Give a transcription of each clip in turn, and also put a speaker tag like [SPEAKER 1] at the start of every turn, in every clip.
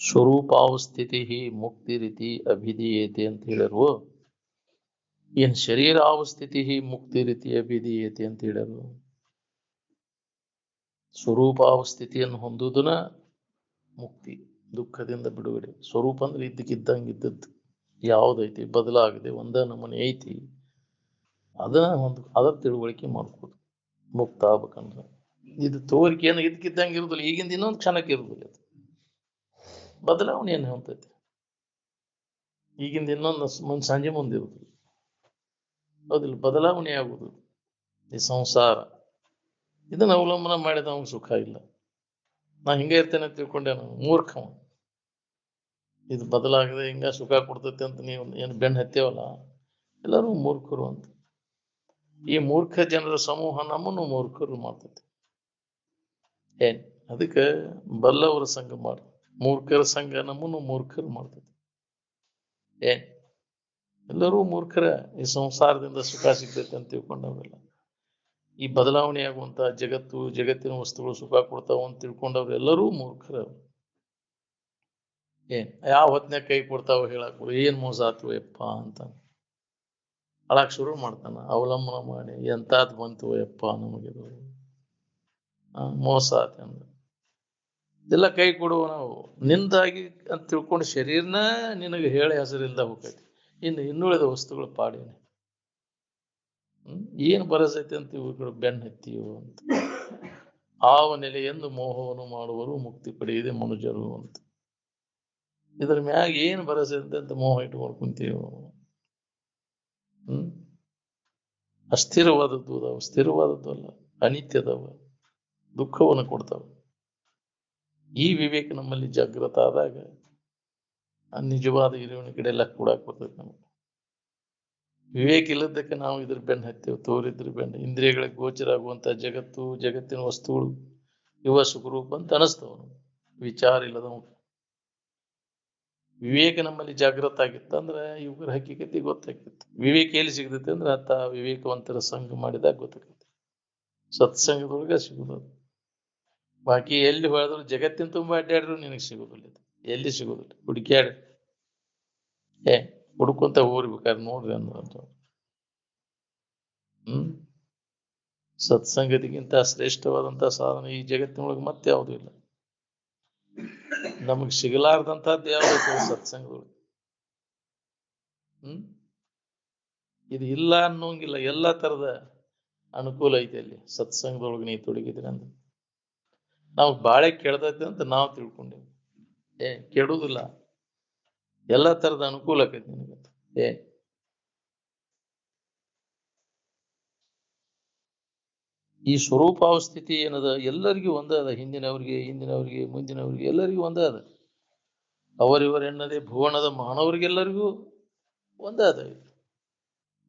[SPEAKER 1] ಸ್ವರೂಪಾವಸ್ಥಿತಿ ಮುಕ್ತಿ ರೀತಿ ಅಭಿಧೀಯತೆ ಅಂತ ಹೇಳಿರು. ಏನ್ ಶರೀರಾವಸ್ಥಿತಿ ಮುಕ್ತಿ ರೀತಿ ಅಭಿಧೀಯತೆ ಅಂತ ಹೇಳಿರು. ಸ್ವರೂಪಾವಸ್ಥಿತಿಯನ್ನು ಹೊಂದುವುದನ್ನ ಮುಕ್ತಿ, ದುಃಖದಿಂದ ಬಿಡುಗಡೆ. ಸ್ವರೂಪ ಅಂದ್ರೆ ಇದ್ದಕ್ಕಿದ್ದಂಗೆ ಇದ್ದದ್ದು ಯಾವ್ದೈತಿ ಬದಲಾಗದೆ ಒಂದ ನಮೂನೆ ಐತಿ, ಅದರ ತಿಳುವಳಿಕೆ ಮಾಡ್ಕೋದು ಮುಕ್ತ ಆಗ್ಬೇಕಂದ್ರೆ. ಇದು ತೋರಿಕೆ ಏನು ಇದ್ದಕ್ಕಿದ್ದಂಗೆ ಇರುದಿಲ್ಲ, ಈಗಿಂದ ಇನ್ನೊಂದು ಕ್ಷಣಕ್ಕೆ ಇರುದಿಲ್ಲ. ಅದು ಬದಲಾವಣೆ ಏನು ಹೊಂತೈತಿ, ಈಗಿಂದ ಇನ್ನೊಂದು ಸಂಜೆ ಮುಂದೆ ಇರುದಿಲ್ಲ. ಹೌದಿಲ್ಲ, ಬದಲಾವಣೆ ಆಗುದು. ಈ ಸಂಸಾರ ಇದನ್ನ ಅವಲಂಬನ ಮಾಡಿದ ಅವ್ನು ಸುಖ ಇಲ್ಲ. ನಾ ಹಿಂಗೆ ಇರ್ತೇನೆ ಅಂತ ತಿಳ್ಕೊಂಡೆ, ನಾನು ಮೂರ್ಖವ. ಇದು ಬದಲಾಗದೆ ಹಿಂಗ ಸುಖ ಕೊಡ್ತೈತೆ ಅಂತ ನೀವು ಏನು ಬೆನ್ನು ಹತ್ತೇವಲ್ಲ, ಎಲ್ಲರೂ ಮೂರ್ಖರು ಅಂತ. ಈ ಮೂರ್ಖ ಜನರ ಸಮೂಹ ನಮ್ಮನ್ನು ಮೂರ್ಖರು ಮಾಡ್ತೈತಿ. ಏನ್ ಅದಕ್ಕೆ ಬಲ್ಲವರ ಸಂಘ ಮಾಡ, ಮೂರ್ಖರ ಸಂಘ ನಮ್ಮನ್ನು ಮೂರ್ಖರು ಮಾಡ್ತೈತಿ. ಏನ್ ಎಲ್ಲರೂ ಮೂರ್ಖರ. ಈ ಸಂಸಾರದಿಂದ ಸುಖ ಸಿಗ್ತೈತೆ ಅಂತ ತಿಳ್ಕೊಂಡವ್ರೆಲ್ಲ, ಈ ಬದಲಾವಣೆ ಆಗುವಂತ ಜಗತ್ತು, ಜಗತ್ತಿನ ವಸ್ತುಗಳು ಸುಖ ಕೊಡ್ತಾವ ಅಂತ ತಿಳ್ಕೊಂಡವ್ರು ಎಲ್ಲರೂ ಮೂರ್ಖರು. ಏನ್ ಯಾವ ಹೊತ್ನ್ಯಾಗ ಕೈ ಕೊಡ್ತಾವ ಹೇಳಕ್ ಏನ್ ಮೋಸ ಆತು ಯಪ್ಪ ಅಂತ ಅಳಕ್ ಶುರು ಮಾಡ್ತಾನ. ಅವಲಂಬನ ಮಾಡಿ ಎಂತಾದ್ ಬಂತು ಯಪ್ಪ ನಮಗಿದು ಮೋಸ ಆತ ಅಂದ್ರೆ ಇದೆಲ್ಲ ಕೈ ಕೊಡುವ ನಾವು ನಿಂದಾಗಿ ಅಂತ ತಿಳ್ಕೊಂಡು ಶರೀರನ ನಿನಗೆ ಹೇಳಿ ಹೆಸರಿಲ್ದ ಹೋಗ್ತೈತಿ. ಇನ್ನು ಇನ್ನುಳಿದ ವಸ್ತುಗಳ ಪಾಡೇನೆ ಏನ್ ಬರಸೈತಿ ಅಂತ ಇವುಗಳು ಬೆನ್ನು ಹತ್ತೀವೋ ಅಂತ. ಆವ ನೆಲೆಯೆಂದು ಮೋಹವನ್ನು ಮಾಡುವರು ಮುಕ್ತಿ ಪಡೆಯದೆ ಮನುಜರು ಅಂತ. ಇದ್ರ ಮ್ಯಾಗ ಏನ್ ಬರಸೈತೆ ಅಂತ ಮೋಹ ಇಟ್ಕೊಂಡು ಕುಂತೀವೋ. ಅಸ್ಥಿರವಾದದ್ದು ಅದಾವ, ಸ್ಥಿರವಾದದ್ದು ಅಲ್ಲ, ಅನಿತ್ಯದವ, ದುಃಖವನ್ನು ಕೊಡ್ತಾವ. ಈ ವಿವೇಕ ನಮ್ಮಲ್ಲಿ ಜಾಗೃತ ಆದಾಗ ನಿಜವಾದ ಇರುವಿನ ಕಡೆ ಎಲ್ಲ ಕೂಡಾಕ್ ಬರ್ತೈತೆ ನಮಗೆ. ವಿವೇಕ ಇಲ್ಲದಕ್ಕೆ ನಾವು ಇದ್ರ ಬೆನ್ನು ಹತ್ತೇವೆ, ತೋರಿದ್ರ ಬೆನ್ನು. ಇಂದ್ರಿಯಗಳಿಗೆ ಗೋಚರ ಆಗುವಂತ ಜಗತ್ತು, ಜಗತ್ತಿನ ವಸ್ತುಗಳು ಇವ ಸುಖರೂಪ ಅಂತ ಅನಿಸ್ತವ. ವಿಚಾರ ಇಲ್ಲದ ವಿವೇಕ ನಮ್ಮಲ್ಲಿ ಜಾಗೃತ ಆಗಿತ್ತಂದ್ರೆ ಇವುಗಳ ಹಕ್ಕಿಕತೆ ಗೊತ್ತಾಗಿತ್ತು. ವಿವೇಕ ಎಲ್ಲಿ ಸಿಗ್ತೈತೆ ಅಂದ್ರೆ ಆತ ವಿವೇಕವಂತರ ಸಂಘ ಮಾಡಿದಾಗ ಗೊತ್ತಾಗತ್ತೆ. ಸತ್ಸಂಗದೊಳಗ ಸಿಗುದು. ಬಾಕಿ ಎಲ್ಲಿ ಹೊಳೆದ್ರು ಜಗತ್ತಿನ ತುಂಬಾ ಅಡ್ಡಾಡ್ರು ನಿನಗೆ ಸಿಗುದಿಲ್ಲ. ಎಲ್ಲಿ ಸಿಗುದಿಲ್ಲ, ಹುಡುಕ್ಯಾಡ ಹುಡುಕಂತ ಹೋಗ್ಬೇಕಾದ್ರೆ ನೋಡ್ರಿ ಅಂದ್ರ ಸತ್ಸಂಗತಿಗಿಂತ ಶ್ರೇಷ್ಠವಾದಂತಹ ಸಾಧನೆ ಈ ಜಗತ್ತಿನೊಳಗೆ ಮತ್ತೆ ಯಾವುದೂ ಇಲ್ಲ. ನಮಗ್ ಸಿಗಲಾರ್ದಂತಹದ್ದು ಯಾವ್ದೈತೆ ಸತ್ಸಂಗದೊಳಗೆ. ಇದು ಇಲ್ಲ ಅನ್ನೋಂಗಿಲ್ಲ, ಎಲ್ಲಾ ತರದ ಅನುಕೂಲ ಐತೆ ಅಲ್ಲಿ ಸತ್ಸಂಗದೊಳಗೆ ನೀವು ತೊಡಗಿದ್ರಿ ಅಂದ್ರೆ. ನಾವು ಬಾಳೆ ಕೆಡದೈತೆ ಅಂತ ನಾವು ತಿಳ್ಕೊಂಡೇವಿ. ಕೆಡುವುದಿಲ್ಲ, ಎಲ್ಲಾ ತರದ ಅನುಕೂಲ ಆಕೈತಿ ನಿನಗೆ. ಈ ಸ್ವರೂಪಾವಸ್ಥಿತಿ ಏನದ ಎಲ್ಲರಿಗೂ ಒಂದೇ ಅದ. ಹಿಂದಿನವ್ರಿಗೆ ಮುಂದಿನವ್ರಿಗೆ ಎಲ್ಲರಿಗೂ ಒಂದೇ ಅದ. ಅವರಿವರೆನ್ನದೇ ಭುವನದ ಮಾನವರಿಗೆಲ್ಲರಿಗೂ ಒಂದೇ ಅದ.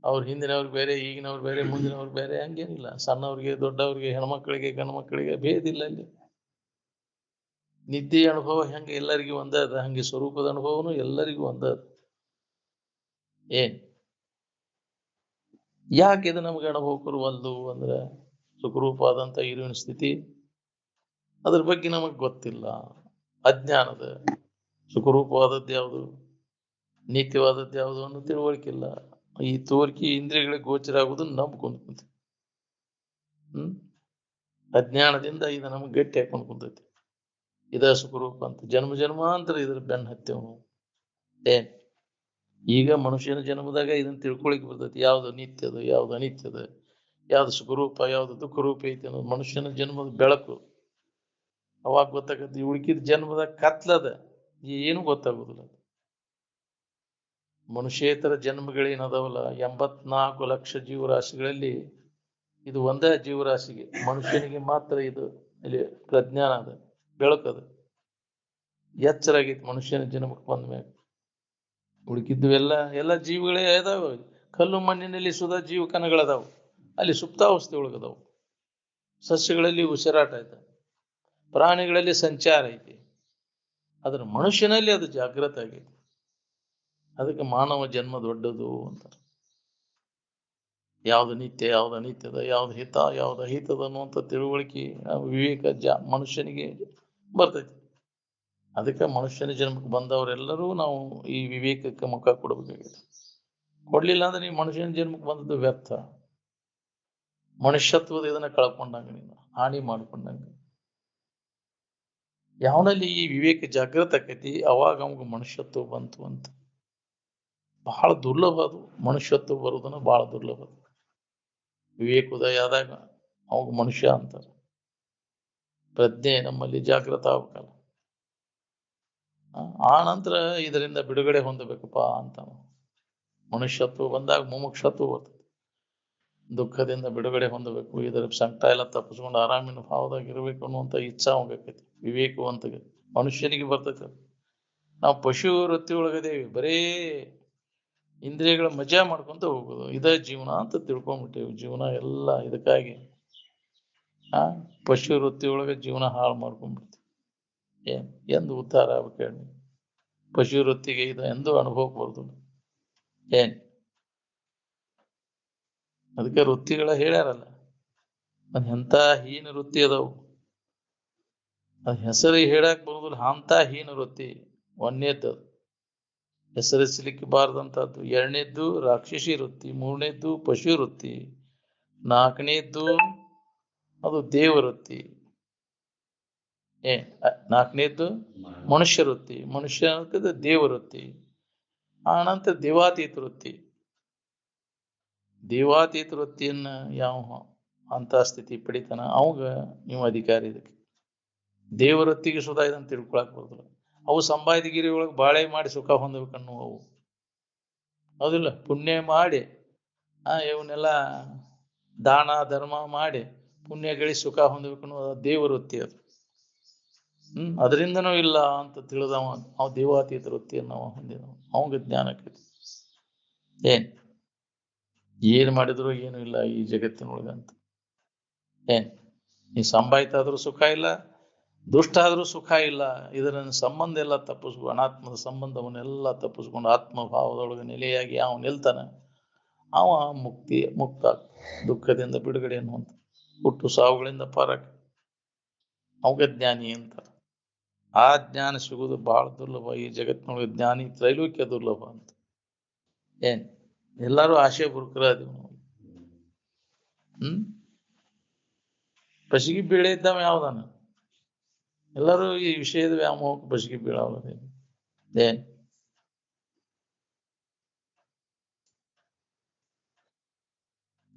[SPEAKER 1] ಅವ್ರ ಹಿಂದಿನವ್ರು ಬೇರೆ, ಈಗಿನವ್ರು ಬೇರೆ, ಮುಂದಿನವ್ರು ಬೇರೆ ಹಂಗೇನಿಲ್ಲ. ಸಣ್ಣವ್ರಿಗೆ ದೊಡ್ಡವ್ರಿಗೆ, ಹೆಣ್ಮಕ್ಳಿಗೆ ಗಂಡ್ಮಕ್ಳಿಗೆ ಭೇದ ಇಲ್ಲ ಅಲ್ಲಿ. ನಿದ್ದೆ ಅನುಭವ ಹೆಂಗೆ ಎಲ್ಲರಿಗೂ ಒಂದೇ ಅದ, ಹಂಗೆ ಸ್ವರೂಪದ ಅನುಭವನು ಎಲ್ಲರಿಗೂ ಒಂದೇ ಅದ. ಯಾಕೆ ಇದು ನಮ್ಗೆ ಅನುಭವ ಕೊರುವಲ್ದು ಅಂದ್ರೆ ಸುಖರೂಪವಾದಂತ ಇರುವಿನ ಸ್ಥಿತಿ ಅದ್ರ ಬಗ್ಗೆ ನಮಗ್ ಗೊತ್ತಿಲ್ಲ. ಅಜ್ಞಾನದ. ಸುಖರೂಪವಾದದ್ದು ಯಾವುದು, ನಿತ್ಯವಾದದ್ದು ಯಾವುದು ಅನ್ನೋ ತಿಳುವಳಿಕೆ ಇಲ್ಲ. ಈ ತೋರಿಕೆ ಇಂದ್ರಿಯಗಳಿಗೆ ಗೋಚರ ಆಗುವುದನ್ನು ನಂಬ್ಕೊಂಡು ಕುಂತೀವಿ. ಅಜ್ಞಾನದಿಂದ ಇದು ನಮ್ಗೆ ಗಟ್ಟಿ ಹಾಕೊಂಡು ಕುಂತೈತಿ. ಇದ ಸುಖರೂಪ ಅಂತ ಜನ್ಮ ಜನ್ಮಾಂತರ ಇದ್ರ ಬೆನ್ನ ಹತ್ತೇವ್ ನಾವು. ಈಗ ಮನುಷ್ಯನ ಜನ್ಮದಾಗ ಇದನ್ನ ತಿಳ್ಕೊಳಿಕ್ ಬರ್ತೈತಿ. ಯಾವ್ದು ನಿತ್ಯದ, ಯಾವ್ದು ಅನಿತ್ಯದ, ಯಾವ್ದು ಸುಖರೂಪ, ಯಾವ್ದು ದುಃಖ ರೂಪ ಐತಿ ಅನ್ನೋದು ಮನುಷ್ಯನ ಜನ್ಮದ ಬೆಳಕು. ಅವಾಗ ಗೊತ್ತಾಗತ್ತೆ. ಉಳ್ಕಿದ ಜನ್ಮದಾಗ ಕತ್ಲದ, ಏನು ಗೊತ್ತಾಗುದಿಲ್ಲ. ಮನುಷ್ಯೇತರ ಜನ್ಮಗಳೇನದಾವಲ್ಲ, 84 ಲಕ್ಷ ಜೀವರಾಶಿಗಳಲ್ಲಿ ಇದು ಒಂದೇ ಜೀವರಾಶಿಗೆ, ಮನುಷ್ಯನಿಗೆ ಮಾತ್ರ ಇದು ಇಲ್ಲಿ ಪ್ರಜ್ಞಾನ ಅದ, ಬೆಳಕದ, ಎಚ್ಚರ ಆಗೈತಿ ಮನುಷ್ಯನ ಜನ್ಮಕ್ಕೆ ಬಂದ ಮ್ಯಾಗ. ಉಳ್ಕಿದ್ದು ಎಲ್ಲ ಜೀವಿಗಳೇ ಅದಾವ. ಕಲ್ಲು ಮಣ್ಣಿನಲ್ಲಿ ಸುಧಾ ಜೀವ ಕಣಗಳದಾವ, ಅಲ್ಲಿ ಸುಪ್ತಾವಸ್ಥೆ ಒಳಗದಾವು. ಸಸ್ಯಗಳಲ್ಲಿ ಉಸಿರಾಟ ಐತೆ, ಪ್ರಾಣಿಗಳಲ್ಲಿ ಸಂಚಾರ ಐತಿ, ಆದ್ರೆ ಮನುಷ್ಯನಲ್ಲಿ ಅದು ಜಾಗೃತ ಆಗೈತಿ. ಅದಕ್ಕೆ ಮಾನವ ಜನ್ಮ ದೊಡ್ಡದು ಅಂತಾರೆ. ಯಾವ್ದು ನಿತ್ಯ, ಯಾವ್ದು ಅನಿತ್ಯದ, ಯಾವ್ದು ಹಿತ, ಯಾವ್ದು ಅಹಿತದ ಅನ್ನುವಂಥ ತಿಳುವಳಿಕೆ ವಿವೇಕ ಮನುಷ್ಯನಿಗೆ ಬರ್ತೈತಿ. ಅದಕ್ಕೆ ಮನುಷ್ಯನ ಜನ್ಮಕ್ಕೆ ಬಂದವರೆಲ್ಲರೂ ನಾವು ಈ ವಿವೇಕಕ್ಕೆ ಮುಖ ಕೊಡಬೇಕಾಗಿದೆ. ಕೊಡ್ಲಿಲ್ಲ ಅಂದ್ರೆ ನೀವು ಮನುಷ್ಯನ ಜನ್ಮಕ್ಕೆ ಬಂದದ್ದು ವ್ಯರ್ಥ. ಮನುಷ್ಯತ್ವದ ಇದನ್ನ ಕಳ್ಕೊಂಡಂಗ, ನೀನು ಹಾನಿ ಮಾಡ್ಕೊಂಡಂಗ. ಯಾವನಲ್ಲಿ ಈ ವಿವೇಕ ಜಾಗೃತ ಆಕೈತಿ ಅವಾಗ ಅವಾಗ ಮನುಷ್ಯತ್ವ ಬಂತು ಅಂತ. ಬಹಳ ದುರ್ಲಭ ಅದು, ಮನುಷ್ಯತ್ವ ಬರುವುದನ್ನ ಬಹಳ ದುರ್ಲಭ. ವಿವೇಕ ಉದಯ ಆದಾಗ ಅವಾಗ ಮನುಷ್ಯ ಅಂತಾರೆ. ಪ್ರಜ್ಞೆ ನಮ್ಮಲ್ಲಿ ಜಾಗೃತ ಆಗ್ಬೇಕಲ್ಲ. ಆ ನಂತರ ಇದರಿಂದ ಬಿಡುಗಡೆ ಹೊಂದಬೇಕಪ್ಪ ಅಂತ. ಮನುಷ್ಯತ್ವ ಬಂದಾಗ ಮುಮುಕ್ಷತ್ವ ಬರ್ತದೆ. ದುಃಖದಿಂದ ಬಿಡುಗಡೆ ಹೊಂದಬೇಕು, ಇದರ ಸಂಕಟ ಎಲ್ಲ ತಪ್ಪಿಸ್ಕೊಂಡು ಆರಾಮಿನ ಭಾವದಾಗ ಇರಬೇಕು ಅನ್ನುವಂಥ ಇಚ್ಛಾ ಹೋಗೈತಿ ವಿವೇಕವಂತಗೆ. ಮನುಷ್ಯನಿಗೆ ಬರ್ತೈತೆ. ನಾವು ಪಶು ವೃತ್ತಿ ಒಳಗದೇವಿ, ಬರೇ ಇಂದ್ರಿಯಗಳ ಮಜಾ ಮಾಡ್ಕೊಂತ ಹೋಗೋದು, ಇದೇ ಜೀವನ ಅಂತ ತಿಳ್ಕೊಂಡ್ಬಿಟ್ಟೇವಿ. ಜೀವನ ಎಲ್ಲ ಇದಕ್ಕಾಗಿ ಪಶು ವೃತ್ತಿ ಒಳಗೆ ಜೀವನ ಹಾಳು ಮಾಡ್ಕೊಂಡ್ಬಿಡ್ತೀವಿ. ಎಂದು ಉದ್ಧಾರ ಆಗ್ಬೇಕು ಹೇಳಿ? ಪಶು ವೃತ್ತಿಗೆ ಇದು ಎಂದು ಅನುಭವಕ್ಕೆ ಬರುದಿಲ್ಲ. ಅದಕ್ಕೆ ವೃತ್ತಿಗಳ ಹೇಳ್ಯಾರಲ್ಲ, ಅದ್ ಎಂತ ಹೀನ ವೃತ್ತಿ ಅದಾವು, ಅದ್ ಹೆಸರು ಹೇಳಕ್ ಬರುದಿಲ್ಲ. ಅಂತ ಹೀನ ವೃತ್ತಿ. ಒಂದನೇದ್ದು ಹೆಸರಿಸಲಿಕ್ಕೆ ಬಾರದಂತದ್ದು, ಎರಡನೇದ್ದು ರಾಕ್ಷಸಿ ವೃತ್ತಿ, ಮೂರನೇದ್ದು ಪಶು ವೃತ್ತಿ, ನಾಲ್ಕನೇದ್ದು ಅದು ದೇವ ವೃತ್ತಿ, ನಾಲ್ಕನೇದ್ದು ಮನುಷ್ಯ ವೃತ್ತಿ, ಮನುಷ್ಯ ದೇವ ವೃತ್ತಿ. ಆನಂತರ ದೇವಾತೀತ ವೃತ್ತಿ. ದೇವಾತೀತ ವೃತ್ತಿಯನ್ನ ಯಾವ ಅಂತ ಸ್ಥಿತಿ ಪಡಿತಾನ ಅವಾಗ ನೀವು ಅಧಿಕಾರಿ. ಇದಕ್ಕೆ ದೇವವೃತ್ತಿಗೆ ಸುಧಾ ಇದನ್ನು ತಿಳ್ಕೊಳಕ್ ಬರುದಿಲ್ಲ. ಅವು ಸಂಪಾದಗಿರಿ ಒಳಗೆ ಬಾಳೆ ಮಾಡಿ ಸುಖ ಹೊಂದಬೇಕನ್ನು ಅವು. ಹೌದಿಲ್ಲ? ಪುಣ್ಯ ಮಾಡಿ ಇವನ್ನೆಲ್ಲ ದಾನ ಧರ್ಮ ಮಾಡಿ ಪುಣ್ಯ ಗಳಿಸಿ ಸುಖ ಹೊಂದಬೇಕನ್ನೋ ದೇವವೃತ್ತಿ ಅದು. ಅದರಿಂದನೂ ಇಲ್ಲ ಅಂತ ತಿಳಿದವ ಅವ ದೇವಾತೀತ ವೃತ್ತಿಯನ್ನು ನಾವು ಹೊಂದಿದವ. ಅವಂಗ ಜ್ಞಾನಕ್ಕೆ ಏನ್ ಮಾಡಿದ್ರು ಏನು ಇಲ್ಲ ಈ ಜಗತ್ತಿನೊಳಗಂತ. ನೀ ಸಂಭಾಯಿತ ಆದ್ರೂ ಸುಖ ಇಲ್ಲ, ದುಷ್ಟ ಆದ್ರೂ ಸುಖ ಇಲ್ಲ. ಇದರ ಸಂಬಂಧ ಎಲ್ಲ ತಪ್ಪಿಸ್ಕೊಂಡು, ಅನಾತ್ಮದ ಸಂಬಂಧವನ್ನೆಲ್ಲ ತಪ್ಪಿಸ್ಕೊಂಡು ಆತ್ಮಭಾವದೊಳಗೆ ನೆಲೆಯಾಗಿ ಅವ ನಿಲ್ತಾನ, ಅವ ಮುಕ್ತ ದುಃಖದಿಂದ ಬಿಡುಗಡೆ ಅನ್ನುವಂಥ ಹುಟ್ಟು ಸಾವುಗಳಿಂದ ಪಾರಾಕ ಅವಾಗ ಜ್ಞಾನಿ ಅಂತ. ಆ ಜ್ಞಾನ ಸಿಗುವುದು ಬಹಳ ದುರ್ಲಭ ಈ ಜಗತ್ತಿನೊಳಗೆ. ಜ್ಞಾನಿ ತ್ರೈಲೋಕ್ಯ ದುರ್ಲಭ ಅಂತ. ಎಲ್ಲರೂ ಆಶಯ ಬುರುಕರಾದೀವಿ ನಾವು. ಬಸಿಗೆ ಬೀಳೆ ಇದ್ದಾವ ಯಾವ್ದಾನ? ಎಲ್ಲರೂ ಈ ವಿಷಯದ ವ್ಯಾಮೋಹಕ್ಕೆ ಬಸಿಗೆ ಬೀಳಾವೇ.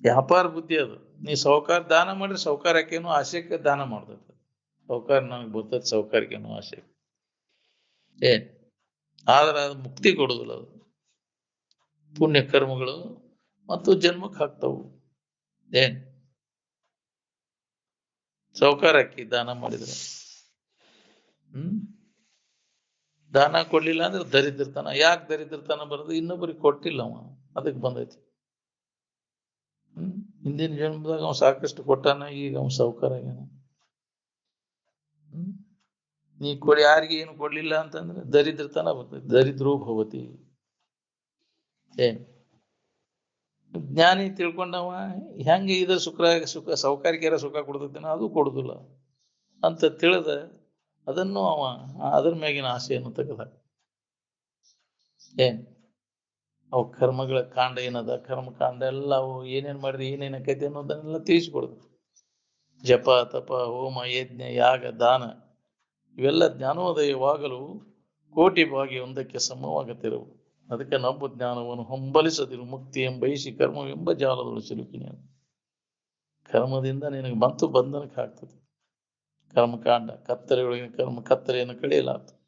[SPEAKER 1] ವ್ಯಾಪಾರ ಬುದ್ಧಿ ಅದು. ನೀ ಸೌಕಾರ ದಾನ ಮಾಡ್ರಿ, ಸೌಕಾರಕ್ಕೇನು ಆಶಯಕ್ಕೆ ದಾನ ಮಾಡ್ತೈತೆ. ಸೌಕಾರ ನನಗೆ ಬರ್ತೈತೆ, ಸೌಕಾರಕ್ಕೇನು ಆಶಯ ಆದ್ರೆ ಅದು ಮುಕ್ತಿ ಕೊಡುದಿಲ್ಲ. ಅದು ಪುಣ್ಯ ಕರ್ಮಗಳು ಮತ್ತು ಜನ್ಮಕ್ಕೆ ಹಾಕ್ತಾವು. ಸೌಕಾರಕ್ಕೆ ದಾನ ಮಾಡಿದ್ರೆ ದಾನ ಕೊಡ್ಲಿಲ್ಲ ಅಂದ್ರೆ ದರಿದ್ರತನ. ಯಾಕೆ ದರಿದ್ರತನ ಬರೋದು? ಇನ್ನೊಬ್ಬರಿಗೆ ಕೊಟ್ಟಿಲ್ಲ ಅವ, ಅದಕ್ಕೆ ಬಂದೈತಿ. ಹಿಂದಿನ ಜನ್ಮದಾಗ ಅವ ಸಾಕಷ್ಟು ಕೊಟ್ಟಾನ, ಈಗ ಅವ ಸೌಕಾರ ಆಗ್ಯಾನ. ನೀ ಕೊಡಿ ಯಾರಿಗೆ ಏನು ಕೊಡ್ಲಿಲ್ಲ ಅಂತಂದ್ರೆ ದರಿದ್ರತನ ಬರ್ತೈತಿ. ದರಿದ್ರೋ ಭವತಿ. ಜ್ಞಾನಿ ತಿಳ್ಕೊಂಡವ ಹೆಂಗೆ ಇದ್ರ ಸುಖ ಸೌಕರ್ಯರ ಸುಖ ಕೊಡ್ತೈತೇನ, ಅದು ಕೊಡುದಿಲ್ಲ ಅಂತ ತಿಳಿದ ಅದನ್ನು ಅವ ಅದ್ರ ಮ್ಯಾಗಿನ ಆಸೆಯನ್ನು ತೆಗೆದ. ಅವು ಕರ್ಮಗಳ ಕಾಂಡ ಏನದ, ಕರ್ಮಕಾಂಡ ಎಲ್ಲ ಅವು ಏನೇನ್ ಮಾಡಿದ್ರೆ ಏನೇನಕೈತಿ ಅನ್ನೋದನ್ನೆಲ್ಲ ತಿಳಿಸಿಕೊಡುದು. ಜಪ ತಪ ಹೋಮ ಯಜ್ಞ ಯಾಗ ದಾನ ಇವೆಲ್ಲ ಜ್ಞಾನೋದಯವಾಗಲು ಕೋಟಿ ಭಾಗಿ ಒಂದಕ್ಕೆ ಸಮವಾಗುತ್ತಿರುವು. ಅದಕ್ಕೆ ನಬ್ಬು ಜ್ಞಾನವನ್ನು ಹಂಬಲಿಸದಿರು, ಮುಕ್ತಿ ಎಂಬೈಸಿ ಕರ್ಮವೆಂಬ ಜಾಲದೊಳು ಸಿಲುಕಿನ. ಕರ್ಮದಿಂದ ನಿನಗೆ ಬಂತು ಬಂಧನಕ್ಕೆ ಆಗ್ತದೆ. ಕರ್ಮಕಾಂಡ ಕತ್ತಲೆಯೊಳಗಿನ ಕತ್ತಲೆಯನ್ನು ಕಳೆಯಲಾಗ್ತದೆ.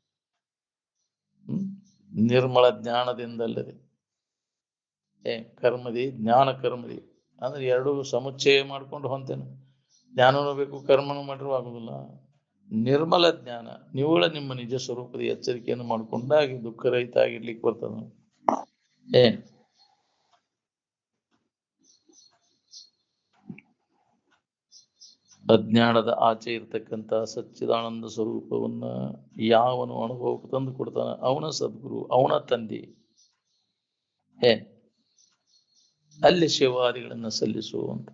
[SPEAKER 1] ನಿರ್ಮಲ ಜ್ಞಾನದಿಂದಲ್ಲದೆ ಕರ್ಮದಿ ಜ್ಞಾನ ಕರ್ಮದಿ ಅಂದ್ರೆ ಎರಡೂ ಸಮುಚ್ಚಯ ಮಾಡ್ಕೊಂಡು ಹೊಂತೇನೆ. ಜ್ಞಾನನೂ ಬೇಕು, ಕರ್ಮನೂ ಮಾಡಿರೂ ಆಗುದಿಲ್ಲ. ನಿರ್ಮಲ ಜ್ಞಾನ ನಿವ್ವಳ ನಿಮ್ಮ ನಿಜ ಸ್ವರೂಪದ ಎಚ್ಚರಿಕೆಯನ್ನು ಮಾಡಿಕೊಂಡಾಗಿ ದುಃಖರಹಿತ ಆಗಿರ್ಲಿಕ್ಕೆ ಬರ್ತದ. ಅಜ್ಞಾನದ ಆಚೆ ಇರ್ತಕ್ಕಂಥ ಸಚ್ಚಿದಾನಂದ ಸ್ವರೂಪವನ್ನ ಯಾವನು ಅನುಭವಕ್ಕೆ ತಂದು ಕೊಡ್ತಾನ ಅವನ ಸದ್ಗುರು, ಅವನ ತಂದೆ. ಅಲ್ಲಿ ಶಿವಾದಿಗಳನ್ನ ಸಲ್ಲಿಸುವಂತ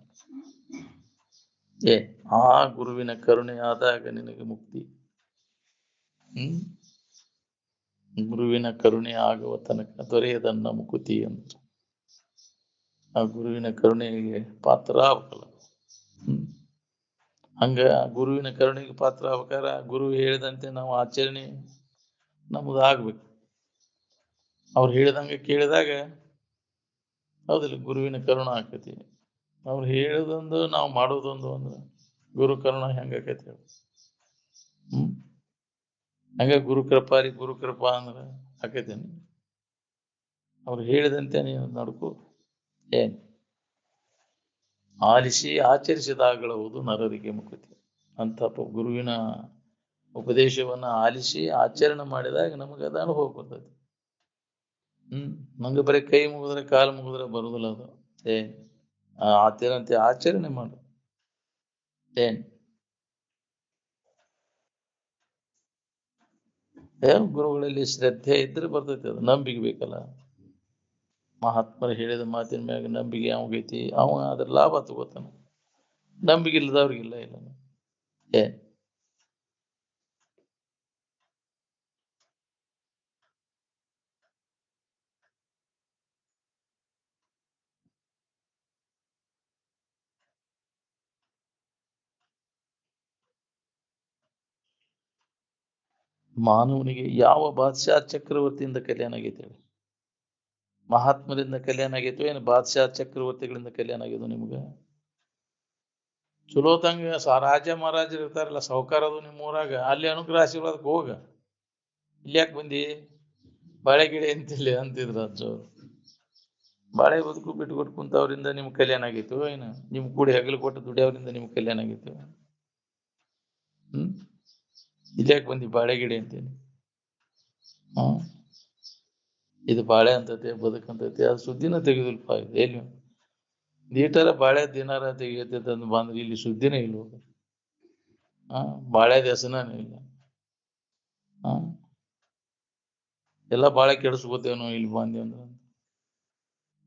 [SPEAKER 1] ಆ ಗುರುವಿನ ಕರುಣೆ ಆದಾಗ ನಿನಗೆ ಮುಕ್ತಿ. ಗುರುವಿನ ಕರುಣೆ ಆಗುವ ತನಕ ದೊರೆಯದನ್ನ ಮುಕುತಿ ಅಂತ. ಆ ಗುರುವಿನ ಕರುಣೆಗೆ ಪಾತ್ರ ಆಗ್ಬೇಕಲ್ಲ. ಹಂಗ ಗುರುವಿನ ಕರುಣೆಗೆ ಪಾತ್ರ ಆಗ್ಬೇಕಾರ ಗುರು ಹೇಳಿದಂತೆ ನಾವು ಆಚರಣೆ ನಮ್ದು ಆಗ್ಬೇಕು. ಅವ್ರು ಹೇಳಿದಂಗೆ ಕೇಳಿದಾಗ ಹೌದಿಲ್ಲ ಗುರುವಿನ ಕರುಣ ಆಕತಿ. ಅವ್ರು ಹೇಳೋದೊಂದು ನಾವು ಮಾಡೋದೊಂದು ಅಂದ್ರೆ ಗುರು ಕರುಣ ಹೆಂಗಾಕೈತಿ ಹೇಳಿ. ಹಂಗ ಗುರು ಕೃಪಾ ಅಂದ್ರೆ ಆಕೈತೇನೆ. ಅವ್ರು ಹೇಳಿದಂತೆ ನೀನು ನಡ್ಕೋ. ಏನ್ ಆಲಿಸಿ ಆಚರಿಸಿದಾಗಲವುದು ನರರಿಗೆ ಮುಕುತಿ ಅಂತ ಗುರುವಿನ ಉಪದೇಶವನ್ನ ಆಲಿಸಿ ಆಚರಣೆ ಮಾಡಿದಾಗ ನಮಗೆ ಅದು ಅನುಭವ ಬರ್ತೈತಿ. ನಂಗೆ ಬರೀ ಕೈ ಮುಗಿದ್ರೆ ಕಾಲು ಮುಗಿದ್ರೆ ಬರುದಿಲ್ಲ ಅದು. ಏನ್ ಆಚರಣೆ ಆಚರಣೆ ಮಾಡು. ಏನ್ ಗುರುಗಳಲ್ಲಿ ಶ್ರದ್ಧೆ ಇದ್ರೆ ಬರ್ತೈತಿ. ಅದು ನಂಬಿಕೆ ಬೇಕಲ್ಲ. ಮಹಾತ್ಮರು ಹೇಳಿದ ಮಾತಿನ ಮ್ಯಾಗ ನಂಬಿಕೆ ಯಾವಾಗೈತಿ ಅವ ಅದ್ರ ಲಾಭ ತಗೋತಾನ. ನಂಬಿಕೆ ಇಲ್ಲದವ್ರಿಗಿಲ್ಲ ಇಲ್ಲ. ಏನ್ ಮಾನವನಿಗೆ ಯಾವ ಬಾದಶಾ ಚಕ್ರವರ್ತಿಯಿಂದ ಕಲ್ಯಾಣ ಆಗೈತೆ ಹೇಳಿ? ಮಹಾತ್ಮರಿಂದ ಕಲ್ಯಾಣ ಆಗೈತೋ ಏನು ಬಾದಶಾ ಚಕ್ರವರ್ತಿಗಳಿಂದ ಕಲ್ಯಾಣ ಆಗಿದ್ದು ನಿಮ್ಗೆ? ಚಲೋ ತಂಗ ರಾಜ ಮಹಾರಾಜರು ಇರ್ತಾರಲ್ಲ, ಸಾಹುಕಾರದು ನಿಮ್ಮ ಊರಾಗ, ಅಲ್ಲಿ ಅನುಗ್ರಹ ಆಶೀರ್ವಾದಕ್ಕೆ ಹೋಗ. ಇಲ್ಲಿ ಯಾಕೆ ಬಂದಿ? ಬಾಳೆ ಗಿಡ ಅಂತಿಲ್ಲ ಅಂತಿದ್ರು ಅಜ್ಜವ್ರು. ಬಾಳೆ ಬದುಕು ಬಿಟ್ಕೊಟ್ಟು ಕುಂತವ್ರಿಂದ ನಿಮ್ಗೆ ಕಲ್ಯಾಣ ಆಗೈತು ಏನು? ನಿಮ್ ಕೂಡಿ ಹೆಗಲು ಕೊಟ್ಟು ದುಡಿಯೋರಿಂದ ನಿಮ್ಗೆ ಕಲ್ಯಾಣ ಆಗೈತು? ಇಲ್ಲಿ ಯಾಕೆ ಬಂದಿ ಬಾಳೆ ಗಿಡ ಅಂತೇಳಿ? ಇದು ಬಾಳೆ ಅಂತೈತೆ ಬದುಕಂತೈತಿ, ಅದು ಸುದ್ದಿನ ತೆಗೆದಿಲ್ಪ. ಎಲ್ಲಿ ನೀಟಾರ ಬಾಳೆ ದಿನಾರ ತೆಗಿಯತೈತೆ ಅಂದ್ ಬಂದ್ರೆ ಇಲ್ಲಿ ಸುದ್ದಿನೇ ಇಲ್ಲ. ಬಾಳೆ ಹೆಸನೇ ಇಲ್ಲ. ಎಲ್ಲ ಬಾಳೆ ಕೆಡಿಸ್ಕೋತೇವ್ ನಾವು ಇಲ್ಲಿ ಬಂದಿ ಅಂದ್ರೆ.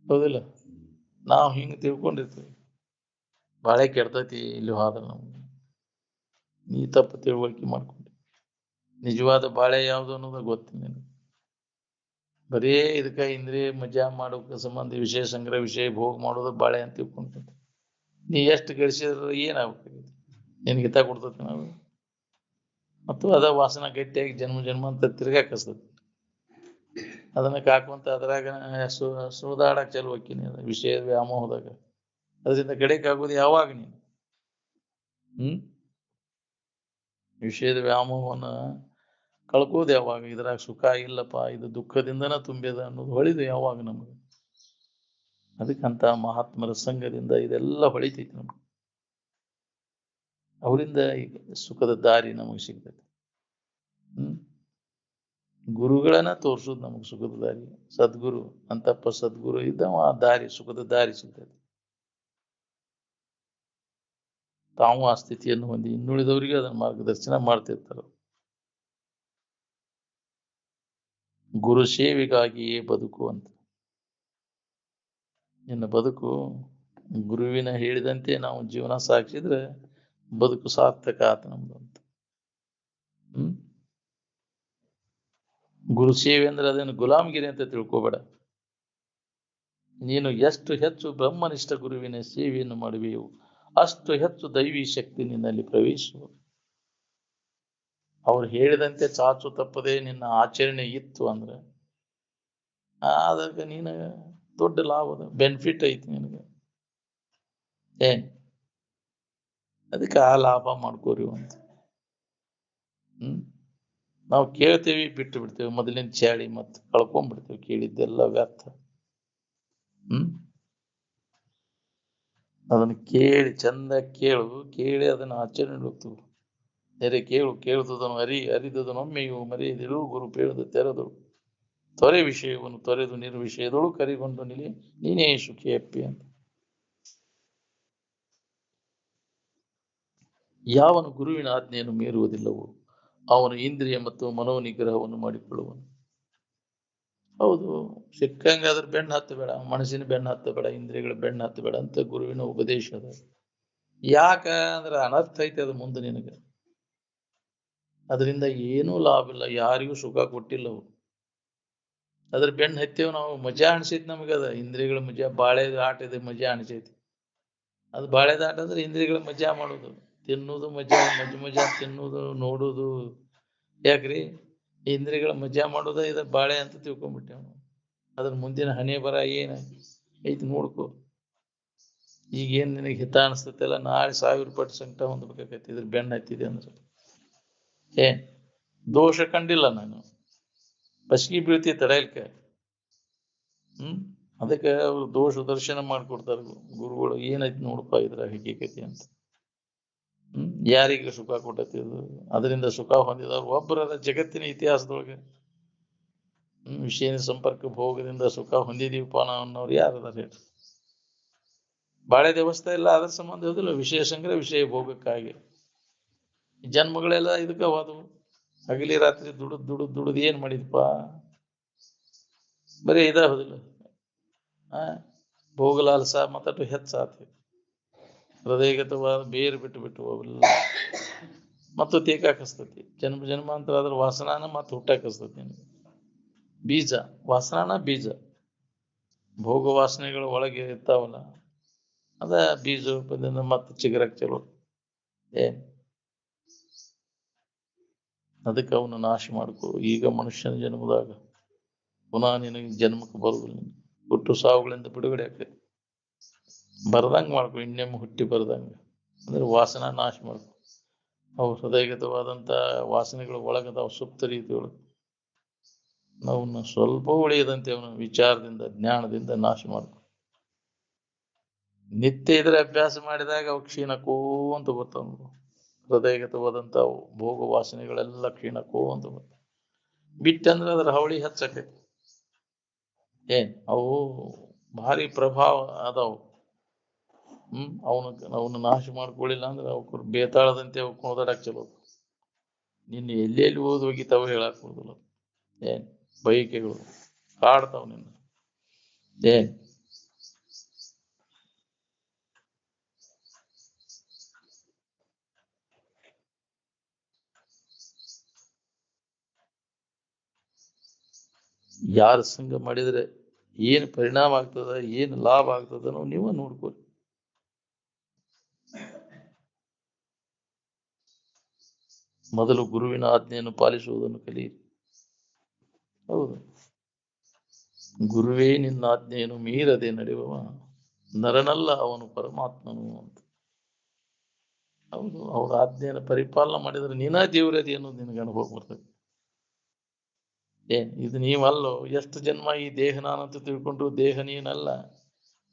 [SPEAKER 1] ಹೌದಿಲ್ಲ? ನಾವು ಹಿಂಗ್ ತಿಳ್ಕೊಂಡಿರ್ತೀವಿ ಬಾಳೆ ಕೆಡ್ತೈತಿ ಇಲ್ಲಿ ಹೋದ್ರೆ. ನಮ್ಗೆ ನೀ ತಪ್ಪು ತಿಳುವಳಿಕೆ ಮಾಡ್ಕೊಂಡಿ. ನಿಜವಾದ ಬಾಳೆ ಯಾವ್ದು ಅನ್ನೋದು ಗೊತ್ತಿಲ್ಲ ನಿನಗೆ. ಬರೀ ಇದಕ್ಕ ಇಂದ್ರಿಯ ಮಜಾ ಮಾಡೋಕೆ ಸಂಬಂಧ ವಿಷಯ ಸಂಗ್ರಹ ವಿಷಯ ಭೋಗ ಮಾಡೋದು ಬಾಳೆ ಅಂತ ತಿಳ್ಕೊಂತೀನಿ. ನೀ ಎಷ್ಟು ಗಳಿಸಿದ್ರು ಏನಾಗ್ಬೇಕು? ನಿನ್ಗೆ ಕೊಡ್ತೈತಿ ನಾವು ಮತ್ತು ಅದ ವಾಸನ ಗಟ್ಟಿಯಾಗಿ ಜನ್ಮ ಜನ್ಮ ಅಂತ ತಿರ್ಗಾಕಸ್ತೈತಿ. ಅದನ್ನ ಕಾಕುವಂತ ಅದ್ರಾಗ ಸುಧಾಡಕ್ ಚಲೋ ಹೋಗ್ತೀನಿ ವಿಷಯ ವ್ಯಾಮೋಹದಾಗ. ಅದರಿಂದ ಕಡೆಕಾಗೋದು ಯಾವಾಗ ನೀನು ವಿಷಯದ ವ್ಯಾಮೋಹನ ಕಳ್ಕೋದು ಯಾವಾಗ? ಇದ್ರಾಗ ಸುಖ ಇಲ್ಲಪ್ಪ, ಇದು ದುಃಖದಿಂದನ ತುಂಬಿದ ಅನ್ನೋದು ಹೊಳಿದು ಯಾವಾಗ ನಮಗೆ? ಅದಕ್ಕಂತ ಮಹಾತ್ಮರ ಸಂಘದಿಂದ ಇದೆಲ್ಲ ಹೊಳಿತೈತಿ ನಮ್ಗೆ. ಅವರಿಂದ ಸುಖದ ದಾರಿ ನಮಗೆ ಸಿಗ್ತೈತಿ. ಗುರುಗಳನ್ನ ತೋರ್ಸುದು ನಮಗ್ ಸುಖದ ದಾರಿ. ಸದ್ಗುರು ಅಂತಪ್ಪ ಸದ್ಗುರು ಇದ್ದವ ಆ ದಾರಿ, ಸುಖದ ದಾರಿ ಸಿಗ್ತೈತಿ. ತಾವು ಆ ಸ್ಥಿತಿಯನ್ನು ಹೊಂದಿ ಇನ್ನುಳಿದವರಿಗೆ ಅದನ್ನ ಮಾರ್ಗದರ್ಶನ ಮಾಡ್ತಿರ್ತಾರೆ. ಗುರು ಸೇವೆಗಾಗಿಯೇ ಬದುಕು ಅಂತ. ನಿನ್ನ ಬದುಕು ಗುರುವಿನ ಹೇಳಿದಂತೆ ನಾವು ಜೀವನ ಸಾಗಿಸಿದ್ರೆ ಬದುಕು ಸಾರ್ಥಕ ಆತ ನಮ್ದು ಅಂತ. ಗುರು ಸೇವೆ ಅಂದ್ರೆ ಅದೇನು ಗುಲಾಮಗಿರಿ ಅಂತ ತಿಳ್ಕೊಬೇಡ. ನೀನು ಎಷ್ಟು ಹೆಚ್ಚು ಬ್ರಹ್ಮನಿಷ್ಠ ಗುರುವಿನ ಸೇವೆಯನ್ನು ಮಾಡುವೆಯೋ ಅಷ್ಟು ಹೆಚ್ಚು ದೈವಿ ಶಕ್ತಿ ನಿನ್ನಲ್ಲಿ ಪ್ರವೇಶಿಸುವ. ಅವ್ರು ಹೇಳಿದಂತೆ ಚಾಚು ತಪ್ಪದೆ ನಿನ್ನ ಆಚರಣೆ ಇತ್ತು ಅಂದ್ರೆ ಅದಕ್ಕೆ ನೀನು ದೊಡ್ಡ ಲಾಭದ ಬೆನಿಫಿಟ್ ಐತಿ ನಿನಗೆ. ಏನ್ ಅದಕ್ಕೆ ಆ ಲಾಭ ಮಾಡ್ಕೋರಿ ಅಂತ. ನಾವು ಕೇಳ್ತೇವಿ ಬಿಟ್ಟು ಬಿಡ್ತೇವೆ. ಮೊದಲಿನ ಚಾಳಿ ಮತ್ತೆ ಕಳ್ಕೊಂಡ್ಬಿಡ್ತೇವೆ. ಕೇಳಿದ್ದೆಲ್ಲ ವ್ಯರ್ಥ. ಅದನ್ನ ಕೇಳಿ ಚಂದ ಕೇಳಿ ಅದನ್ನ ಆಚರಣೆ ಹೋಗ್ತೇವೆ. ನೆರೆ ಕೇಳುವುದನ್ನು ಅರಿದುದನ್ನೊಮ್ಮೆಯೂ ಮರೆಯದಿರು ಗುರು ಪೇಳದ ತೆರೆದಳು ತೊರೆ ವಿಷಯವನ್ನು ತೊರೆದು ನಿರ್ವಿಷಯದಳು ಕರಿಗೊಂಡು ನೀನೇ ಸುಖಿ ಅಪ್ಪಿ ಅಂತ. ಯಾವನು ಗುರುವಿನ ಆಜ್ಞೆಯನ್ನು ಮೀರುವುದಿಲ್ಲವೋ ಅವನು ಇಂದ್ರಿಯ ಮತ್ತು ಮನೋನಿಗ್ರಹವನ್ನು ಮಾಡಿಕೊಳ್ಳುವನು. ಹೌದು, ಸಿಕ್ಕಂಗಾದ್ರೆ ಬೆನ್ನು ಹತ್ತಬೇಡ, ಮನಸ್ಸಿನ ಬೆನ್ನು ಹತ್ತಬೇಡ, ಇಂದ್ರಿಯಗಳ ಬೆನ್ನು ಹತ್ತಬೇಡ ಅಂತ ಗುರುವಿನ ಉಪದೇಶ ಅದ. ಯಾಕ ಅಂದ್ರೆ ಅನರ್ಥ ಐತೆ ಅದು ಮುಂದೆ ನಿನಗೆ. ಅದರಿಂದ ಏನೂ ಲಾಭ ಇಲ್ಲ, ಯಾರಿಗೂ ಸುಖ ಕೊಟ್ಟಿಲ್ಲವು. ಅದ್ರ ಬೆನ್ನ ಹತ್ತೇವ್ ನಾವು, ಮಜಾ ಅನ್ಸೈತಿ ನಮಗದ. ಇಂದ್ರಿಯಗಳ ಮಜಾ, ಬಾಳೆದ ಆಟ ಇದೆ, ಮಜಾ ಅನ್ಸೈತಿ. ಅದು ಬಾಳೆದ ಆಟ ಅಂದ್ರೆ ಇಂದ್ರಿಯಗಳ ಮಜಾ ಮಾಡೋದು, ತಿನ್ನುವುದು ಮಜಾ, ಮಜಾ ತಿನ್ನುವುದು, ನೋಡುದು. ಯಾಕ್ರಿ? ಇಂದ್ರಿಯಗಳ ಮಜಾ ಮಾಡೋದ ಇದ ಬಾಳೆ ಅಂತ ತಿಳ್ಕೊಂಡ್ಬಿಟ್ಟೇವ್ ನಾವು. ಅದ್ರ ಮುಂದಿನ ಹಣೆ ಬರ ಏನ ಐತಿ ನೋಡ್ಕೊ. ಈಗ ಏನ್ ನಿನಗೆ ಹಿತ ಅನಿಸ್ತೈತಲ್ಲ, ನಾಳೆ 1000 ಪಟ್ಟು ಸಂಕಟ ಹೊಂದ್ಬೇಕಾಗೈತಿ ಇದ್ರ ಬೆನ್ನ ಹತ್ತಿದೆ ಅಂದ್ರೆ. ಏನ್ ದೋಷ ಕಂಡಿಲ್ಲ ನಾನು, ಬಸ್ಗಿ ಬೀಳ್ತಿ ತಡೆಯಲ್ಕ. ಅದಕ್ಕೆ ಅವ್ರು ದೋಷ ದರ್ಶನ ಮಾಡ್ಕೊಡ್ತಾರ ಗುರುಗಳು. ಏನೈತಿ ನೋಡಪ್ಪ ಇದ್ರ ಹಕ್ಕಿಕತಿ ಅಂತ. ಯಾರಿಗೆ ಸುಖ ಕೊಟ್ಟತಿದು, ಅದರಿಂದ ಸುಖ ಹೊಂದಿದವ್ರು ಒಬ್ಬರ ಜಗತ್ತಿನ ಇತಿಹಾಸದೊಳಗೆ. ವಿಷಯ ಸಂಪರ್ಕ ಭೋಗದಿಂದ ಸುಖ ಹೊಂದಿದೀವಪ್ಪ ನಾವು ಅನ್ನೋರು ಯಾರದಾರ ಹೇಳ್ರಿ? ಬಾಳೆ ದೇವಸ್ಥಾನ ಇಲ್ಲ, ಅದ್ರ ಸಂಬಂಧ ಇರೋದಿಲ್ಲ. ವಿಷಯ ಸಂಗ್ರಹ, ವಿಷಯ ಭೋಗಕ್ಕಾಗಿ ಜನ್ಮಗಳೆಲ್ಲ ಇದಕ್ಕ ಹೋದವು. ಹಗಲಿ ರಾತ್ರಿ ದುಡುದ್ ಏನ್ ಮಾಡಿದ್ಪ? ಬರೀ ಹೋದಿಲ್ಲ. ಭೋಗಲಾಲ್ಸ ಮತ್ತಟ್ಟು ಹೆಚ್ಚಾತಿ. ಹೃದಯಗತವಾದ ಬೇರು ಬಿಟ್ಟು ಅವೆಲ್ಲ ಮತ್ತು ತೇಕಾಕಸ್ತತಿ. ಜನ್ಮಾಂತರ ಅದ್ರ ವಾಸನಾನ ಮತ್ತೆ ಹುಟ್ಟಾಕಸ್ತತಿ ನಿನಗೆ. ಬೀಜ ವಾಸನಾನ ಬೀಜ, ಭೋಗ ವಾಸನೆಗಳ ಒಳಗೆ ಇರ್ತಾವಲ್ಲ, ಅದ ಬೀಜ ರೂಪದಿಂದ ಮತ್ತೆ ಚಿಗುರಕ್ ಚಲೋ. ಅದಕ್ಕೆ ಅವನು ನಾಶ ಮಾಡ್ಕೊ. ಈಗ ಮನುಷ್ಯನ ಜನ್ಮದಾಗ ಪುನಃ ನಿನಗೆ ಜನ್ಮಕ್ಕೆ ಬರುವುದಿಲ್ಲ. ಹುಟ್ಟು ಸಾವುಗಳಿಂದ ಬಿಡುಗಡೆ ಆಗ್ತೈತಿ. ಬರ್ದಂಗ ಮಾಡ್ಕೊ, ಇನ್ನೊಮ್ಮೆ ಹುಟ್ಟಿ ಬರ್ದಂಗ. ಅಂದ್ರೆ ವಾಸನ ನಾಶ ಮಾಡ್ಕೊ. ಅವು ಹೃದಯಗತವಾದಂತ ವಾಸನೆಗಳು ಒಳಗದಾವ, ಸುಪ್ತ ರೀತಿ ಒಳಗೆ. ಅವನ್ನ ಸ್ವಲ್ಪ ಉಳಿಯದಂತೆ ಅವನ ವಿಚಾರದಿಂದ, ಜ್ಞಾನದಿಂದ ನಾಶ ಮಾಡ್ಕೊ. ನಿತ್ಯ ಇದ್ರೆ ಅಭ್ಯಾಸ ಮಾಡಿದಾಗ ಅವು ಕ್ಷೀಣಕ್ಕೂ ಅಂತ ಬರ್ತಾವ. ಹೃದಯಗತವಾದಂತ ಭೋಗ ವಾಸನೆಗಳೆಲ್ಲ ಕ್ಷೀಣಕ್ಕೂ ಅಂತ ಬರ್ತಾವ. ಬಿಟ್ಟಂದ್ರೆ ಅದ್ರ ಹವಳಿ ಹೆಚ್ಚಾಕೈತಿ. ಅವು ಭಾರಿ ಪ್ರಭಾವ ಅದಾವು. ಅವನು ನಾಶ ಮಾಡ್ಕೊಳ್ಳಿಲ್ಲ ಅಂದ್ರೆ ಅವ್ರು ಬೇತಾಳದಂತೆ ಅವ್ ಕುಣದಾಡಕ್ ಚಲೋ. ನಿನ್ನ ಎಲ್ಲೆಲ್ಲಿ ಹೋಗಿತಾವ ಹೇಳಕ್ ಬರುದಿಲ್ಲ. ಬೈಕೆಗಳು ಕಾಡ್ತಾವ ನಿನ್ನ. ಯಾರ ಸಂಘ ಮಾಡಿದ್ರೆ ಏನ್ ಪರಿಣಾಮ ಆಗ್ತದ, ಏನ್ ಲಾಭ ಆಗ್ತದ ನೀವ ನೋಡ್ಕೊರಿ. ಮೊದಲು ಗುರುವಿನ ಆಜ್ಞೆಯನ್ನು ಪಾಲಿಸುವುದನ್ನು ಕಲಿಯಿರಿ. ಹೌದು, ಗುರುವೇ ನಿನ್ನ ಆಜ್ಞೆಯನ್ನು ಮೀರದೆ ನಡೆಯುವ ನರನಲ್ಲ, ಅವನು ಪರಮಾತ್ಮನು ಅಂತ. ಹೌದು, ಅವ್ರ ಆಜ್ಞೆಯನ್ನು ಪರಿಪಾಲನೆ ಮಾಡಿದ್ರೆ ನೀನ ದೇವರದಿ ಅನ್ನೋದು ನಿನಗೆ ಅನುಭವ ಬರ್ತದೆ. ಇದು ನೀವಲ್ಲೋ, ಎಷ್ಟು ಜನ್ಮ ಈ ದೇಹ ನಾನಂತ ತಿಳ್ಕೊಂಡು ದೇಹ ನೀನಲ್ಲ.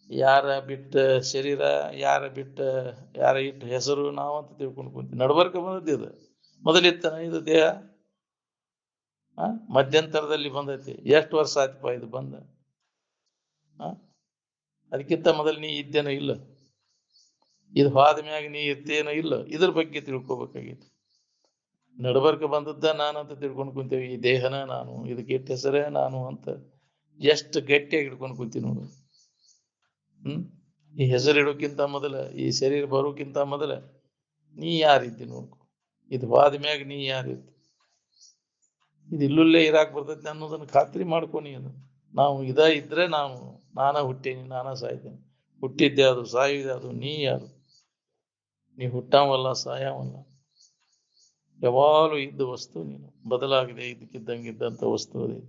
[SPEAKER 1] ಯಾರ ಬಿಟ್ಟ ಶರೀರ, ಯಾರ ಇಟ್ಟ ಹೆಸರು ನಾವಂತ ತಿಳ್ಕೊಂಡು ಕುಂತೀವಿ. ನಡ್ಬರ್ಕ ಬಂದದ್ದು ಮೊದಲಿತ್ತನ ಇದು ದೇಹ? ಮಧ್ಯಂತರದಲ್ಲಿ ಬಂದೈತಿ. ಎಷ್ಟು ವರ್ಷ ಆಯ್ತಪ್ಪ ಇದು ಬಂದ? ಅದಕ್ಕಿಂತ ಮೊದಲು ನೀ ಇದ್ದೇನೋ ಇಲ್ಲ? ಇದು ಹೋದ ಮ್ಯಾಗ ನೀ ಇರ್ತೇನೋ ಇಲ್ಲ? ಇದ್ರ ಬಗ್ಗೆ ತಿಳ್ಕೊಬೇಕಾಗಿತ್ತು. ನಡ್ಬರ್ಕ ಬಂದದ್ದ ನಾನಂತ ತಿಳ್ಕೊಂಡು ಕುಂತೇವಿ. ಈ ದೇಹನ ನಾನು, ಇದಕ್ಕೆ ಇಟ್ಟ ಹೆಸರೇ ನಾನು ಅಂತ ಎಷ್ಟು ಗಟ್ಟಿಯಾಗಿ ಹಿಡ್ಕೊಂಡು ಕುಂತೀವಿ ನೋಡು. ಈ ಹೆಸರು ಇಡೋಕ್ಕಿಂತ ಮೊದಲ, ಈ ಶರೀರ ಬರೋಕ್ಕಿಂತ ಮೊದಲ ನೀ ಯಾರಿದ್ದಿ ನೋಡ್ಕೊ. ಇದು ಹೋದ ಮ್ಯಾಗ ನೀ ಯಾರಿದ್ದಿ? ಇದು ಇಲ್ಲೇ ಇರಾಕ್ ಬರ್ತೈತಿ ಅನ್ನೋದನ್ನ ಖಾತ್ರಿ ಮಾಡ್ಕೊ ನೀನು. ನಾವು ಇದ್ರೆ ನಾನ ಹುಟ್ಟೇನಿ, ನಾನ ಸಾಯ್ತೇನೆ. ಹುಟ್ಟಿದ್ದೆ ಅದು, ಸಾಯಿದೆ ಅದು. ನೀ ಯಾರು? ನೀ ಹುಟ್ಟಾವಲ್ಲ, ಸಾಯವಲ್ಲ. ಯಾವಾಗಲೂ ಇದ್ದ ವಸ್ತು ನೀನು. ಬದಲಾಗಿದೆ ಇದಕ್ಕಿದ್ದಂಗಿದ್ದಂತ ವಸ್ತು ಅದೇ.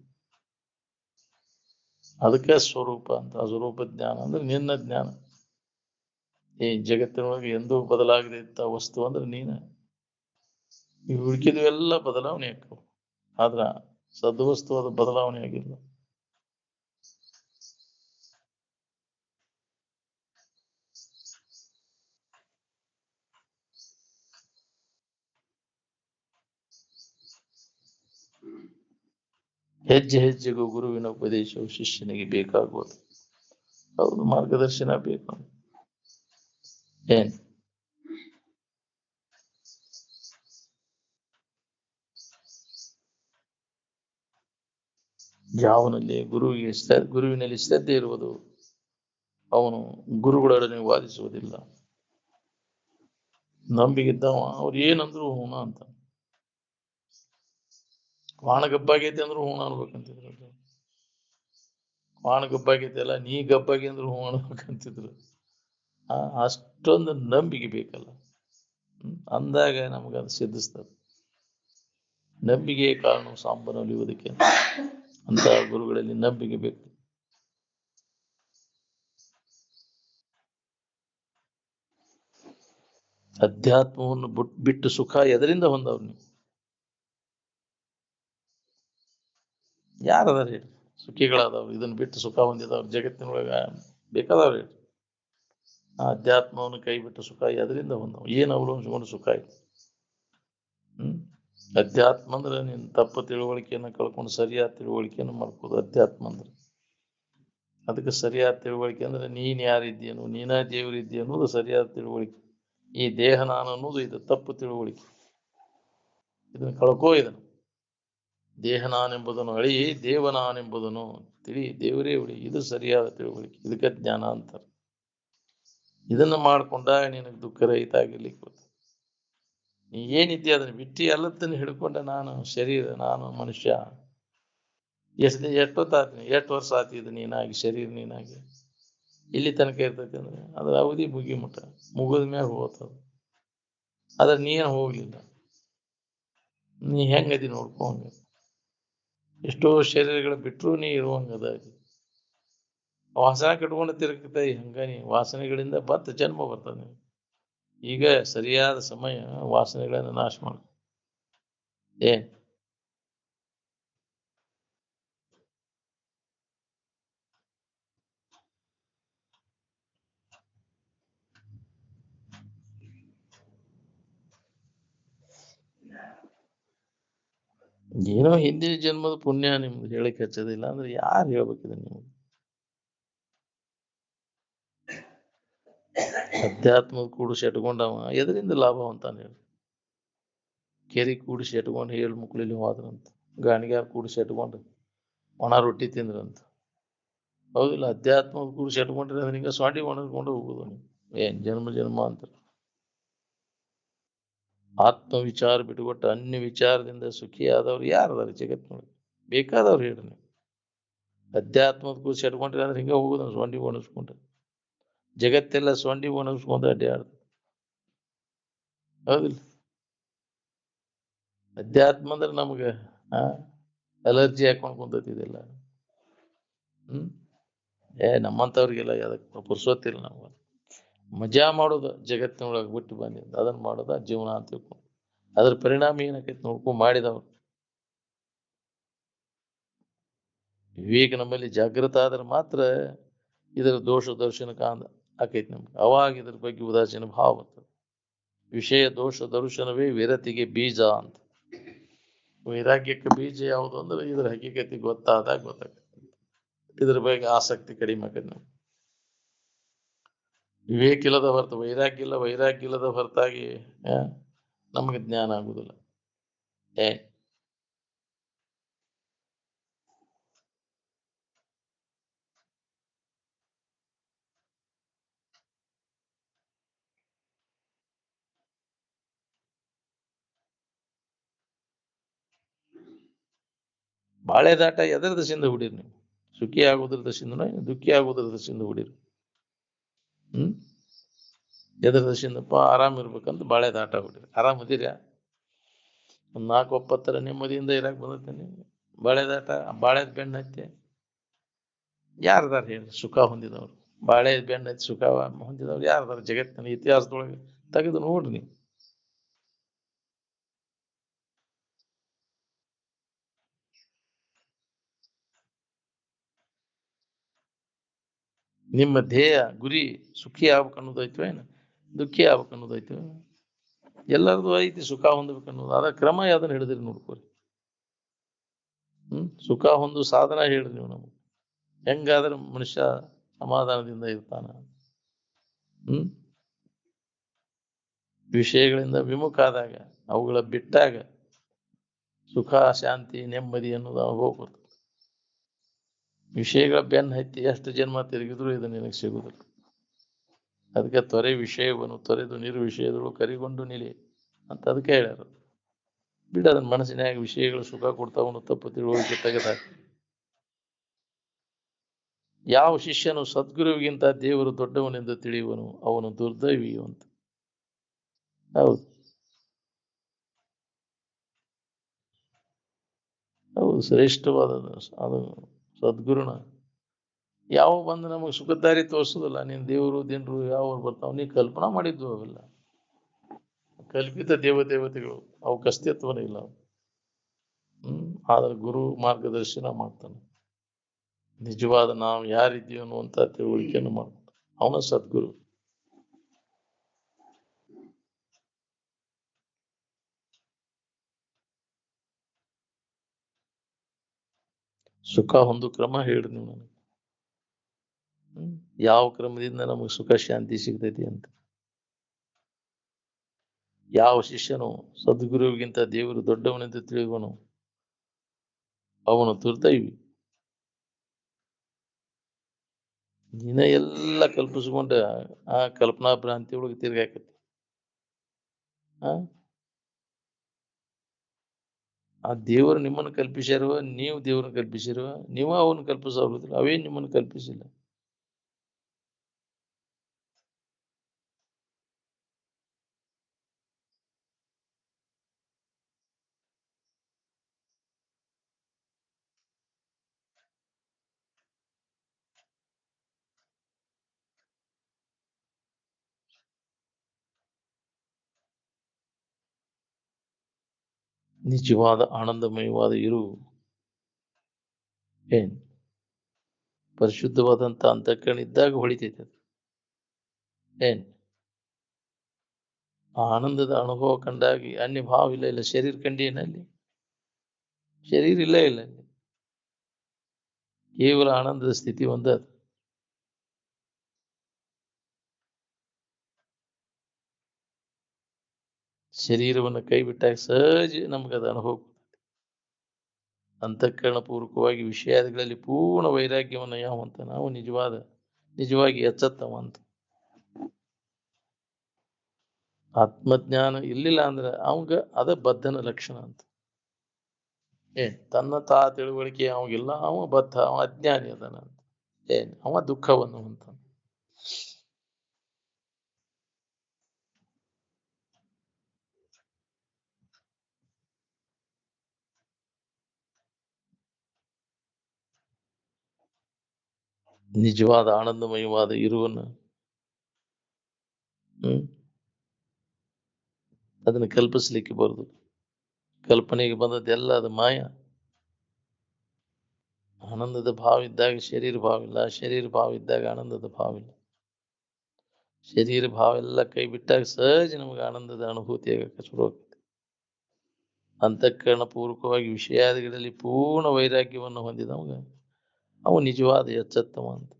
[SPEAKER 1] ಅದಕ್ಕೆ ಸ್ವರೂಪ ಅಂತ. ಸ್ವರೂಪ ಜ್ಞಾನ ಅಂದ್ರೆ ನಿನ್ನ ಜ್ಞಾನ. ಈ ಜಗತ್ತಿನೊಳಗೆ ಎಂದೂ ಬದಲಾಗದೆ ಇದ್ದ ವಸ್ತು ಅಂದ್ರೆ ನೀನ. ಈ ಹುಡುಕಿದ್ವೆಲ್ಲ ಬದಲಾವಣೆ ಆಕ್ಕವು, ಆದ್ರ ಸದ್ವಸ್ತು ಅದು ಬದಲಾವಣೆ ಆಗಿಲ್ಲ. ಹೆಜ್ಜೆ ಹೆಜ್ಜೆಗೂ ಗುರುವಿನ ಉಪದೇಶವು ಶಿಷ್ಯನಿಗೆ ಬೇಕಾಗುವುದು. ಹೌದು, ಮಾರ್ಗದರ್ಶನ ಬೇಕು. ಯಾವನಲ್ಲಿ ಗುರುವಿನಲ್ಲಿ ಶ್ರದ್ಧೆ ಇರುವುದು, ಅವನು ಗುರುಗಳೊಡನೆ ವಾದಿಸುವುದಿಲ್ಲ. ನಂಬಿಗಿದ್ದವ ಅವ್ರು ಏನಂದ್ರು ಹೂಣ ಅಂತ. ವಾಣಗಬ್ಬಾಗೈತಿ ಅಂದ್ರು ಹೂಣ ಅನ್ಬೇಕಂತಿದ್ರು. ವಾಣ ಗಬ್ಬಾಗೈತೆಲ್ಲ ನೀ ಗಬ್ಬಾಗಿ ಅಂದ್ರು ಹ್ಞೂ ಅನ್ಬೇಕಂತಿದ್ರು. ಅಷ್ಟೊಂದು ನಂಬಿಕೆ ಬೇಕಲ್ಲ. ಅಂದಾಗ ನಮಗದು ಸಿದ್ಧಿಸ್ತದೆ. ನಂಬಿಕೆಯ ಕಾರಣ ಸಾಂಬನೊಲಿಯುವುದಕ್ಕೆ ಅಂತ ಗುರುಗಳಲ್ಲಿ ನಂಬಿಕೆ ಬೇಕು. ಅಧ್ಯಾತ್ಮವನ್ನು ಬಿಟ್ಟು ಸುಖ ಎದರಿಂದ ಹೊಂದವ್ರು ನೀವು? ಯಾರದಾರ ಹೇಳಿ? ಸುಖಿಗಳಾದವ್ರು, ಇದನ್ನ ಬಿಟ್ಟು ಸುಖ ಹೊಂದಿದವ್ರು ಜಗತ್ತಿನೊಳಗ ಬೇಕಾದವ್ರು ಹೇಳಿ. ಆ ಅಧ್ಯಾತ್ಮವನ್ನು ಕೈ ಬಿಟ್ಟು ಸುಖ ಎದರಿಂದ ಹೊಂದವ್? ಏನು ಅವಲಂಬಿಸಿಕೊಂಡು ಸುಖ ಆಯ್ತು? ಅಧ್ಯಾತ್ಮ ಅಂದ್ರೆ ನೀನು ತಪ್ಪು ತಿಳುವಳಿಕೆಯನ್ನು ಕಳ್ಕೊಂಡು ಸರಿಯಾದ ತಿಳುವಳಿಕೆಯನ್ನು ಮಾಡ್ಕೋದು ಅಧ್ಯಾತ್ಮ ಅಂದ್ರೆ. ಅದಕ್ಕೆ ಸರಿಯಾದ ತಿಳುವಳಿಕೆ ಅಂದ್ರೆ ನೀನ್ ಯಾರಿದ್ದೀಯನು, ನೀನ ದೇವರಿದ್ದೀಯ ಅನ್ನೋದು ಸರಿಯಾದ ತಿಳುವಳಿಕೆ. ಈ ದೇಹ ನಾನು ಅನ್ನೋದು ಇದು ತಪ್ಪು ತಿಳುವಳಿಕೆ. ಇದನ್ನು ಕಳ್ಕೋ. ಇದನ್ನು ದೇಹ ನಾನೆಂಬುದನ್ನು ಅಳಿ, ದೇವ ನಾನೆಂಬುದನ್ನು ತಿಳಿ, ದೇವರೇ ಉಳಿ. ಇದು ಸರಿಯಾದ ತಿಳುವಳಿಕೆ. ಇದಕ್ಕೆ ಜ್ಞಾನ ಅಂತಾರೆ. ಇದನ್ನ ಮಾಡ್ಕೊಂಡಾಗ ನಿನಗೆ ದುಃಖ ರಹಿತ ಆಗಿರ್ಲಿಕ್ಕೆ. ನೀ ಏನಿದ್ದೆ ಅದನ್ನ ಬಿಟ್ಟು ಎಲ್ಲದನ್ನು ಹಿಡ್ಕೊಂಡ ನಾನು ಶರೀರ, ನಾನು ಮನುಷ್ಯ. ಎಷ್ಟೊತ್ತಾಗ್ತೀನಿ, ಎಷ್ಟು ವರ್ಷ ಆತಿದ್ದು ನೀನಾಗಿ, ಶರೀರ ನೀನಾಗಿ ಇಲ್ಲಿ ತನಕ ಇರ್ತೈತಿ ಅಂದ್ರೆ ಅದ್ರ ಅವಧಿ ಮುಗಿದ ಮ್ಯಾಗ ಹೋಗ್ತದ. ಆದ್ರೆ ನೀನು ಹೋಗ್ಲಿಲ್ಲ. ನೀ ಹೆಂಗದಿ ನೋಡ್ಕೊಂಗ. ಎಷ್ಟೋ ಶರೀರಗಳು ಬಿಟ್ಟರು ನೀ ಇರುವಂಗದ. ವಾಸನೆ ಕಟ್ಕೊಂಡು ತಿರುಗ್ತೈ ಹಂಗ. ನೀ ವಾಸನೆಗಳಿಂದ ಜನ್ಮ ಬರ್ತದೆ. ಈಗ ಸರಿಯಾದ ಸಮಯ ವಾಸನೆಗಳನ್ನು ನಾಶ ಮಾಡ. ಏನೋ ಹಿಂದಿನ ಜನ್ಮದ ಪುಣ್ಯ ನಿಮ್ದು ಹೇಳಕ್ ಹಚ್ಚೋದಿಲ್ಲ ಅಂದ್ರೆ ಯಾರು ಹೇಳ್ಬೇಕಿದೆ ನೀವು? ಅಧ್ಯಾತ್ಮದ ಕೂಡಿಸಿ ಇಟ್ಕೊಂಡವ ಎದರಿಂದ ಲಾಭವಂತಾನೆ ಹೇಳಿ? ಕೆರಿ ಕೂಡಿಸಿ ಇಟ್ಕೊಂಡು ಹೇಳು ಮುಕ್ಳಿಲಿ ಹೋದ್ರಂತ. ಗಾಣಿಗ್ಯಾರ ಕೂಡಿಸಿ ಇಟ್ಕೊಂಡು ಒಣ ರೊಟ್ಟಿ ತಿಂದ್ರಂತ. ಹೌದಿಲ್ಲ? ಅಧ್ಯಾತ್ಮದ ಕೂಡಿಸಿ ಇಟ್ಕೊಂಡ್ರೆ ಅದ್ರ ಹಿಂಗ ಸ್ವಾಟಿ ಒಣಗ್ಕೊಂಡು ಹೋಗುದು. ಏನ್ ಜನ್ಮ ಜನ್ಮ ಅಂತ. ಆತ್ಮ ವಿಚಾರ ಬಿಟ್ಟುಕೊಟ್ಟು ಅನ್ಯ ವಿಚಾರದಿಂದ ಸುಖಿ ಆದವ್ರು ಯಾರದಾರ ಜಗತ್ತಿನೊಳಗೆ? ಬೇಕಾದವ್ರು ಹೇಳ್ರಿ ನೀವು. ಅಧ್ಯಾತ್ಮದ ಕೂಡಿಸಿ ಇಟ್ಕೊಂಡ್ರೆ ಅಂದ್ರೆ ಹಿಂಗ ಹೋಗುದು ಸೊಂಡಿ ಒಣಗಿಸ್ಕೊಂಡ್ರೆ. ಜಗತ್ತೆಲ್ಲ ಸೊಂಡಿ ಒಣಗಿಸ್ಕೊಂಡು ಅಡ್ಡಾಡ್ದು. ಹೌದಿಲ್ಲ? ಅಧ್ಯಾತ್ಮ ಅಂದ್ರೆ ನಮ್ಗೆ ಅಲರ್ಜಿ ಹಾಕೊಂಡು ಕುಂತತಿದೆಲ್ಲ. ನಮ್ಮಂಥವ್ರಿಗೆಲ್ಲ ಅದಕ್ಕೆ ಪುರ್ಸೊತ್ತಿಲ್ಲ. ನಾವು ಮಜಾ ಮಾಡೋದು ಜಗತ್ತಿನೊಳಗೆ ಬಿಟ್ಟು ಬಂದಿದ್ದು ಅದನ್ನ ಮಾಡೋದ ಜೀವನ ಅಂತ ತಿಳ್ಕೊಂಡು ಅದ್ರ ಪರಿಣಾಮ ಏನಾಕೈತಿ ನೋಡ್ಕೊಂಡು ಮಾಡಿದವ್ರು. ವಿವೇಕ ನಮ್ಮಲ್ಲಿ ಜಾಗೃತ ಆದ್ರೆ ಮಾತ್ರ ಇದರ ದೋಷ ದರ್ಶನ ಆಕೈತಿ ನಮ್ಗೆ. ಅವಾಗ ಇದ್ರ ಬಗ್ಗೆ ಉದಾಸೀನ ಭಾವ ಬರ್ತದೆ. ವಿಷಯ ದೋಷ ದರ್ಶನವೇ ವಿರತಿಗೆ ಬೀಜ ಅಂತ. ವೈರಾಗ್ಯಕ್ಕೆ ಬೀಜ ಯಾವುದು ಅಂದ್ರೆ ಇದ್ರ ಹಕ್ಕಿಕತೆ ಗೊತ್ತಾದಾಗ ಗೊತ್ತಾಗ್ತದೆ. ಇದ್ರ ಬಗ್ಗೆ ಆಸಕ್ತಿ ಕಡಿಮೆ ಆಕೈತಿ ನಮ್ಗೆ. ವಿವೇಕ ಇಲ್ಲದ ಹೊರತು ವೈರಾಗ್ಯ ಇಲ್ಲ, ವೈರಾಗ್ಯ ಇಲ್ಲದ ಹೊರತಾಗಿ ನಮಗೆ ಜ್ಞಾನ ಆಗುದಿಲ್ಲ. ಬಾಳೆ ದಾಟ ಎದರ ದಶೆಯಿಂದ ಹುಡಿರಿ ನೀವು? ಸುಖಿ ಆಗೋದ್ರ ದಶೆಯಿಂದ ದುಃಖಿ ಆಗೋದ್ರ ದಶೆಯಿಂದ ಹುಡಿರಿ. ಎದರ ದಶೆಯಿಂದಪ್ಪ? ಆರಾಮ್ ಇರ್ಬೇಕಂತ ಬಾಳೆ ದಾಟ ಹುಡಿರಿ. ಆರಾಮ್ ಅದಿರ್ಯಾ? ಒಂದ್ 4 ನೆಮ್ಮದಿಯಿಂದ ಇರಾಕ್ ಬಂದೈತೆ ಬಾಳೆ ದಾಟ. ಬಾಳೆದ ಬೆಣ್ಣ ಹತ್ತಿ ಯಾರದಾರ ಹೇಳಿ ಸುಖ ಹೊಂದಿದವ್ರು? ಬಾಳೆ ಬೆಣ್ಣ ಹತ್ತಿ ಸುಖ ಹೊಂದಿದವ್ರು ಯಾರದಾರ ಜಗತ್ತಿನ ಇತಿಹಾಸದೊಳಗೆ? ತೆಗೆದು ನೋಡ್ರಿ ನೀವು. ನಿಮ್ಮ ಧ್ಯೇಯ ಗುರಿ ಸುಖಿ ಆಗ್ಬೇಕು ಅನ್ನೋದೈತೋ ಏನು ದುಃಖಿ ಆಗ್ಬೇಕು ಅನ್ನೋದೈತೋ? ಎಲ್ಲರದು ಐತಿ ಸುಖ ಹೊಂದಬೇಕು ಅನ್ನೋದು. ಅದ ಕ್ರಮ ಯಾವ್ದನ್ನ ಹಿಡಿದ್ರಿ ನೋಡ್ಕೋರಿ. ಸುಖ ಹೊಂದು ಸಾಧನ ಹೇಳ್ರಿ ನೀವು ನಮಗೆ. ಹೆಂಗಾದ್ರೆ ಮನುಷ್ಯ ಸಮಾಧಾನದಿಂದ ಇರ್ತಾನ? ವಿಷಯಗಳಿಂದ ವಿಮುಖ ಆದಾಗ, ಅವುಗಳ ಬಿಟ್ಟಾಗ ಸುಖ ಶಾಂತಿ ನೆಮ್ಮದಿ ಅನ್ನೋದು ಅನುಭವ ಬರ್ತದೆ. ವಿಷಯಗಳ ಬೆನ್ನ ಹತ್ತಿ ಎಷ್ಟು ಜನ್ಮ ತಿರುಗಿದ್ರು ಇದು ನಿನಗೆ ಸಿಗುದಿಲ್ಲ. ಅದಕ್ಕೆ ತೊರೆ ವಿಷಯವನ್ನು ತೊರೆದು ನಿರ್ವಿಷಯದಳು ಕರಿಗೊಂಡು ನಿಲಿ ಅಂತ ಅದಕ್ಕೆ ಹೇಳ್ಯಾರ. ಬಿಡ ಅದನ್ನ ಮನಸ್ಸಿನಾಗ ವಿಷಯಗಳು ಸುಖ ಕೊಡ್ತಾವನು ತಪ್ಪು ತಿಳುವಳಿಕೆ ತೆಗೆದಾಗ ಯಾವ ಶಿಷ್ಯನು ಸದ್ಗುರುವಿಗಿಂತ ದೇವರು ದೊಡ್ಡವನೆಂದು ತಿಳಿಯುವನು ಅವನು ದುರ್ದೈವಿಯು ಅಂತ. ಹೌದು, ಹೌದು, ಶ್ರೇಷ್ಠವಾದ ಅದು ಸದ್ಗುರುನ ಯಾವ ಬಂದು ನಮಗೆ ಸುಖದಾರಿ ತೋರಿಸೋದಿಲ್ಲ. ನೀನು ದೇವರು ದಿನರು ಯಾವ ಬರ್ತಾವ, ನೀ ಕಲ್ಪನಾ ಮಾಡಿದ್ದು ಅವೆಲ್ಲ ಕಲ್ಪಿತ ದೇವತೆಗಳು, ಅವಕ್ಕೆ ಅಸ್ತಿತ್ವನೇ ಇಲ್ಲ. ಆದ್ರೆ ಗುರು ಮಾರ್ಗದರ್ಶನ ಮಾಡ್ತಾನೆ. ನಿಜವಾದ ನಾವು ಯಾರಿದ್ದೀವಿ ಅನ್ನುವಂಥ ತಿಳುವಳಿಕೆಯನ್ನು ಮಾಡ್ತಾನೆ. ಅವನ ಸದ್ಗುರು. ಸುಖ ಒಂದು ಕ್ರಮ ಹೇಳ್ರಿ ನೀವು ನನಗೆ. ಯಾವ ಕ್ರಮದಿಂದ ನಮಗೆ ಸುಖ ಶಾಂತಿ ಸಿಗ್ತೈತಿ ಅಂತ. ಯಾವ ಶಿಷ್ಯನು ಸದ್ಗುರುವಿಗಿಂತ ದೇವರು ದೊಡ್ಡವನೆಂದು ತಿಳಿಯುವನು ಅವನು ದುರ್ದೈವಿ. ನೀನ ಎಲ್ಲ ಕಲ್ಪಿಸ್ಕೊಂಡ ಆ ಕಲ್ಪನಾ ಭ್ರಾಂತಿ ಒಳಗೆ ತಿರ್ಗಾಕತಿ. ಆ ದೇವರು ನಿಮ್ಮನ್ನು ಕಲ್ಪಿಸಿರುವ, ನೀವು ದೇವ್ರನ್ನ ಕಲ್ಪಿಸಿರುವ, ನೀವು ಅವನ್ನ ಕಲ್ಪಿಸೋದಿಲ್ಲ, ಅವೇ ನಿಮ್ಮನ್ನು ಕಲ್ಪಿಸಿಲ್ಲ. ನಿಜವಾದ ಆನಂದಮಯವಾದ ಇರು ಏನ್ ಪರಿಶುದ್ಧವಾದಂತ ಅಂತಃಕರಣ ಇದ್ದಾಗ ಹೊಳಿತೈತೆ ಅದು. ಏನ್ ಆನಂದದ ಅನುಭವ ಕಂಡಾಗಿ ಅನ್ಯ ಭಾವ ಇಲ್ಲ. ಇಲ್ಲ ಶರೀರ ಕಂಡೇನಲ್ಲಿ ಶರೀರ ಇಲ್ಲ. ಇಲ್ಲ ಕೇವಲ ಆನಂದದ ಸ್ಥಿತಿ ಒಂದ. ಶರೀರವನ್ನು ಕೈ ಬಿಟ್ಟಾಗ ಸಹಜ ನಮ್ಗದ ಅನುಭವ. ಅಂತಃಕರಣ ಪೂರ್ವಕವಾಗಿ ವಿಷಯಾದಿಗಳಲ್ಲಿ ಪೂರ್ಣ ವೈರಾಗ್ಯವನ್ನು ಯಾವಂತ ನಾವು ನಿಜವಾಗಿ ಎಚ್ಚತ್ತವ ಅಂತ. ಆತ್ಮಜ್ಞಾನ ಇರ್ಲಿಲ್ಲ ಅಂದ್ರೆ ಅವಂಗ ಅದ ಬದ್ಧನ ಲಕ್ಷಣ ಅಂತ. ತನ್ನ ತಿಳುವಳಿಕೆ ಅವಾಗಿಲ್ಲ, ಅವ ಬದ್ಧ, ಅವ ಅಜ್ಞಾನಿ ಅದನ ಅಂತ. ಅವ ದುಃಖವನ್ನು ಅಂತ. ನಿಜವಾದ ಆನಂದಮಯವಾದ ಇರುವನ್ನ ಅದನ್ನ ಕಲ್ಪಿಸ್ಲಿಕ್ಕೆ ಬರುದು. ಕಲ್ಪನೆಗೆ ಬಂದದ್ದೆಲ್ಲ ಅದು ಮಾಯ. ಆನಂದದ ಭಾವ ಇದ್ದಾಗ ಶರೀರ ಭಾವ ಇಲ್ಲ, ಶರೀರ ಭಾವ ಇದ್ದಾಗ ಆನಂದದ ಭಾವ ಇಲ್ಲ. ಶರೀರ ಭಾವ ಎಲ್ಲ ಕೈ ಬಿಟ್ಟಾಗ ಸಹಜ ನಮಗೆ ಆನಂದದ ಅನುಭೂತಿ ಆಗಕ್ಕೆ ಶುರು ಆಗ್ತದೆ. ಅಂತಃಕರಣ ಪೂರ್ವಕವಾಗಿ ವಿಷಯಾದಿಗಳಲ್ಲಿ ಪೂರ್ಣ ವೈರಾಗ್ಯವನ್ನು ಹೊಂದಿದವಾಗ ಅವು ನಿಜವಾದ ಎಚ್ಚತ್ತವ ಅಂತ.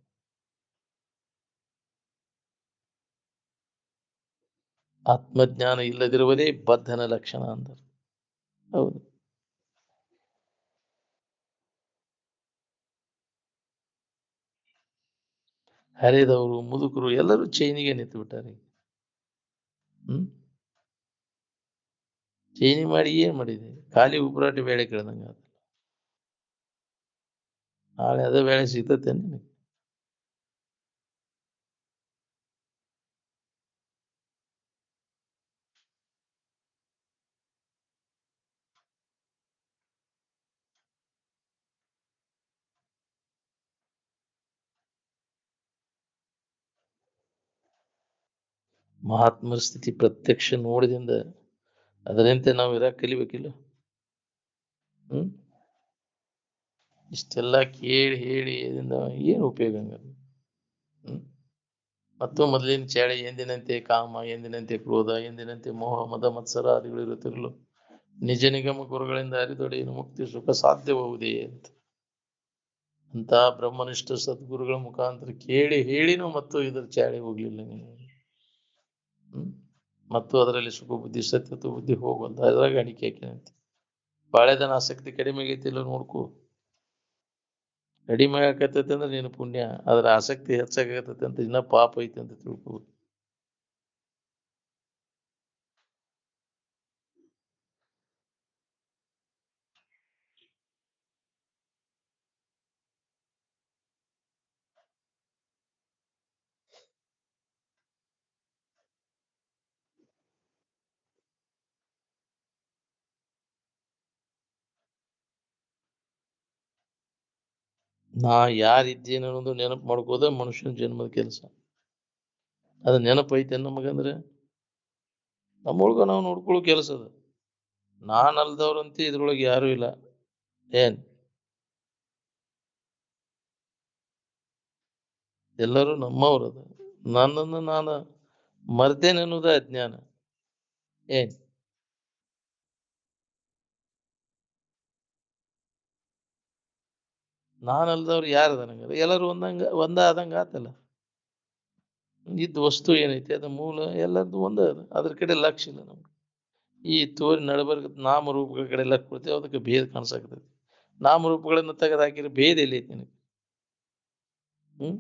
[SPEAKER 1] ಆತ್ಮಜ್ಞಾನ ಇಲ್ಲದಿರುವುದೇ ಬದ್ಧನ ಲಕ್ಷಣ ಅಂತ. ಹೌದು, ಹರಿದವರು ಮುದುಕರು ಎಲ್ಲರೂ ಚೈನಿಗೆ ನಿಂತು ಬಿಟ್ಟಾರೆ. ಚೈನಿ ಮಾಡಿ ಏನ್ ಮಾಡಿದೆ? ಖಾಲಿ ಉಪರಾಟ ಬೇಳೆ ಕೇಳ್ದಂಗ. ನಾಳೆ ಅದೇ ಬೇಳೆ ಸಿಗ್ತತೆ ನಿನಗೆ. ಮಹಾತ್ಮರ ಸ್ಥಿತಿ ಪ್ರತ್ಯಕ್ಷ ನೋಡಿದಿಂದ ಅದರಂತೆ ನಾವು ಇರಕ್ಕೆ ಕಲಿಬೇಕಿಲ್ಲ. ಇಷ್ಟೆಲ್ಲ ಕೇಳಿ ಹೇಳಿ ಏನು ಉಪಯೋಗ ಹಂಗಾರೆ? ಮತ್ತು ಮೊದಲಿನ ಚಾಳಿ ಎಂದಿನಂತೆ ಕಾಮ, ಎಂದಿನಂತೆ ಕ್ರೋಧ, ಎಂದಿನಂತೆ ಮೋಹ ಮದ ಮತ್ಸರಾದಿಗಳು ಇರುತ್ತಿರಲು ನಿಜ ನಿಗಮ ಗುರುಗಳಿಂದ ಅರಿದೊಡೆಯನು ಮುಕ್ತಿ ಸುಖ ಸಾಧ್ಯಬಹುದೇ ಅಂತ. ಅಂತ ಬ್ರಹ್ಮನಿಷ್ಠ ಸದ್ಗುರುಗಳ ಮುಖಾಂತರ ಕೇಳಿ ಹೇಳಿನೂ ಮತ್ತು ಇದರ ಚಾಳಿ ಹೋಗ್ಲಿಲ್ಲ ನೀವು. ಮತ್ತು ಅದರಲ್ಲಿ ಸುಖ ಬುದ್ಧಿ ಸತ್ಯತ ಬುದ್ಧಿ ಹೋಗಲ್ಲ. ಅದ್ರಾಗ ಅಣಿಕೆ ಹಾಕಿನಂತೆ ಬಾಳೆದನ ಆಸಕ್ತಿ ಕಡಿಮೆ ಆಗೈತಿಲ್ಲ ನೋಡ್ಕೊ. ಕಡಿಮೆ ಆಗತೈತೆ ಅಂದ್ರೆ ನೀನು ಪುಣ್ಯ, ಅದ್ರ ಆಸಕ್ತಿ ಹೆಚ್ಚಾಗತೈತೆ ಅಂತ ಇನ್ನ ಪಾಪ ಐತೆ ಅಂತ ತಿಳ್ಕೊ. ನಾ ಯಾರಿದ್ದೇನೆ ಅನ್ನೋದು ನೆನಪು ಮಾಡ್ಕೋದ ಮನುಷ್ಯನ ಜನ್ಮದ ಕೆಲಸ. ಅದು ನೆನಪು ಐತೆ ನಮಗಂದ್ರೆ ನಮ್ಮೊಳಗ ನಾವು ನೋಡ್ಕೊಳ್ಳೋ ಕೆಲಸ ಅದು. ನಾನಲ್ದವ್ರಂತೆ ಇದ್ರೊಳಗೆ ಯಾರೂ ಇಲ್ಲ. ಏನ್ ಎಲ್ಲರೂ ನಮ್ಮವ್ರದು. ನನ್ನನ್ನು ನಾನು ಮರ್ತೇನೆ ಅನ್ನೋದೇ ಅಜ್ಞಾನ. ಏನ್ ನಾನಲ್ದವ್ರು ಯಾರದ ನಂಗೆ ಎಲ್ಲರೂ ಒಂದ ಆದಂಗ ಆತಲ್ಲ. ಇದ್ದ ವಸ್ತು ಏನೈತಿ ಅದು ಮೂಲ ಎಲ್ಲರದು ಒಂದ ಅದ. ಅದ್ರ ಕಡೆ ಲಕ್ಷ್ಯ ಇಲ್ಲ ನಮ್ಗೆ. ಈ ತೋರಿ ನಡಬರ್ಕ ನಾಮರೂಪಗಳ ಕಡೆ ಲಕ್ಷ್ಯ ಕೊಡ್ತೇವೆ, ಅದಕ್ಕೆ ಭೇದ ಕಾಣಿಸಾಕತೈತಿ. ನಾಮರೂಪಗಳನ್ನ ತೆಗೆದು ಹಾಕಿದ್ರೆ ಭೇದ ಎಲ್ಲಿ ಐತಿ ನಿನಗೆ? ಹ್ಮ್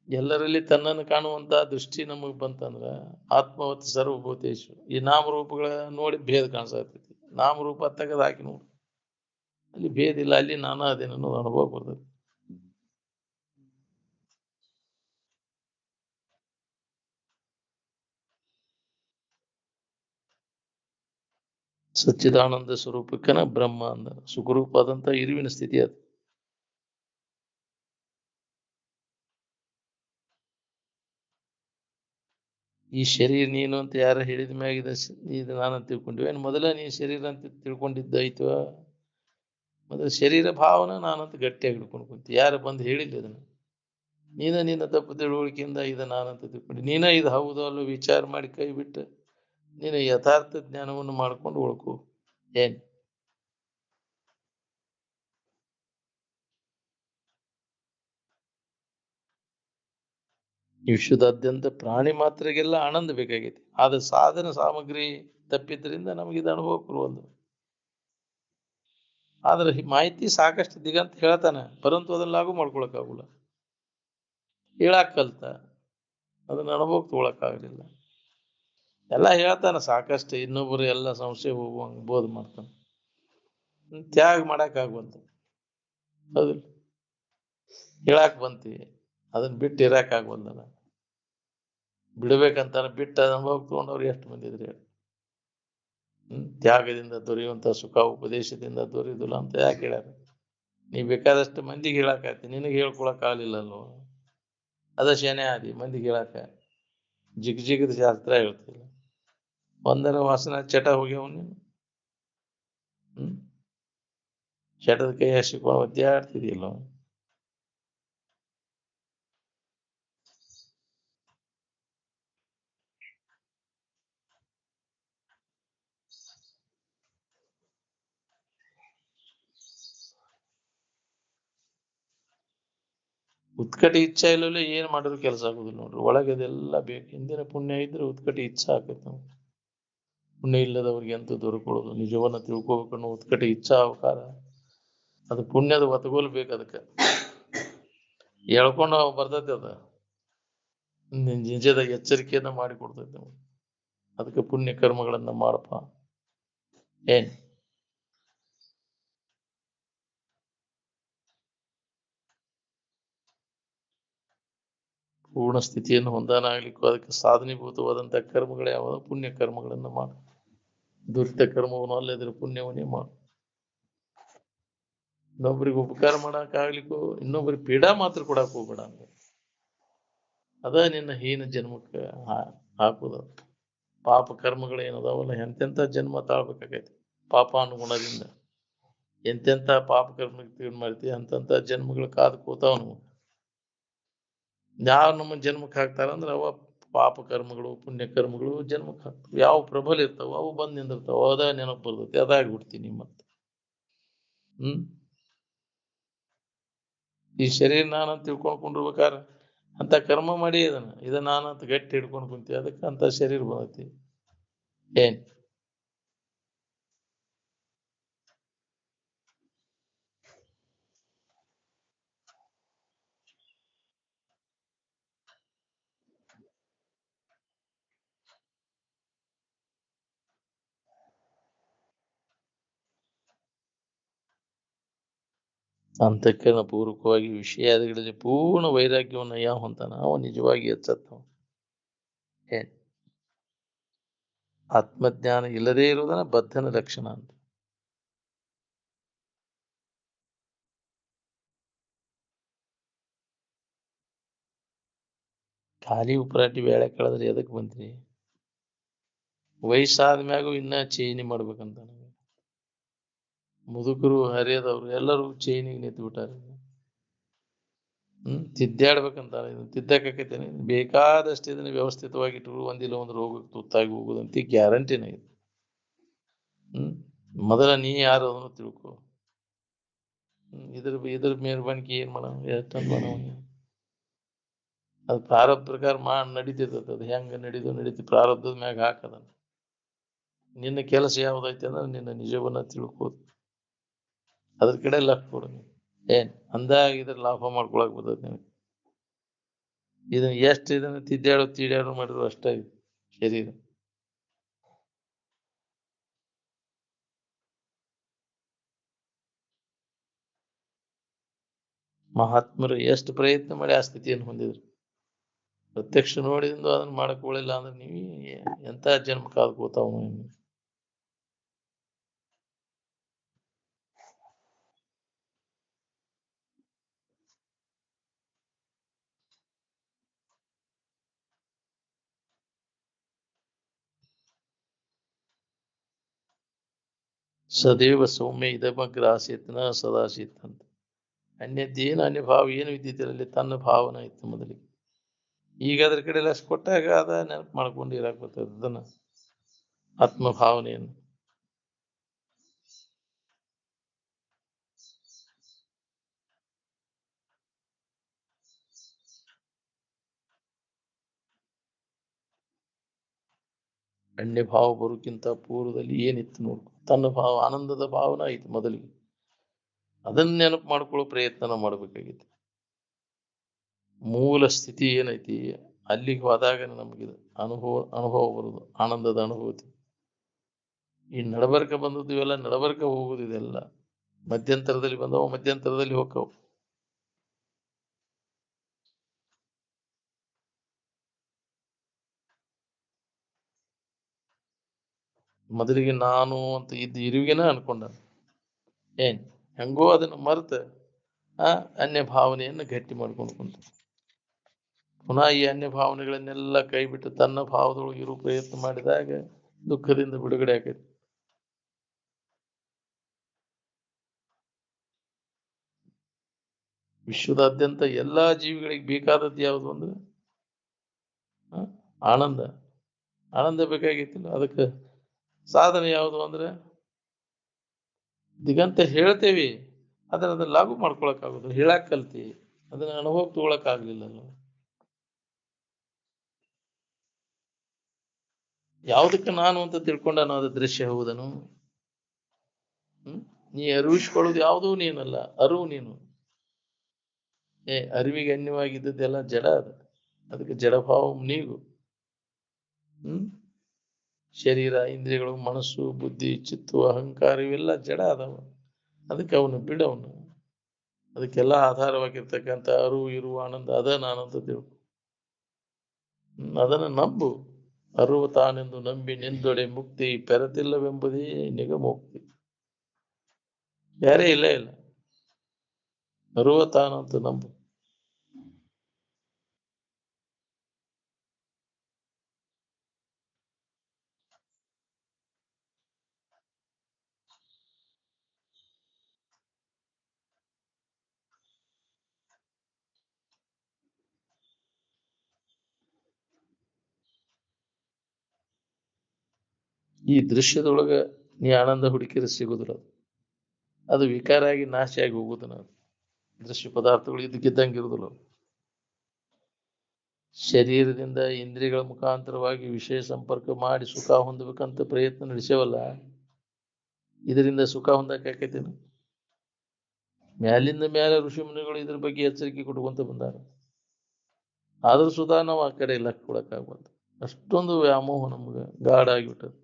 [SPEAKER 1] ಎಲ್ಲರಲ್ಲಿ ತನ್ನನ್ನು ಕಾಣುವಂತ ದೃಷ್ಟಿ ನಮಗ್ ಬಂತಂದ್ರ ಆತ್ಮವತ್ ಸರ್ವಭೂತೇಶು ಈ ನಾಮರೂಪಗಳ ನೋಡಿ ಭೇದ ಕಾಣಿಸಾಕತೈತಿ. ನಾಮರೂಪ ತೆಗೆದು ಹಾಕಿ ನೋಡಿ, ಅಲ್ಲಿ ಭೇದ ಇಲ್ಲ, ಅಲ್ಲಿ ನಾನಾ ಅದೇನು ಅನ್ನೋದು ಅನುಭವ ಬರ್ತದೆ. ಸಚ್ಚಿದಾನಂದ ಸ್ವರೂಪಕ್ಕನ ಬ್ರಹ್ಮ ಅಂದ. ಸುಖರೂಪ ಆದಂತ ಇರುವಿನ ಸ್ಥಿತಿ ಅದು. ಈ ಶರೀರ ನೀನು ಅಂತ ಯಾರು ಹೇಳಿದ ಮ್ಯಾಗ ಇದು ನಾನು ಅಂತ ತಿಳ್ಕೊಂಡಿವಿ ಏನು? ಮೊದಲ ನೀ ಶರೀರ ಅಂತ ತಿಳ್ಕೊಂಡಿದ್ದಾಯ್ತು. ಮೊದಲ ಶರೀರ ಭಾವನ ನಾನಂತ ಗಟ್ಟಿಯಾಗಿ ಹಿಡ್ಕೊಂಡು ಕುಂತಿ. ಯಾರು ಬಂದು ಹೇಳಿಲ್ಲ ಇದನ್ನ. ನಿನ್ನ ತಪ್ಪು ತಿಳುವಳಿಕೆಯಿಂದ ಇದು ನಾನಂತ ತಿಳ್ಕೊಂಡು ನೀನ ಇದು ಹೌದು ಅಲ್ಲೋ ವಿಚಾರ ಮಾಡಿ ಕೈ ಬಿಟ್ಟು ನೀನು ಯಥಾರ್ಥ ಜ್ಞಾನವನ್ನು ಮಾಡ್ಕೊಂಡು ಉಳ್ಕೊ. ಏನ್ ವಿಶ್ವದಾದ್ಯಂತ ಪ್ರಾಣಿ ಮಾತ್ರಗೆಲ್ಲ ಆನಂದ ಬೇಕಾಗೈತಿ. ಆದ್ರೆ ಸಾಧನ ಸಾಮಗ್ರಿ ತಪ್ಪಿದ್ರಿಂದ ನಮಗೆ ಇದು ಅನುಭವ ಬರುವುದು. ಆದ್ರೆ ಈ ಮಾಹಿತಿ ಸಾಕಷ್ಟು ದಿಗಂತ ಹೇಳ್ತಾನೆ, ಪರಂತು ಅದನ್ನ ಲಾಗು ಮಾಡ್ಕೊಳಕ್ ಆಗುಲ್ಲ. ಹೇಳಾಕ್ ಕಲ್ತ ಅದನ್ನ ಅನುಭವಕ್ಕೆ ತಗೊಳಕ್ ಆಗಲಿಲ್ಲ. ಎಲ್ಲ ಹೇಳ್ತಾನ ಸಾಕಷ್ಟು, ಇನ್ನೊಬ್ರು ಎಲ್ಲ ಸಂಶಯ ಹೋಗುವಂಗ ಬೋಧ ಮಾಡ್ತಾನ. ತ್ಯಾಗ ಮಾಡಕ್ ಆಗ್ಬಂತ. ಹೌದಿಲ್ಲ? ಹೇಳಾಕ್ ಬಂತೀವಿ, ಅದನ್ನ ಬಿಟ್ಟು ಇರಾಕ್ ಆಗ್ಬಂದಲ್ಲ. ಬಿಡ್ಬೇಕಂತಾನೆ ಬಿಟ್ಟು ಅನುಭವಕ್ಕೆ ತಗೊಂಡವ್ರು ಎಷ್ಟು ಮಂದಿ ಇದ್ರಿ ಹೇಳಿ. ತ್ಯಾಗದಿಂದ ದೊರೆಯುವಂತ ಸುಖ ಉಪದೇಶದಿಂದ ದೊರೆಯುದಿಲ್ಲ ಅಂತ ಯಾಕೆ ಹೇಳ್ಯಾರ? ನೀ ಬೇಕಾದಷ್ಟು ಮಂದಿಗೆ ಹೇಳಾಕತಿ, ನಿನಗೆ ಹೇಳ್ಕೊಳಕ್ ಆಗ್ಲಿಲ್ಲಲ್ವ? ಅದ ಶನೇ ಆದಿ ಮಂದಿಗೆ ಹೇಳಾಕ. ಜಿಗದ ಶಾಸ್ತ್ರ ಹೇಳ್ತಿಲ್ಲ. ಒಂದರ ವಾಸನ ಚಟ ಹೋಗ್ಯಾವ ನೀನು. ಚಟದ ಕೈ ಹಸಿಕೊಂಡು ಒದ್ದಾಡ್ತಿದಿಲ್ಲ. ಉತ್ಕಟ ಇಚ್ಛಾ ಇಲ್ಲಲ್ಲ ಏನ್ ಮಾಡಿದ್ರು ಕೆಲಸ ಆಗುದಿಲ್ಲ ನೋಡ್ರಿ. ಒಳಗೆ ಅದೆಲ್ಲ ಬೇಕು. ಹಿಂದಿನ ಪುಣ್ಯ ಇದ್ರೆ ಉತ್ಕಟ ಇಚ್ಛಾ ಆಕೈತಿ ನಾವು. ಪುಣ್ಯ ಇಲ್ಲದವ್ರಿಗೆ ಅಂತೂ ದೊರಕೊಳ್ಳೋದು ನಿಜವನ್ನ ತಿಳ್ಕೊಬೇಕನ್ನೋ ಉತ್ಕಟ ಇಚ್ಛಾ ಅವಕಾರ ಅದು ಪುಣ್ಯದ ಒತಗೋಲ್ ಬೇಕು. ಅದಕ್ಕೆ ಹೇಳ್ಕೊಂಡು ಬರ್ತೈತಿ. ಅದ ನಿಜದ ಎಚ್ಚರಿಕೆಯನ್ನ ಮಾಡಿ ಕೊಡ್ತೈತಿ ನಮ್ಗೆ. ಅದಕ್ಕೆ ಪುಣ್ಯ ಕರ್ಮಗಳನ್ನ ಮಾಡಪ್ಪ. ಏನ್ ಪೂರ್ಣ ಸ್ಥಿತಿಯನ್ನು ಹೊಂದಾನ ಆಗ್ಲಿಕ್ಕೂ ಅದಕ್ಕೆ ಸಾಧನೀಭೂತವಾದಂತ ಕರ್ಮಗಳು ಯಾವಾಗ? ಪುಣ್ಯ ಕರ್ಮಗಳನ್ನ ಮಾಡು. ದುರಿತ ಕರ್ಮವನ್ನು ಅಲ್ಲದ್ರೆ ಪುಣ್ಯವನ್ನೇ ಮಾಡು. ಇನ್ನೊಬ್ರಿಗೆ ಉಪಕಾರ ಮಾಡಕ್ ಆಗ್ಲಿಕ್ಕೂ ಇನ್ನೊಬ್ರಿಗೆ ಪೀಡಾ ಮಾತ್ರ ಕೊಡಕ್ ಹೋಗ್ಬೇಡ ಅಂತ. ಅದ ನಿನ್ನ ಹೀನ ಜನ್ಮಕ್ಕೆ ಹಾಕುದ. ಪಾಪ ಕರ್ಮಗಳು ಏನದಾವಲ್ಲ ಎಂತೆಂತ ಜನ್ಮ ತಾಳ್ಬೇಕಾಗೈತಿ. ಪಾಪಾನುಗುಣದಿಂದ ಎಂತೆಂತ ಪಾಪ ಕರ್ಮಕ್ಕೆ ತೀರ್ಮಾನ ಮಾಡ್ತೀವಿ ಅಂತಂತ ಜನ್ಮಗಳು ಕಾದು ಕೂತಾವ ನಮಗೆ. ಯಾವ ನಮ್ಮ ಜನ್ಮಕ್ಕೆ ಹಾಕ್ತಾರಂದ್ರೆ ಅವ ಪಾಪ ಕರ್ಮಗಳು ಪುಣ್ಯ ಕರ್ಮಗಳು ಜನ್ಮಕ್ಕೆ ಹಾಕ್ತಾವ. ಯಾವ ಪ್ರಬಲ ಇರ್ತಾವ ಅವು ಬಂದ್ ನಿಂದಿರ್ತಾವ. ಅದ ನೆನಪು ಬರ್ತೈತಿ, ಅದಾಗ್ಬಿಡ್ತೀನಿ ಮತ್ತೆ. ಈ ಶರೀರ ನಾನಂತ ತಿಳ್ಕೊಂಡ್ಕೊಂಡಿರ್ಬೇಕಾರ ಅಂತ ಕರ್ಮ ಮಾಡಿ ಇದ ನಾನಂತ ಗಟ್ಟಿ ಹಿಡ್ಕೊಂಡು ಕುಂತಿ, ಅದಕ್ಕೆ ಅಂತ ಶರೀರ ಬಂದೈತಿ. ಏನ್ ಅಂತಃಕರಣ ಪೂರ್ವಕವಾಗಿ ವಿಷಯಾದಿಗಳಲ್ಲಿ ಪೂರ್ಣ ವೈರಾಗ್ಯವನ್ನು ಯಾವ ಹೊಂತಾನ ಅವ ನಿಜವಾಗಿ ಎಚ್ಚತ್ತವ. ಏನ್ ಆತ್ಮಜ್ಞಾನ ಇಲ್ಲದೇ ಇರುವುದನ್ನ ಬದ್ಧನ ಲಕ್ಷಣ ಅಂತ. ಖಾಲಿ ಉಪರಾಟಿ ಬೇಳೆ ಕಳೆದ್ರೆ ಎದಕ್ ಬಂದ್ರಿ? ವಯಸ್ಸಾದ ಮ್ಯಾಗೂ ಇನ್ನ ಚೇನಿ ಮಾಡ್ಬೇಕಂತ ಮುದುಕರು ಹರಿಯದವ್ರು ಎಲ್ಲರೂ ಚೈನಿಗೆ ನಿಂತು ಬಿಟ್ಟಾರ. ತಿದ್ದಾಡ್ಬೇಕಂತ ತಿದ್ದಕೈತೇನೆ. ಬೇಕಾದಷ್ಟು ಇದನ್ನ ವ್ಯವಸ್ಥಿತವಾಗಿಟ್ಟರು ಒಂದಿಲ್ಲ ಒಂದು ರೋಗಕ್ಕೆ ತುತ್ತಾಗಿ ಹೋಗುದಂತ ಗ್ಯಾರಂಟಿನ ಇದು. ಮೊದಲ ನೀ ಯಾರು ಅದನ್ನು ತಿಳ್ಕೊ. ಇದ್ರ ಮೆರವಣಿಗೆ ಏನ್ ಮಾಡೋಣ, ಎಷ್ಟಂತ ಮಾಡೋಣ. ಅದು ಪ್ರಾರಬ್ಧ ಪ್ರಕಾರ ನಡೀತೈತೆ. ಅದು ಹೆಂಗ ನಡೀತಿ ಪ್ರಾರಬ್ಧದ ಮ್ಯಾಗ ಹಾಕದ. ನಿನ್ನ ಕೆಲಸ ಯಾವ್ದೈತೆ ಅಂದ್ರೆ ನಿನ್ನ ನಿಜವನ್ನ ತಿಳ್ಕೋದು, ಅದ್ರ ಕಡೆ ಲಕ್ಷ ಕೊಡು. ಏನ್ ಅಂದಾಗ ಇದ್ರ ಲಾಭ ಮಾಡ್ಕೊಳಕ್ ಬರ್ತೈತಿ ನಿನಗೆ. ಇದನ್ನ ಎಷ್ಟು ಇದನ್ನ ತಿದ್ಯಾಡೋ ಮಾಡಿದ್ರು ಅಷ್ಟೇ ಶರೀರ. ಮಹಾತ್ಮರು ಎಷ್ಟು ಪ್ರಯತ್ನ ಮಾಡಿ ಆ ಸ್ಥಿತಿಯನ್ನು ಹೊಂದಿದ್ರು. ಪ್ರತ್ಯಕ್ಷ ನೋಡಿದಿಂದ ಅದನ್ನ ಮಾಡಕೊಳ್ಳಿಲ್ಲ ಅಂದ್ರೆ ನೀವು ಎಂತ ಜನ್ಮ ಕಾದ್ಕೋತಾವ. ಸದೇವ ಸೌಮ್ಯ ಇದಮಗ್ರ ಆಸೀತನ ಸದಾಸೀತ್ ಅಂತ. ಅನ್ಯದ್ದೇನು ಅನ್ಯಭಾವ ಏನು ಇದ್ದಿದ್ದಿರಲ್ಲಿ ತನ್ನ ಭಾವನ ಇತ್ತು ಮೊದಲಿಗೆ. ಈಗ ಅದ್ರ ಕಡೆ ಲಕ್ಷ ಕೊಟ್ಟಾಗ ಅದ ನೆನಪು ಮಾಡ್ಕೊಂಡು ಇರಾಕ್ ಬರ್ತದೆ. ಅದನ್ನ ಆತ್ಮಭಾವನೆಯನ್ನು ಅನ್ಯ ಭಾವ ಬರೋಕ್ಕಿಂತ ಪೂರ್ವದಲ್ಲಿ ಏನಿತ್ತು ನೋಡ್ಕೊ. ತನ್ನ ಭಾವ ಆನಂದದ ಭಾವನ ಐತಿ ಮೊದಲಿಗೆ. ಅದನ್ನ ನೆನಪು ಮಾಡ್ಕೊಳ್ಳೋ ಪ್ರಯತ್ನ ಮಾಡ್ಬೇಕಾಗಿತ್ತು. ಮೂಲ ಸ್ಥಿತಿ ಏನೈತಿ ಅಲ್ಲಿಗೆ ಹೋದಾಗ ನಮಗಿದು ಅನುಭವ ಬರುದು, ಆನಂದದ ಅನುಭೂತಿ. ಈ ನಡಬರ್ಕ ಬಂದದ್ದು ಇವೆಲ್ಲ ನಡಬರ್ಕ ಹೋಗುದು. ಇದೆಲ್ಲ ಮಧ್ಯಂತರದಲ್ಲಿ ಬಂದವು, ಮಧ್ಯಂತರದಲ್ಲಿ ಹೋಕ್ಕವು. ಮೊದಲಿಗೆ ನಾನು ಅಂತ ಇರುವಿಗೆನ ಅನ್ಕೊಂಡ. ಏನ್ ಹೆಂಗೋ ಅದನ್ನ ಮರ್ತ ಅನ್ಯ ಭಾವನೆಯನ್ನು ಗಟ್ಟಿ ಮಾಡ್ಕೊಂಡು ಕುಂತ. ಪುನಃ ಈ ಅನ್ಯ ಭಾವನೆಗಳನ್ನೆಲ್ಲ ಕೈ ಬಿಟ್ಟು ತನ್ನ ಭಾವದೊಳಗೆ ಇರೋ ಪ್ರಯತ್ನ ಮಾಡಿದಾಗ ದುಃಖದಿಂದ ಬಿಡುಗಡೆ ಆಕೈತಿ. ವಿಶ್ವದಾದ್ಯಂತ ಎಲ್ಲಾ ಜೀವಿಗಳಿಗೆ ಬೇಕಾದದ್ದು ಯಾವುದು ಅಂದ್ರೆ ಆನಂದ. ಆನಂದ ಬೇಕಾಗಿತ್ತಿಲ್ಲ. ಅದಕ್ಕೆ ಸಾಧನೆ ಯಾವುದು ಅಂದ್ರೆ ದಿಗಂತ ಹೇಳ್ತೇವಿ, ಅದನ್ನ ಲಾಗು ಮಾಡ್ಕೊಳಕ್ ಆಗುದು. ಹೇಳಕ್ ಕಲ್ತಿ, ಅದನ್ನ ಅನುಭವ ತಗೊಳಕ್ ಆಗ್ಲಿಲ್ಲ. ಯಾವುದಕ್ಕೆ ನಾನು ಅಂತ ತಿಳ್ಕೊಂಡ ಅದು ದೃಶ್ಯ ಹೌದನು. ನೀ ಅರಿವಿಸ್ಕೊಳ್ಳೋದು ಯಾವುದೂ ನೀನಲ್ಲ, ಅರಿವು ನೀನು. ಅರಿವಿಗೆ ಅನ್ಯವಾಗಿದ್ದದ್ದೆಲ್ಲ ಜಡ. ಅದಕ್ಕೆ ಜಡಭಾವ ನೀಗು. ಶರೀರ, ಇಂದ್ರಿಯಗಳು, ಮನಸ್ಸು, ಬುದ್ಧಿ, ಚಿತ್ತು, ಅಹಂಕಾರ ಇವೆಲ್ಲ ಜಡ ಅದಾವ. ಅದಕ್ಕೆ ಅವನು ಬಿಡವನು. ಅದಕ್ಕೆಲ್ಲ ಆಧಾರವಾಗಿರ್ತಕ್ಕಂಥ ಅರಿವು ಇರುವ ಆನಂದ ಅದ ನಾನಂತ ತಿಳ್ಕೊ. ಅದನ್ನ ನಂಬು. ಅರಿವು ತಾನೆಂದು ನಂಬಿ ನಿಂದೊಡೆ ಮುಕ್ತಿ ಪೆರತಿಲ್ಲವೆಂಬುದೇ ನಿಗಮೋಕ್ತಿ. ಬೇರೆ ಇಲ್ಲ. ಅರಿವು ತಾನಂತ ನಂಬು. ಈ ದೃಶ್ಯದೊಳಗ ನೀ ಆನಂದ ಹುಡುಕಿದ್ರೆ ಸಿಗುದಿಲ್ಲ. ಅದು ವಿಕಾರ ಆಗಿ ನಾಶ ಆಗಿ ಹೋಗುದನ. ದೃಶ್ಯ ಪದಾರ್ಥಗಳು ಇದಕ್ಕಿದ್ದಂಗೆ ಇರುದಿಲ್ಲ. ಶರೀರದಿಂದ ಇಂದ್ರಿಯಗಳ ಮುಖಾಂತರವಾಗಿ ವಿಷಯ ಸಂಪರ್ಕ ಮಾಡಿ ಸುಖ ಹೊಂದಬೇಕಂತ ಪ್ರಯತ್ನ ನಡೆಸೇವಲ್ಲ, ಇದರಿಂದ ಸುಖ ಹೊಂದಕ್ಕೇನು? ಮ್ಯಾಲಿಂದ ಮ್ಯಾಲೆ ಋಷಿ ಮುನಿಗಳು ಇದ್ರ ಬಗ್ಗೆ ಎಚ್ಚರಿಕೆ ಕೊಟ್ಕೊಂತ ಬಂದಾರ. ಆದ್ರೂ ಸುಧಾ ನಾವು ಆ ಕಡೆ ಲಕ್ಕ ಕೊಡಕ್ಕಾಗ್ಬಾರ್ದು. ಅಷ್ಟೊಂದು ವ್ಯಾಮೋಹ ನಮ್ಗೆ ಗಾಢ ಆಗಿಬಿಟ್ಟದು.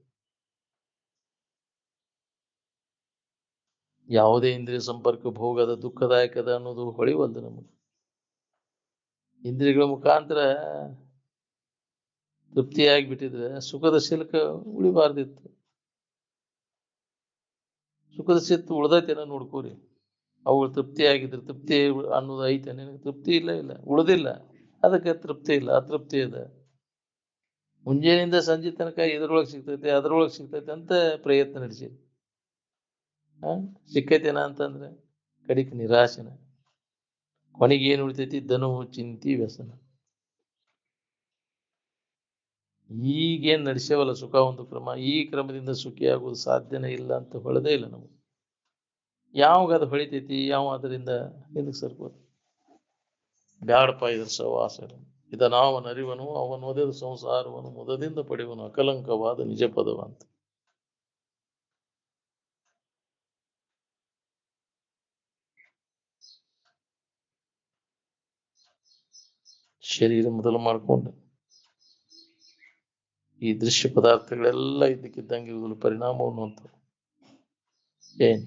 [SPEAKER 1] ಯಾವುದೇ ಇಂದ್ರಿಯ ಸಂಪರ್ಕ ಭೋಗದ ದುಃಖದಾಯಕದ ಅನ್ನೋದು ಹೊಳಿವಲ್ದು ನಮಗೆ. ಇಂದ್ರಿಯಗಳ ಮುಖಾಂತರ ತೃಪ್ತಿಯಾಗಿ ಬಿಟ್ಟಿದ್ರೆ ಸುಖದ ಶಿಲ್ಕ ಉಳಿಬಾರ್ದಿತ್ತು. ಸುಖದ ಸಿತ್ತು ಉಳ್ದೈತೇನ ನೋಡ್ಕೋರಿ. ಅವುಗಳು ತೃಪ್ತಿಯಾಗಿದ್ರೆ, ತೃಪ್ತಿ ಅನ್ನೋದು ಐತೆ ನಿನಗೆ? ತೃಪ್ತಿ ಇಲ್ಲ, ಉಳಿದಿಲ್ಲ. ಅದಕ್ಕೆ ತೃಪ್ತಿ ಇಲ್ಲ, ಅತೃಪ್ತಿ ಇದೆ. ಮುಂಜಾನೆಯಿಂದ ಸಂಜೆ ತನಕ ಇದ್ರೊಳಗೆ ಸಿಗ್ತೈತೆ ಅದ್ರೊಳಗೆ ಸಿಗ್ತೈತೆ ಅಂತ ಪ್ರಯತ್ನ ನಡೆಸಿ ಸಿಕ್ಕೈತೇನ ಅಂತಂದ್ರೆ ಕಡಿಕ್ ನಿರಾಶನ. ಕೊನೆಗೆ ಏನು ಉಳಿತೈತಿ? ದನುವು, ಚಿಂತಿ, ವ್ಯಸನ. ಈಗೇನ್ ನಡೆಸೇವಲ್ಲ ಸುಖ ಒಂದು ಕ್ರಮ, ಈ ಕ್ರಮದಿಂದ ಸುಖಿಯಾಗುವುದು ಸಾಧ್ಯನೇ ಇಲ್ಲ ಅಂತ ಹೊಳದೇ ಇಲ್ಲ ನಾವು. ಯಾವಾಗ ಅದು ಹೊಳಿತೈತಿ, ಯಾವ ಅದರಿಂದ ಹಿಂದಕ್ಕೆ ಸರ್ಬೋದು. ಬ್ಯಾಡಪ್ಪ ಇದ್ರ ಸವಾಸ ಇದನಾವನ ಅರಿವನು ಅವನು ಒದೆದ ಸಂಸಾರವನು ಮುದದಿಂದ ಪಡೆಯುವನು ಅಕಲಂಕವಾದ ನಿಜ ಪದವ ಅಂತ. ಶರೀರ ಮೊದಲು ಮಾಡ್ಕೊಂಡು ಈ ದೃಶ್ಯ ಪದಾರ್ಥಗಳೆಲ್ಲ ಇದ್ದಕ್ಕಿದ್ದಂಗೆ ಇವುಗಳ ಪರಿಣಾಮವನ್ನು ಅಂತ ಏನ್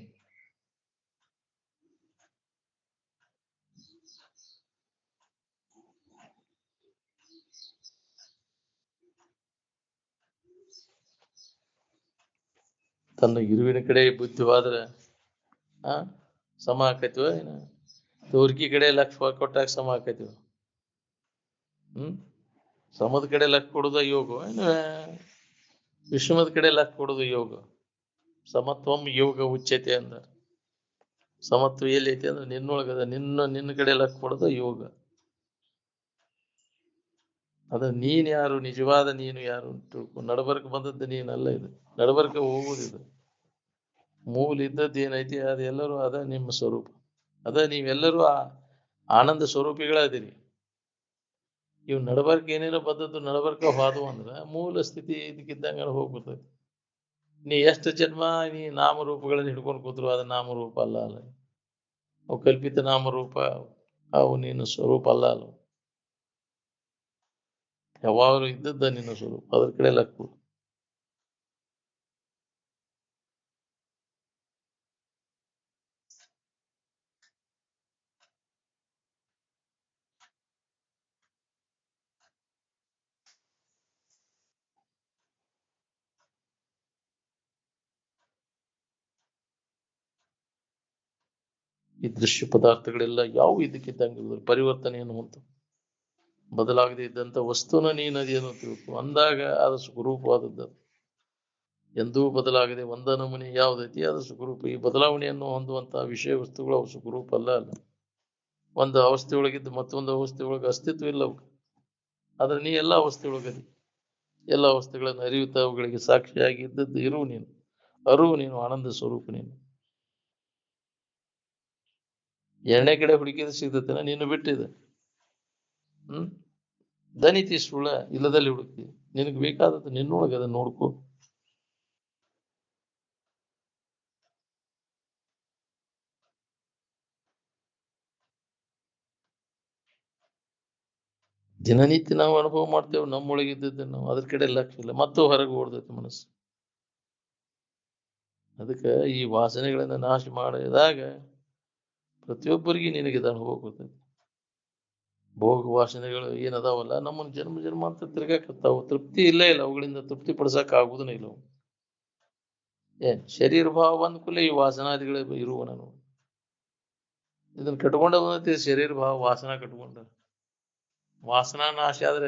[SPEAKER 1] ತನ್ನ ಇರುವಿನ ಕಡೆ ಬುದ್ಧಿವಾದ್ರೆ ಸಮ ಆಕೈತಿವ ಏನ? ತೋರ್ಕಿ ಕಡೆ ಲಕ್ಷ ಕೊಟ್ಟಾಗ ಸಮ ಆಕೈತಿವ? ಸಮದ ಕಡೆ ಲಕ್ಷ ಕೊಡುದ ಯೋಗ ಏನು ವಿಶ್ವಮದ ಕಡೆ ಲಕ್ಷ ಕೊಡುದು ಯೋಗ? ಸಮತ್ವಂ ಯೋಗ ಉಚ್ಯತೆ ಅಂದ. ಸಮತ್ವ ಎಲ್ಲಿ ಐತಿ ಅಂದ್ರೆ ನಿನ್ನೊಳಗದ, ನಿನ್ನ ಕಡೆ ಲಕ್ಷ ಕೊಡುದ ಯೋಗ. ಅದ ನೀನ್ ಯಾರು, ನಿಜವಾದ ನೀನು ಯಾರು ತಿಳ್ಕೊ. ನಡಬರ್ಕ ಬಂದದ್ದು ನೀನಲ್ಲ, ಇದು ನಡಬರ್ಕ ಹೋಗುದಿದು. ಮೂಲ ಇದ್ದದ್ದು ಏನೈತಿ ಅದು ಎಲ್ಲರೂ ಅದ ನಿಮ್ಮ ಸ್ವರೂಪ. ಅದ ನೀವೆಲ್ಲರೂ ಆನಂದ ಸ್ವರೂಪಿಗಳದಿರಿ. ಇವ್ ನಡಬರ್ಕ ಏನೇನೋ ಬದ್ದದ್ದು ನಡಬರ್ಕ ಹೋದವು ಅಂದ್ರ ಮೂಲ ಸ್ಥಿತಿ ಇದಕ್ಕಿದ್ದಂಗ ಹೋಗ್ಬಿಡ್ತೈತಿ. ನೀ ಎಷ್ಟು ಜನ್ಮ ನೀ ನಾಮರೂಪಗಳನ್ನ ಹಿಡ್ಕೊಂಡು ಕೂತ್ರು ಅದು ನಾಮರೂಪ ಅಲ್ಲ. ಅವು ಕಲ್ಪಿತ ನಾಮರೂಪ, ಅವು ನಿನ್ನ ಸ್ವರೂಪ ಅಲ್ಲ. ಯಾವಾಗಲೂ ಇದ್ದದ್ದ ನಿನ್ನ ಸ್ವರೂಪ, ಅದ್ರ ಕಡೆ ಲಕ್ಕು. ಈ ದೃಶ್ಯ ಪದಾರ್ಥಗಳೆಲ್ಲ ಯಾವ ಇದಕ್ಕಿದ್ದಂಗೆ ಪರಿವರ್ತನೆಯನ್ನು ಹೊಂತು ಬದಲಾಗದೆ ಇದ್ದಂತ ವಸ್ತುನ ನೀನದೇನು ತಿಳ್ಕೊ ಅಂದಾಗ ಅದು ಸುಖರೂಪವಾದದ್ದು. ಎಂದೂ ಬದಲಾಗದೆ ಒಂದ ನಮೂನೆ ಯಾವುದೈತಿ ಅದು ಸುಖರೂಪ. ಈ ಬದಲಾವಣೆಯನ್ನು ಹೊಂದುವಂತಹ ವಿಷಯ ವಸ್ತುಗಳು ಅವು ಸುಖರೂಪ ಅಲ್ಲ. ಒಂದು ಅವಸ್ಥೆ ಒಳಗಿದ್ದು ಮತ್ತೊಂದು ಅವಸ್ಥೆ ಒಳಗೆ ಅಸ್ತಿತ್ವ ಇಲ್ಲ ಅವಕ್ಕೆ. ಆದ್ರೆ ನೀ ಎಲ್ಲ ಅವಸ್ಥೆ ಒಳಗದಿ, ಎಲ್ಲ ಅವಸ್ಥೆಗಳನ್ನು ಅರಿಯುತ್ತಾ ಅವುಗಳಿಗೆ ಸಾಕ್ಷಿಯಾಗಿ ಇದ್ದದ್ದು ಇರು ನೀನು, ಅರಿವು ನೀನು, ಆನಂದ ಸ್ವರೂಪ ನೀನು. ಎರಡನೇ ಕಡೆ ಹುಡುಕಿದ್ರೆ ಸಿಗ್ತೈತೆನ? ನೀನು ಬಿಟ್ಟಿದೆ. ದನಿತಿ ಸುಳ್ಳ ಇಲ್ಲದಲ್ಲಿ ಹುಡುಕ್ತಿ. ನಿನಗೆ ಬೇಕಾದದ್ದು ನಿನ್ನೊಳಗೆ ಅದನ್ನ ನೋಡ್ಕೋ. ದಿನನಿತ್ಯ ನಾವು ಅನುಭವ ಮಾಡ್ತೇವೆ ನಮ್ಮೊಳಗಿದ್ದದ್ದು. ನಾವು ಅದ್ರ ಕಡೆ ಲಕ್ಷ್ಯ ಇಲ್ಲ, ಮತ್ತು ಹೊರಗೆ ಓಡ್ದೈತಿ ಮನಸ್ಸು. ಅದಕ್ಕೆ ಈ ವಾಸನೆಗಳನ್ನ ನಾಶ ಮಾಡಿದಾಗ ಪ್ರತಿಯೊಬ್ಬರಿಗೆ ನಿನಗೆ ಅನುಭವ ಗೊತ್ತೈತಿ. ಭೋಗ ವಾಸನೆಗಳು ಏನದಾವಲ್ಲ ನಮ್ಮನ್ನ ಜನ್ಮ ಜನ್ಮ ಅಂತ ತಿರ್ಗಾಕತ್ತಾವು. ತೃಪ್ತಿ ಇಲ್ಲೇ ಇಲ್ಲ, ಅವುಗಳಿಂದ ತೃಪ್ತಿ ಪಡಿಸಕ್ ಆಗುದನೇ ಇಲ್ಲ. ಏನ್ ಶರೀರ ಭಾವ ಬಂದ ಕೂಡಲೇ ಈ ವಾಸನಾದಿಗಳು ಇರುವ ನಾನು ಇದನ್ನ ಕಟ್ಕೊಂಡ ಬಂದೈತಿ. ಶರೀರ ಭಾವ ವಾಸನ ಕಟ್ಕೊಂಡ ವಾಸನಾ ನಾಶ ಆದ್ರೆ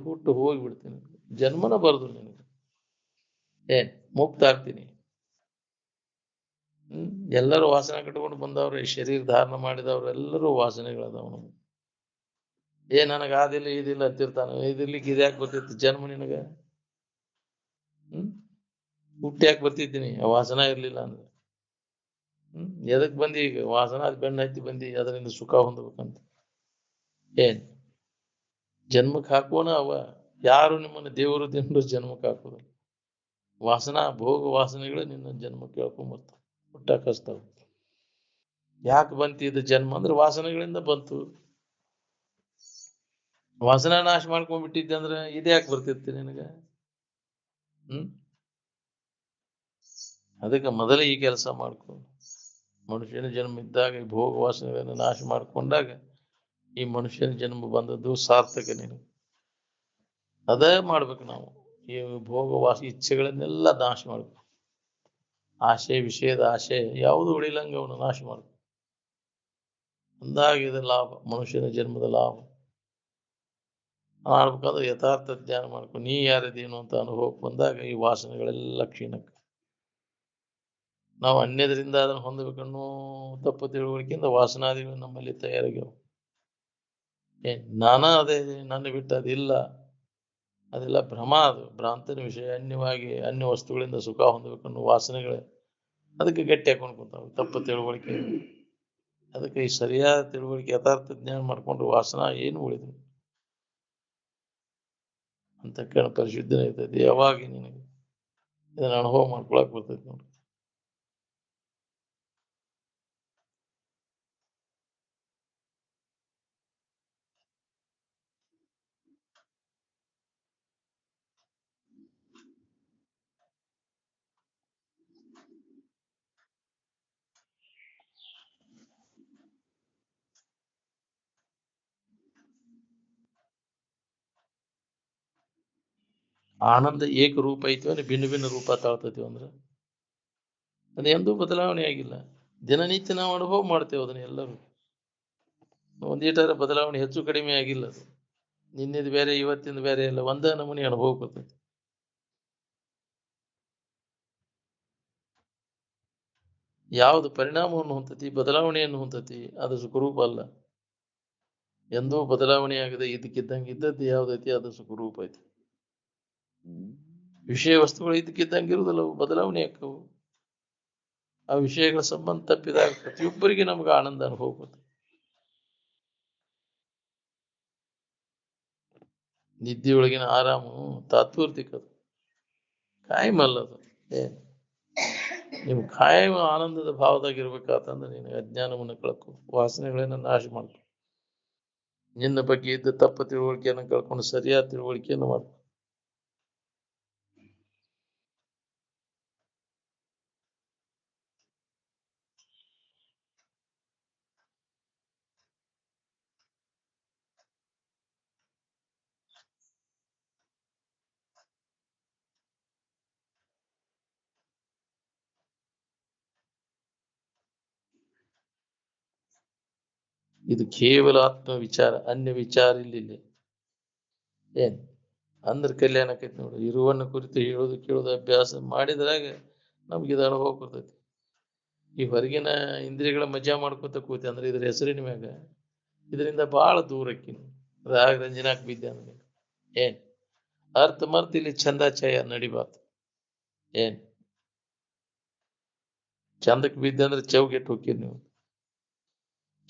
[SPEAKER 1] ಹುಟ್ಟು ಹೋಗಿ ಬಿಡ್ತೀನಿ, ಜನ್ಮನ ಬರದು ನಿನಗೆ. ಏನ್ ಮುಕ್ತ ಆಗ್ತೀನಿ. ಎಲ್ಲರೂ ವಾಸನೆ ಕಟ್ಕೊಂಡು ಬಂದವ್ರು, ಈ ಶರೀರ ಧಾರಣ ಮಾಡಿದವ್ರು ಎಲ್ಲರೂ ವಾಸನೆಗಳದಾವ. ನಮ್ಗೆ ನನಗ ಆದಿಲ್ಲ ಇದಿಲ್ಲ ಅಂತಿರ್ತಾನ. ಇದಿರ್ಲಿಕ್ಕೆ ಇದ್ಯಾಕೆ ಬರ್ತಿತ್ತು ಜನ್ಮ ನಿನಗ? ಹುಟ್ಟಿ ಯಾಕೆ ಬರ್ತಿದ್ದೀನಿ ಆ ವಾಸನ ಇರ್ಲಿಲ್ಲ ಅಂದ್ರೆ? ಎದಕ್ ಬಂದಿ ಈಗ? ವಾಸನ ಅದ್ ಬೆಣ್ಣ ಹತ್ತಿ ಬಂದಿ, ಅದರಿಂದ ಸುಖ ಹೊಂದಬೇಕಂತ. ಏನ್ ಜನ್ಮಕ್ಕೆ ಹಾಕೋಣ ಅವ? ಯಾರು ನಿಮ್ಮನ್ನ ದೇವರು ತಿಂದು ಜನ್ಮಕ್ಕೆ ಹಾಕೋದಿಲ್ಲ. ವಾಸನಾ ಭೋಗ ವಾಸನೆಗಳು ನಿನ್ನ ಜನ್ಮಕ್ಕೆ ಹೇಳ್ಕೊಂಬರ್ತಾವ, ಹುಟ್ಟಾಕಸ್ತಾವ. ಯಾಕೆ ಬಂತು ಇದು ಜನ್ಮ ಅಂದ್ರೆ ವಾಸನೆಗಳಿಂದ ಬಂತು. ವಾಸನಾ ನಾಶ ಮಾಡ್ಕೊಂಡ್ಬಿಟ್ಟಿದ್ದೆ ಅಂದ್ರೆ ಇದ್ಯಾಕೆ ಬರ್ತಿರ್ತಿ ನಿನಗ? ಅದಕ್ಕೆ ಮೊದಲೇ ಈ ಕೆಲಸ ಮಾಡ್ಕೊ. ಮನುಷ್ಯನ ಜನ್ಮ ಇದ್ದಾಗ ಈ ಭೋಗ ವಾಸನೆಗಳನ್ನು ನಾಶ ಮಾಡ್ಕೊಂಡಾಗ ಈ ಮನುಷ್ಯನ ಜನ್ಮ ಬಂದದ್ದು ಸಾರ್ಥಕ. ನೀನು ಅದೇ ಮಾಡ್ಬೇಕು. ನಾವು ಈ ಭೋಗ ವಾಸ ಇಚ್ಛೆಗಳನ್ನೆಲ್ಲ ನಾಶ ಮಾಡ್ಬೇಕು. ಆಶೆ, ವಿಷಯದ ಆಶೆ ಯಾವುದು ಉಳಿಲಂಗ ಅವನು ನಾಶ ಮಾಡ್ಬೇಕು. ಅಂದಾಗ ಇದು ಲಾಭ, ಮನುಷ್ಯನ ಜನ್ಮದ ಲಾಭ. ಮಾಡ್ಬೇಕಾದ್ರೆ ಯಥಾರ್ಥ ಧ್ಯಾನ ಮಾಡ್ಕೊಂಡು ನೀ ಯಾರದೇನು ಅಂತ ಅನುಭವಕ್ಕೆ ಬಂದಾಗ ಈ ವಾಸನೆಗಳೆಲ್ಲ ಕ್ಷೀಣಕ್ಕೆ ನಾವು ಅನ್ಯದರಿಂದ ಅದನ್ನು ಹೊಂದಬೇಕನ್ನೋ ತಪ್ಪು ತಿಳುವಳಿಕೆಯಿಂದ ವಾಸನಾದಿಗಳು ನಮ್ಮಲ್ಲಿ ತಯಾರಾಗ್ಯಾವ. ನಾನ ಅದೇ ನನ್ನ ಬಿಟ್ಟು ಅದಿಲ್ಲ, ಅದೆಲ್ಲ ಭ್ರಮ, ಅದು ಭ್ರಾಂತನ ವಿಷಯ. ಅನ್ಯವಾಗಿ ಅನ್ಯ ವಸ್ತುಗಳಿಂದ ಸುಖ ಹೊಂದಬೇಕನ್ನೋ ವಾಸನೆಗಳೇ ಅದಕ್ಕೆ ಗಟ್ಟಿ ಹಾಕೊಂಡು ಕುಂತಾವೆ, ತಪ್ಪು ತಿಳುವಳಿಕೆ. ಅದಕ್ಕೆ ಈ ಸರಿಯಾದ ತಿಳುವಳಿಕೆ ಯಥಾರ್ಥ ಜ್ಞಾನ ಮಾಡ್ಕೊಂಡು ವಾಸನ ಏನು ಉಳಿದು ಅಂತ ಕಣ ಪರಿಶುದ್ಧನೇ ಇರ್ತೈತಿ. ಯಾವಾಗ ನಿನಗೆ ಇದನ್ನ ಅನುಭವ ಮಾಡ್ಕೊಳಕ್ ಬರ್ತೈತಿ ನೋಡಿ. ಆನಂದ ಏಕರೂಪ ಐತಿ ಅಂದ್ರೆ ಭಿನ್ನ ಭಿನ್ನ ರೂಪ ತಾಳ್ತೈತಿವ ಅಂದ್ರೆ ಅದು ಎಂದೂ ಬದಲಾವಣೆ ಆಗಿಲ್ಲ. ದಿನನಿತ್ಯ ನಾವು ಅನುಭವ ಮಾಡ್ತೇವೆ ಅದನ್ನ ಎಲ್ಲರೂ. ಒಂದೀಟಾರ ಬದಲಾವಣೆ ಹೆಚ್ಚು ಕಡಿಮೆ ಆಗಿಲ್ಲ. ಅದು ನಿನ್ನೆದು ಬೇರೆ ಇವತ್ತಿಂದ ಬೇರೆ ಇಲ್ಲ, ಒಂದೇ ನಮೂನಿ ಅನುಭವ ಬರ್ತೈತಿ. ಯಾವುದು ಪರಿಣಾಮವನ್ನು ಹೊಂದತಿ, ಬದಲಾವಣೆಯನ್ನು ಹೊಂದತಿ, ಅದು ಸುಖರೂಪ ಅಲ್ಲ. ಎಂದೂ ಬದಲಾವಣೆ ಆಗದೆ ಇದಕ್ಕಿದ್ದಂಗೆ ಇದ್ದದ್ದು ಯಾವ್ದೈತಿ ಅದು ಸುಖರೂಪ ಐತಿ. ವಿಷಯ ವಸ್ತುಗಳು ಇದಕ್ಕಿದ್ದಂಗೆ ಇರುವುದಿಲ್ಲ, ಅವು ಬದಲಾವಣೆ ಆಕ್ಕವು. ಆ ವಿಷಯಗಳ ಸಂಬಂಧ ತಪ್ಪಿದಾಗ ಪ್ರತಿಯೊಬ್ಬರಿಗೆ ನಮ್ಗೆ ಆನಂದ ಅನುಭವ ಬರ್ತದೆ. ನಿದ್ದೆಯೊಳಗಿನ ಆರಾಮು ತಾತ್ಪೂರ್ತಿಕ, ಅದು ಕಾಯಂ ಅಲ್ಲ. ಅದು ನೀವು ಕಾಯಂ ಆನಂದದ ಭಾವದಾಗಿರ್ಬೇಕಾತಂದ್ರೆ ನಿನಗೆ ಅಜ್ಞಾನವನ್ನು ಕಳ್ಕೊ, ವಾಸನೆಗಳನ್ನ ನಾಶ ಮಾಡ್ಕೊ, ನಿನ್ನ ಬಗ್ಗೆ ಇದ್ದ ತಪ್ಪ ತಿಳುವಳಿಕೆಯನ್ನು ಕಳ್ಕೊಂಡು ಸರಿಯಾದ ತಿಳುವಳಿಕೆಯನ್ನು ಮಾಡ್ಕೊ. ಇದು ಕೇವಲ ಆತ್ಮ ವಿಚಾರ, ಅನ್ಯ ವಿಚಾರ ಇಲ್ಲಿ. ಏನ್ ಅಂದ್ರೆ ಕಲ್ಯಾಣ ಆಕೈತಿ ನೋಡು. ಇರುವನ್ನು ಕುರಿತು ಹೇಳೋದು ಕೇಳೋದು ಅಭ್ಯಾಸ ಮಾಡಿದ್ರಾಗ ನಮ್ಗೆ ಇದು ಅನುಭವ ಬರ್ತೈತಿ. ಈ ಹೊರಗಿನ ಇಂದ್ರಿಯಗಳ ಮಜಾ ಮಾಡ್ಕೊತ ಕೂತಿ ಅಂದ್ರೆ ಇದ್ರ ಹೆಸರಿನ ಮ್ಯಾಗ ಇದರಿಂದ ಬಹಳ ದೂರಕ್ಕಿ ರಾಗ ರಂಜನಾಕ್ ಬಿದ್ದೆ ಅಂದ್ರೆ ಏನ್ ಅರ್ಥ ಮರ್ತ ಇಲ್ಲಿ ಚಂದಾಚಾಯ ನಡಿಬಾರ್ದು. ಏನ್ ಚಂದಕ್ಕೆ ಬಿದ್ದೆ ಅಂದ್ರೆ ಚೌಗೆಟ್ಟು ಹೋಗ್ತೀರಿ ನೀವು.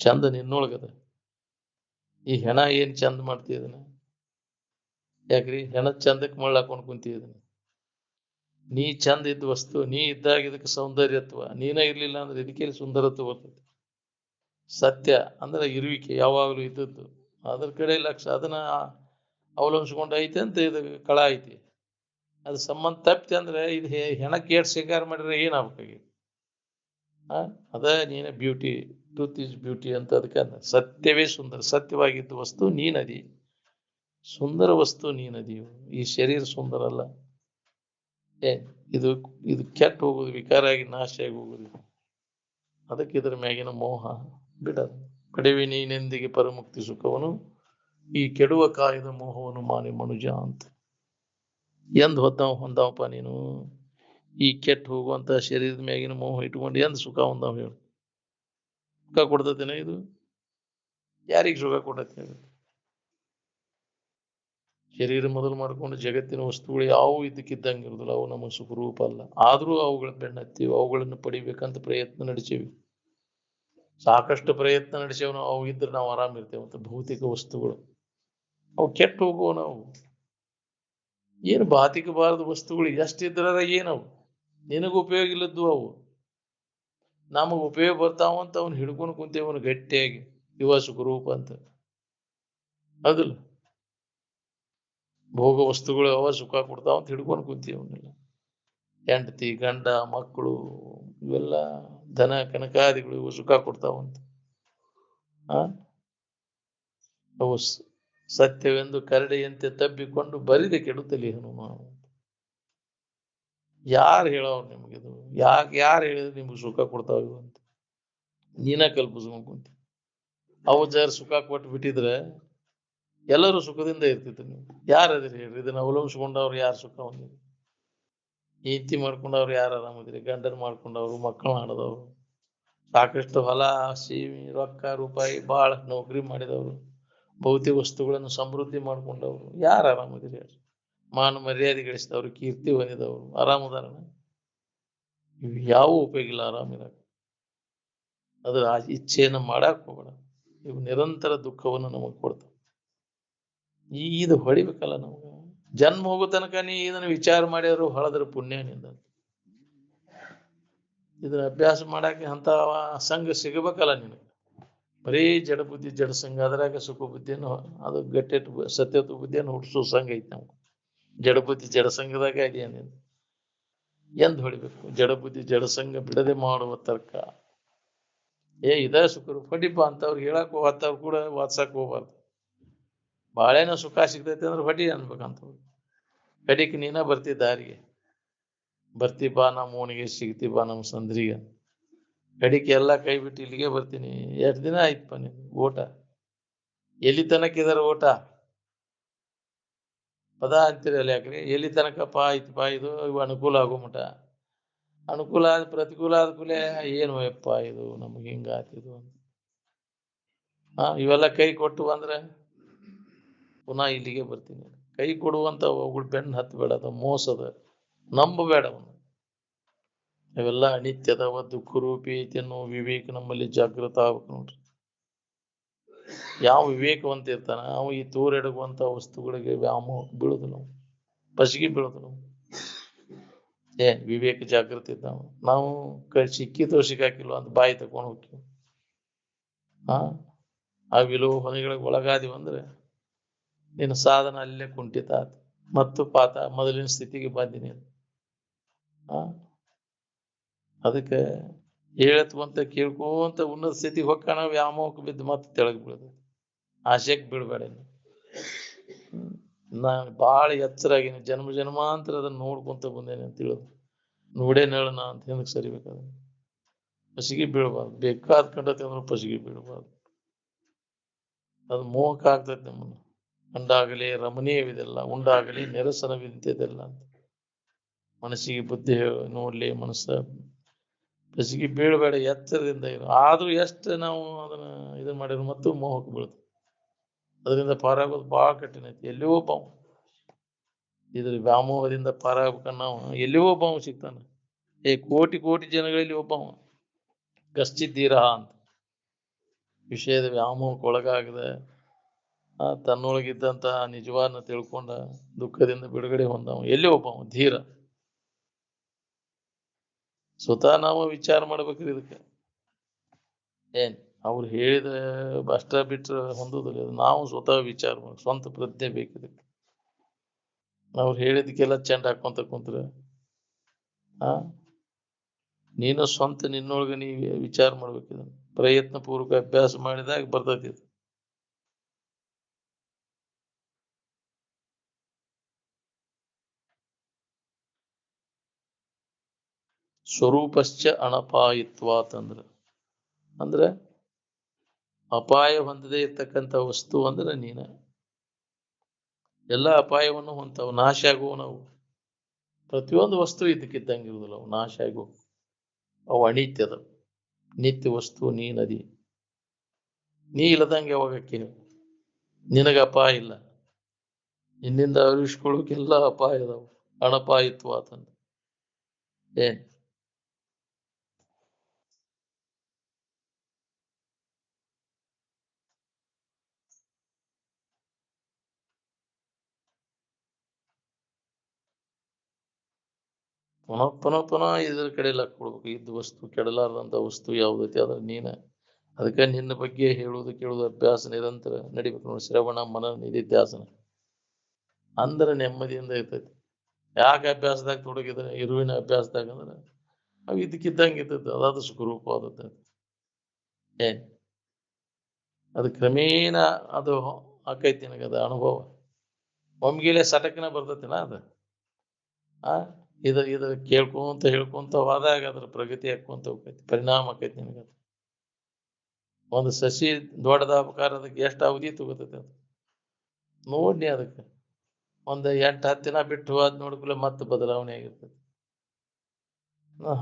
[SPEAKER 1] ಚಂದ ನಿನ್ನೊಳಗದ. ಈ ಹೆಣ ಏನ್ ಚಂದ ಮಾಡ್ತಿದನ, ಯಾಕ್ರಿ ಹೆಣದ ಚಂದಕ್ಕೆ ಮಳ್ಳ ಹಾಕೊಂಡು ಕುಂತಿದನ. ನೀ ಚಂದ ಇದ್ದ ವಸ್ತು, ನೀ ಇದ್ದಾಗ ಇದಕ್ಕೆ ಸೌಂದರ್ಯತ್ವ, ನೀನ ಇರ್ಲಿಲ್ಲ ಅಂದ್ರೆ ಇದಕ್ಕೆ ಸುಂದರತ್ವ ಬರ್ತದೆ. ಸತ್ಯ ಅಂದ್ರೆ ಇರುವಿಕೆ ಯಾವಾಗಲೂ ಇದ್ದದ್ದು, ಅದ್ರ ಕಡೆ ಲಕ್ಷ ಅದನ್ನ ಅವಲಂಬಿಸ್ಕೊಂಡು ಐತೆ ಅಂತ ಇದು ಕಳ ಐತಿ. ಅದು ಸಂಬಂಧ ತಪ್ಪಿತೆ ಅಂದ್ರೆ ಇದು ಹೆಣಕ್ಕೆ ಏಟ್ ಶೃಂಗಾರ ಮಾಡಿದ್ರೆ ಏನಾಗ್ಬೇಕಾಗಿ. ಅದ ನೀನ ಬ್ಯೂಟಿ, ಟ್ರೂತ್ ಈಸ್ ಬ್ಯೂಟಿ ಅಂತ. ಅದಕ್ಕೆ ಸತ್ಯವೇ ಸುಂದರ, ಸತ್ಯವಾಗಿದ್ದ ವಸ್ತು ನೀನದಿ, ಸುಂದರ ವಸ್ತು ನೀನದಿಯು. ಈ ಶರೀರ ಸುಂದರ ಅಲ್ಲ. ಇದು ಇದು ಕೆಟ್ಟ ಹೋಗುದು, ವಿಕಾರ ಆಗಿ ನಾಶ ಆಗಿ ಹೋಗುದು. ಅದಕ್ಕೆ ಇದ್ರ ಮ್ಯಾಗಿನ ಮೋಹ ಬಿಡದು. ಪಡೆವಿ ನೀನೆಂದಿಗೆ ಪರಮುಕ್ತಿ ಸುಖವನು, ಈ ಕೆಡುವ ಕಾಯದ ಮೋಹವನ್ನು ಮಾನೆ ಮನುಜ ಅಂತ. ಎಂದ್ ಹೊಂದಾವಪ್ಪ ನೀನು ಈ ಕೆಟ್ಟ ಹೋಗುವಂತ ಶರೀರದ ಮ್ಯಾಗಿನ ಮೋಹ ಇಟ್ಕೊಂಡು ಎಂದ್ ಸುಖ ಹೊಂದಾವ ಹೇಳು? ಸುಖ ಕೊಡ್ತತೇನೆ ಇದು? ಯಾರಿಗೆ ಸುಖ ಕೊಡತ್ತೆ ಹೇಳು? ಶರೀರ ಮೊದಲು ಮಾಡ್ಕೊಂಡು ಜಗತ್ತಿನ ವಸ್ತುಗಳು ಯಾವುವು ಇದ್ದಕ್ಕಿದ್ದಂಗೆ ಇರುದಿಲ್ಲ, ಅವು ನಮ್ಮ ಸುಖರೂಪ ಅಲ್ಲ. ಆದ್ರೂ ಅವುಗಳ ಬೆನ್ನತ್ತೀವಿ, ಅವುಗಳನ್ನು ಪಡಿಬೇಕಂತ ಪ್ರಯತ್ನ ನಡೆಸೀವಿ. ಸಾಕಷ್ಟು ಪ್ರಯತ್ನ ನಡೆಸೇವ್ ನಾವು. ಅವು ಇದ್ರೆ ನಾವು ಆರಾಮ್ ಇರ್ತೇವೆ. ಅಂತ ಭೌತಿಕ ವಸ್ತುಗಳು ಅವು ಕೆಟ್ಟ ಹೋಗುವ. ನಾವು ಏನು ಬಾತಿಕಬಾರದ ವಸ್ತುಗಳು ಎಷ್ಟಿದ್ರ ಏನವು ನಿನಗ ಉಪಯೋಗ ಇಲ್ಲದ್ದು, ಅವು ನಮಗ ಉಪಯೋಗ ಬರ್ತಾವಂತ ಅವ್ನು ಹಿಡ್ಕೊಂಡು ಕುಂತೇವನು ಗಟ್ಟಿಯಾಗಿ. ಇವ ಸುಖರೂಪ ಅಂತ ಹೌದಿಲ್ಲ? ಭೋಗ ವಸ್ತುಗಳು ಅವ ಸುಖ ಕೊಡ್ತಾವಂತ ಹಿಡ್ಕೊಂಡು ಕುಂತೀವಿ ಅವನ್ನೆಲ್ಲ. ಹೆಂಡತಿ, ಗಂಡ, ಮಕ್ಕಳು, ಇವೆಲ್ಲ ಧನ ಕನಕಾದಿಗಳು ಇವು ಸುಖ ಕೊಡ್ತಾವಂತ. ಅವು ಸತ್ಯವೆಂದು ಕರಡಿಯಂತೆ ತಬ್ಬಿಕೊಂಡು ಬರಿದೆ ಕೆಡುತ್ತಲಿ ಹನುಮ. ಯಾರು ಹೇಳೋರು ನಿಮಗಿದು? ಯಾರು ಹೇಳಿದ್ರೆ ನಿಮ್ಗೆ ಸುಖ ಕೊಡ್ತಾವ ಅಂತ? ನೀನ ಕಲ್ಪಿಸ್ಕೊಂಡ್ ಕುಂತಿ. ಅವು ಜರ ಸುಖ ಕೊಟ್ಟು ಬಿಟ್ಟಿದ್ರೆ ಎಲ್ಲರೂ ಸುಖದಿಂದ ಇರ್ತಿದ್ರು. ನೀವು ಯಾರದಿರಿ ಹೇಳ್ರಿ? ಇದನ್ನ ಅವಲಂಬಿಸ್ಕೊಂಡವ್ರು ಯಾರು ಸುಖ ಹೊಂದಿರಿ? ಹೆಂಡತಿ ಮಾಡ್ಕೊಂಡವ್ರು ಯಾರು ಆರಾಮದಿರಿ? ಗಂಡನ್ ಮಾಡ್ಕೊಂಡವ್ರು, ಮಕ್ಕಳು ಮಾಡಿದವರು, ಸಾಕಷ್ಟು ಹೊಲ, ಸೀಮಿ, ರೊಕ್ಕ ರೂಪಾಯಿ, ಬಹಳ ನೌಕರಿ ಮಾಡಿದವರು, ಭೌತಿಕ ವಸ್ತುಗಳನ್ನು ಸಮೃದ್ಧಿ ಮಾಡ್ಕೊಂಡವ್ರು ಯಾರು ಆರಾಮದಿರಿ ಹೇಳ್ರಿ? ಮಾನ ಮರ್ಯಾದೆ ಗಳಿಸಿದವ್ರು, ಕೀರ್ತಿ ಹೊಂದಿದವರು ಆರಾಮದಾರನ? ಇವು ಯಾವ ಉಪಯೋಗ ಇಲ್ಲ ಆರಾಮಿರಾಗ. ಅದ್ರ ಆ ಇಚ್ಛೆಯನ್ನು ಮಾಡಾಕ್ ಹೋಗ್ಬೇಡ. ಇವು ನಿರಂತರ ದುಃಖವನ್ನು ನಮಗ್ ಕೊಡ್ತಾವ. ಇದು ಹೊಳಿಬೇಕಲ್ಲ ನಮಗ. ಜನ್ಮ ಹೋಗೋ ತನಕ ನೀ ಇದನ್ನ ವಿಚಾರ ಮಾಡಿದ್ರು ಹೊಳದ್ರ ಪುಣ್ಯ ನಿಂದ. ಇದನ್ನ ಅಭ್ಯಾಸ ಮಾಡಾಕೆ ಅಂತ ಸಂಘ ಸಿಗಬೇಕಲ್ಲ ನಿನಗೆ. ಬರೀ ಜಡ ಬುದ್ಧಿ ಜಡ ಸಂಘ, ಅದ್ರಾಗ ಸುಖ ಬುದ್ಧಿಯನ್ನು ಅದು ಗಟ್ಟೆಟ್ಟು ಸತ್ಯತ್ವ ಬುದ್ಧಿಯನ್ನು ಹುಟ್ಟಿಸೋ ಸಂಘ ಐತಿ ನಾವು. ಜಡ ಬುದ್ಧಿ ಜಡ ಸಂಘದಾಗ ಇದೆಯಾ ನೀನು? ಎಂದ್ ಹೊಡಿಬೇಕು? ಜಡ ಬುದ್ಧಿ ಜಡ ಸಂಘ ಬಿಡದೆ ಮಾಡುವ ತರ್ಕ. ಇದ ಸುಖರು ಹೊಡಿಪ ಅಂತವ್ರಿಗೆ ಹೇಳಕ್ ಹೋಗ್ತವ್ರು ಕೂಡ ವಾದ್ಸಕ್ ಹೋಗ್ಬಾರ್ದು. ಬಾಳೆನ ಸುಖ ಸಿಗ್ತೈತೆ ಅಂದ್ರೆ ಹೊಡಿ ಅನ್ಬೇಕಂತವ್ರು. ಕಡಿಕ್ ನೀನ ಬರ್ತಿ ದಾರಿಗೆ, ಬರ್ತಿ ಬಾ ನಮ್ಮ ಓಣಿಗೆ, ಸಿಗ್ತಿ ಬಾ ನಮ್ಮ ಸಂದ್ರಿಗೆ. ಕಡಿಕೆ ಎಲ್ಲ ಕೈ ಬಿಟ್ಟು ಇಲ್ಲಿಗೆ ಬರ್ತೀನಿ. ಎಷ್ಟು ದಿನ ಆಯ್ತಪ್ಪ ನೀನು ಓಟ? ಎಲ್ಲಿ ತನಕ ಇದರ ಓಟ? ಪದ ಅಂತೀರಲ್ಲ ಯಾಕ್ರಿ? ಎಲ್ಲಿ ತನಕಪ್ಪ ಆಯ್ತಪ್ಪ ಇದು? ಇವು ಅನುಕೂಲ ಆಗೋ ಮಟ. ಅನುಕೂಲ ಆದ ಪ್ರತಿಕೂಲ ಆದ ಕೂಲೆ ಏನು ಯಪ್ಪ ಇದು ನಮ್ಗೆ ಹಿಂಗ ಆತಿದು ಅಂತ. ಇವೆಲ್ಲ ಕೈ ಕೊಟ್ಟು ಬಂದ್ರೆ ಪುನಃ ಇಲ್ಲಿಗೆ ಬರ್ತೀನಿ. ಕೈ ಕೊಡುವಂತ ಒಬ್ಬಳು ಬೆನ್ನು ಹತ್ತಬೇಡ, ಅದು ಮೋಸದ, ನಂಬಬೇಡ ಅವನು. ಇವೆಲ್ಲ ಅನಿತ್ಯದವ, ದುಃಖ ರೂಪಿ ಐತಿ ಅನ್ನೋ ವಿವೇಕ ನಮ್ಮಲ್ಲಿ ಜಾಗೃತ ಆಗ್ಬೇಕು ನೋಡ್ರಿ. ಯಾವ ವಿವೇಕವಂತ ಇರ್ತಾನ ಅವ ಈ ತೂರೆಡಗುವಂತ ವಸ್ತುಗಳಿಗೆ ವ್ಯಾಮೋಹಕ್ಕೆ ಬೀಳುದು ನಾವು, ಪಸಿಗೆ ಬೀಳುದು ನಾವು. ವಿವೇಕ ಜಾಗೃತಿ ಇದ್ದಾವ ನಾವು. ಸಿಕ್ಕಿತೋ ಸಿಕ್ಕಾಕಿಲ್ವ ಅಂತ ಬಾಯಿ ತಕೊಂಡು ಹೋಗ್ತೀವಿ. ಆ ವಿಲೋಹನೆಗಳಿಗೆ ಒಳಗಾದಿವಂದ್ರೆ ನಿನ್ನ ಸಾಧನ ಅಲ್ಲೇ ಕುಂಠಿತ ಆತು, ಮತ್ತು ಪಾತ ಮೊದಲಿನ ಸ್ಥಿತಿಗೆ ಬಂದಿನಿ. ಅದಕ್ಕೆ ಹೇಳತ್ವಂತ ಕೇಳ್ಕೊಂತ ಉನ್ನತ ಸ್ಥಿತಿಗೆ ಹೊಕ್ಕಾನ, ವ್ಯಾಮೋಹಕ್ಕೆ ಬಿದ್ದು ಮತ್ತೆ ತೆಳಗ್ ಬೀಳದ. ಆಶೆಕ್ ಬೀಳ್ಬೇಡ. ನಾನು ಬಾಳ ಎಚ್ಚರಾಗಿನಿ, ಜನ್ಮ ಜನ್ಮಾಂತರ ಅದನ್ನ ನೋಡ್ಕೊಂತ ಬಂದೇನೆ ಅಂತ ಹೇಳುದು. ನೋಡೇ ನಳನ ಅಂತ ಹಿಂದಕ್ಕೆ ಸರಿಬೇಕಾದ. ಪಸಿಗೆ ಬೀಳ್ಬಾರ್ದು. ಬೇಕಾದ ಕಂಡತಿ ಅಂದ್ರೆ ಪಸಿಗೆ ಬೀಳ್ಬಾರ್ದು. ಅದು ಮೋಹಕ ಆಗ್ತೈತೆ ನಮ್ಮನ್ನು. ಕಂಡಾಗಲಿ ರಮಣೀಯವಿದೆಲ್ಲ, ಉಂಡಾಗಲಿ ನಿರಸನವಿದ್ಯದೆಲ್ಲ ಅಂತ. ಮನಸ್ಸಿಗೆ ಬುದ್ಧಿ ನೋಡ್ಲಿ, ಮನಸ್ಸ ಪಸಿಗೆ ಬೀಳ್ಬೇಡ, ಎಚ್ಚರದಿಂದ ಇರು. ಆದ್ರೂ ಎಷ್ಟು ನಾವು ಅದನ್ನ ಇದನ್ನ ಮಾಡಿದ್ರು ಮತ್ತು ಮೋಹಕ್ಕೆ ಬೀಳುತ್ತೆ. ಅದರಿಂದ ಪಾರಾಗೋದು ಬಹಳ ಕಠಿಣ ಐತಿ. ಎಲ್ಲಿಯೋ ಒಬ್ಬ ಇದ್ರ ವ್ಯಾಮೋಹದಿಂದ ಪಾರಾಗಬೇಕನ್ನ ನಾವು ಎಲ್ಲಿಯೋ ಒಬ್ಬ ಸಿಗ್ತಾನೆ. ಕೋಟಿ ಕೋಟಿ ಜನಗಳಲ್ಲಿ ಒಬ್ಬ ಕಶ್ಚಿದ್ದೀರ ಅಂತ. ವಿಷಯದ ವ್ಯಾಮೋಹಕ್ಕೆ ಒಳಗಾಗದೆ ತನ್ನೊಳಗಿದ್ದಂತ ನಿಜವಾದನ್ನ ತಿಳ್ಕೊಂಡ ದುಃಖದಿಂದ ಬಿಡುಗಡೆ ಹೊಂದವ ಎಲ್ಲಿ ಒಬ್ಬ ಧೀರ. ಸ್ವತಃ ನಾವು ವಿಚಾರ ಮಾಡ್ಬೇಕ್ರಿ ಇದಕ್ಕೆ. ಅವ್ರು ಹೇಳಿದ ಅಷ್ಟ ಬಿಟ್ರೆ ಹೊಂದೋದಿಲ್ಲ. ನಾವು ಸ್ವತಃ ವಿಚಾರ ಮಾಡ, ಸ್ವಂತ ಪ್ರಜ್ಞೆ ಬೇಕಿದಕ್ಕೆ. ಅವ್ರು ಹೇಳಿದಕ್ಕೆಲ್ಲ ಚೆಂಡ ಹಾಕೊಂತ ಕುಂತ್ರ ನೀನು ಸ್ವಂತ ನಿನ್ನೊಳಗೆ ನೀ ವಿಚಾರ ಮಾಡ್ಬೇಕಿದ. ಪ್ರಯತ್ನ ಪೂರ್ವಕ ಅಭ್ಯಾಸ ಮಾಡಿದಾಗ ಬರ್ತೈತಿ ಇದು. ಸ್ವರೂಪಶ್ಚ ಅನಪಾಯಿತ್ವಾತ್ ಅಂದ್ರೆ ಅಪಾಯ ಹೊಂದದೇ ಇರ್ತಕ್ಕಂಥ ವಸ್ತು ಅಂದ್ರೆ ನೀನ. ಎಲ್ಲ ಅಪಾಯವನ್ನು ಹೊಂತಾವ, ನಾಶ ಆಗುವ ನಾವು. ಪ್ರತಿಯೊಂದು ವಸ್ತು ಇದಕ್ಕಿದ್ದಂಗೆ ಇರುವುದಿಲ್ಲ, ಅವು ನಾಶ ಆಗುವ. ಅವು ಅನಿತ್ಯದ. ನಿತ್ಯ ವಸ್ತು ನೀನದಿ. ನೀ ಇಲ್ಲದಂಗೆ ಯಾವಾಗಕ್ಕೆ ನಿನಗ ಅಪಾಯ ಇಲ್ಲ. ನಿನ್ನಿಂದ ಅರಿವಿಸ್ಕೊಳ್ಳೋಕೆಲ್ಲ ಅಪಾಯ ಅದಾವು. ಅನಪಾಯಿತ್ವಾತಂದ ಪುನಃ ಪುನಃ ಪುನಃ ಇದ್ರ ಕಡೆ ಲಕ್ ಕೊಡ್ಬೇಕು. ಇದ್ದ ವಸ್ತು ಕೆಡಲಾರ್ದಂತ ವಸ್ತು ಯಾವ್ದೈತಿ ಅದ್ರ ನೀನ. ಅದಕ್ಕೆ ನಿನ್ನ ಬಗ್ಗೆ ಹೇಳುವುದು ಕೇಳುವುದು ಅಭ್ಯಾಸ ನಿರಂತರ ನಡಿಬೇಕು ನೋಡಿ. ಶ್ರವಣ ಮನ ನಿಧಿಧ್ಯಾಸನ ಅಂದ್ರೆ ನೆಮ್ಮದಿಯಿಂದ ಇರ್ತೈತಿ. ಯಾಕೆ ಅಭ್ಯಾಸದಾಗ ತೊಡಗಿದ್ರೆ ಇರುವಿನ ಅಭ್ಯಾಸದಾಗ ಅಂದ್ರೆ ಅವು ಇದಕ್ಕಿದ್ದಂಗೆ ಇರ್ತೈತಿ. ಅದಾದ ಸುಖರೂಪ ಆದದ್ದು. ಅದು ಕ್ರಮೇಣ ಅದು ಆಕೈತಿ ನನಗೆ ಅದು ಅನುಭವ. ಒಮ್ಗಿಲೆ ಸಟಕ್ನ ಬರ್ತೈತಿನ ಅದು. ಇದ್ರ ಕೇಳ್ಕೊಂತ ಹೇಳ್ಕೊಂತ ಹೋದಾಗ ಅದ್ರ ಪ್ರಗತಿ ಹಾಕೊಂತ ಹೋಗ್ತೈತಿ, ಪರಿಣಾಮ ಆಕೈತಿ ನಿನಗದು. ಒಂದು ಸಸಿ ದೊಡ್ಡದಾಗಬೇಕಾದ್ರೆ ಅದಕ್ಕೆ ಎಷ್ಟು ಅವಧಿ ತಗೋತೈತಿ ಅದು. ನೋಡಿ ಅದಕ್ಕೆ ಒಂದು 8-10 ದಿನ ಬಿಟ್ಟು ಹೋದ್ ನೋಡ್ಕೂಲೆ ಮತ್ತೆ ಬದಲಾವಣೆ ಆಗಿರ್ತದೆ.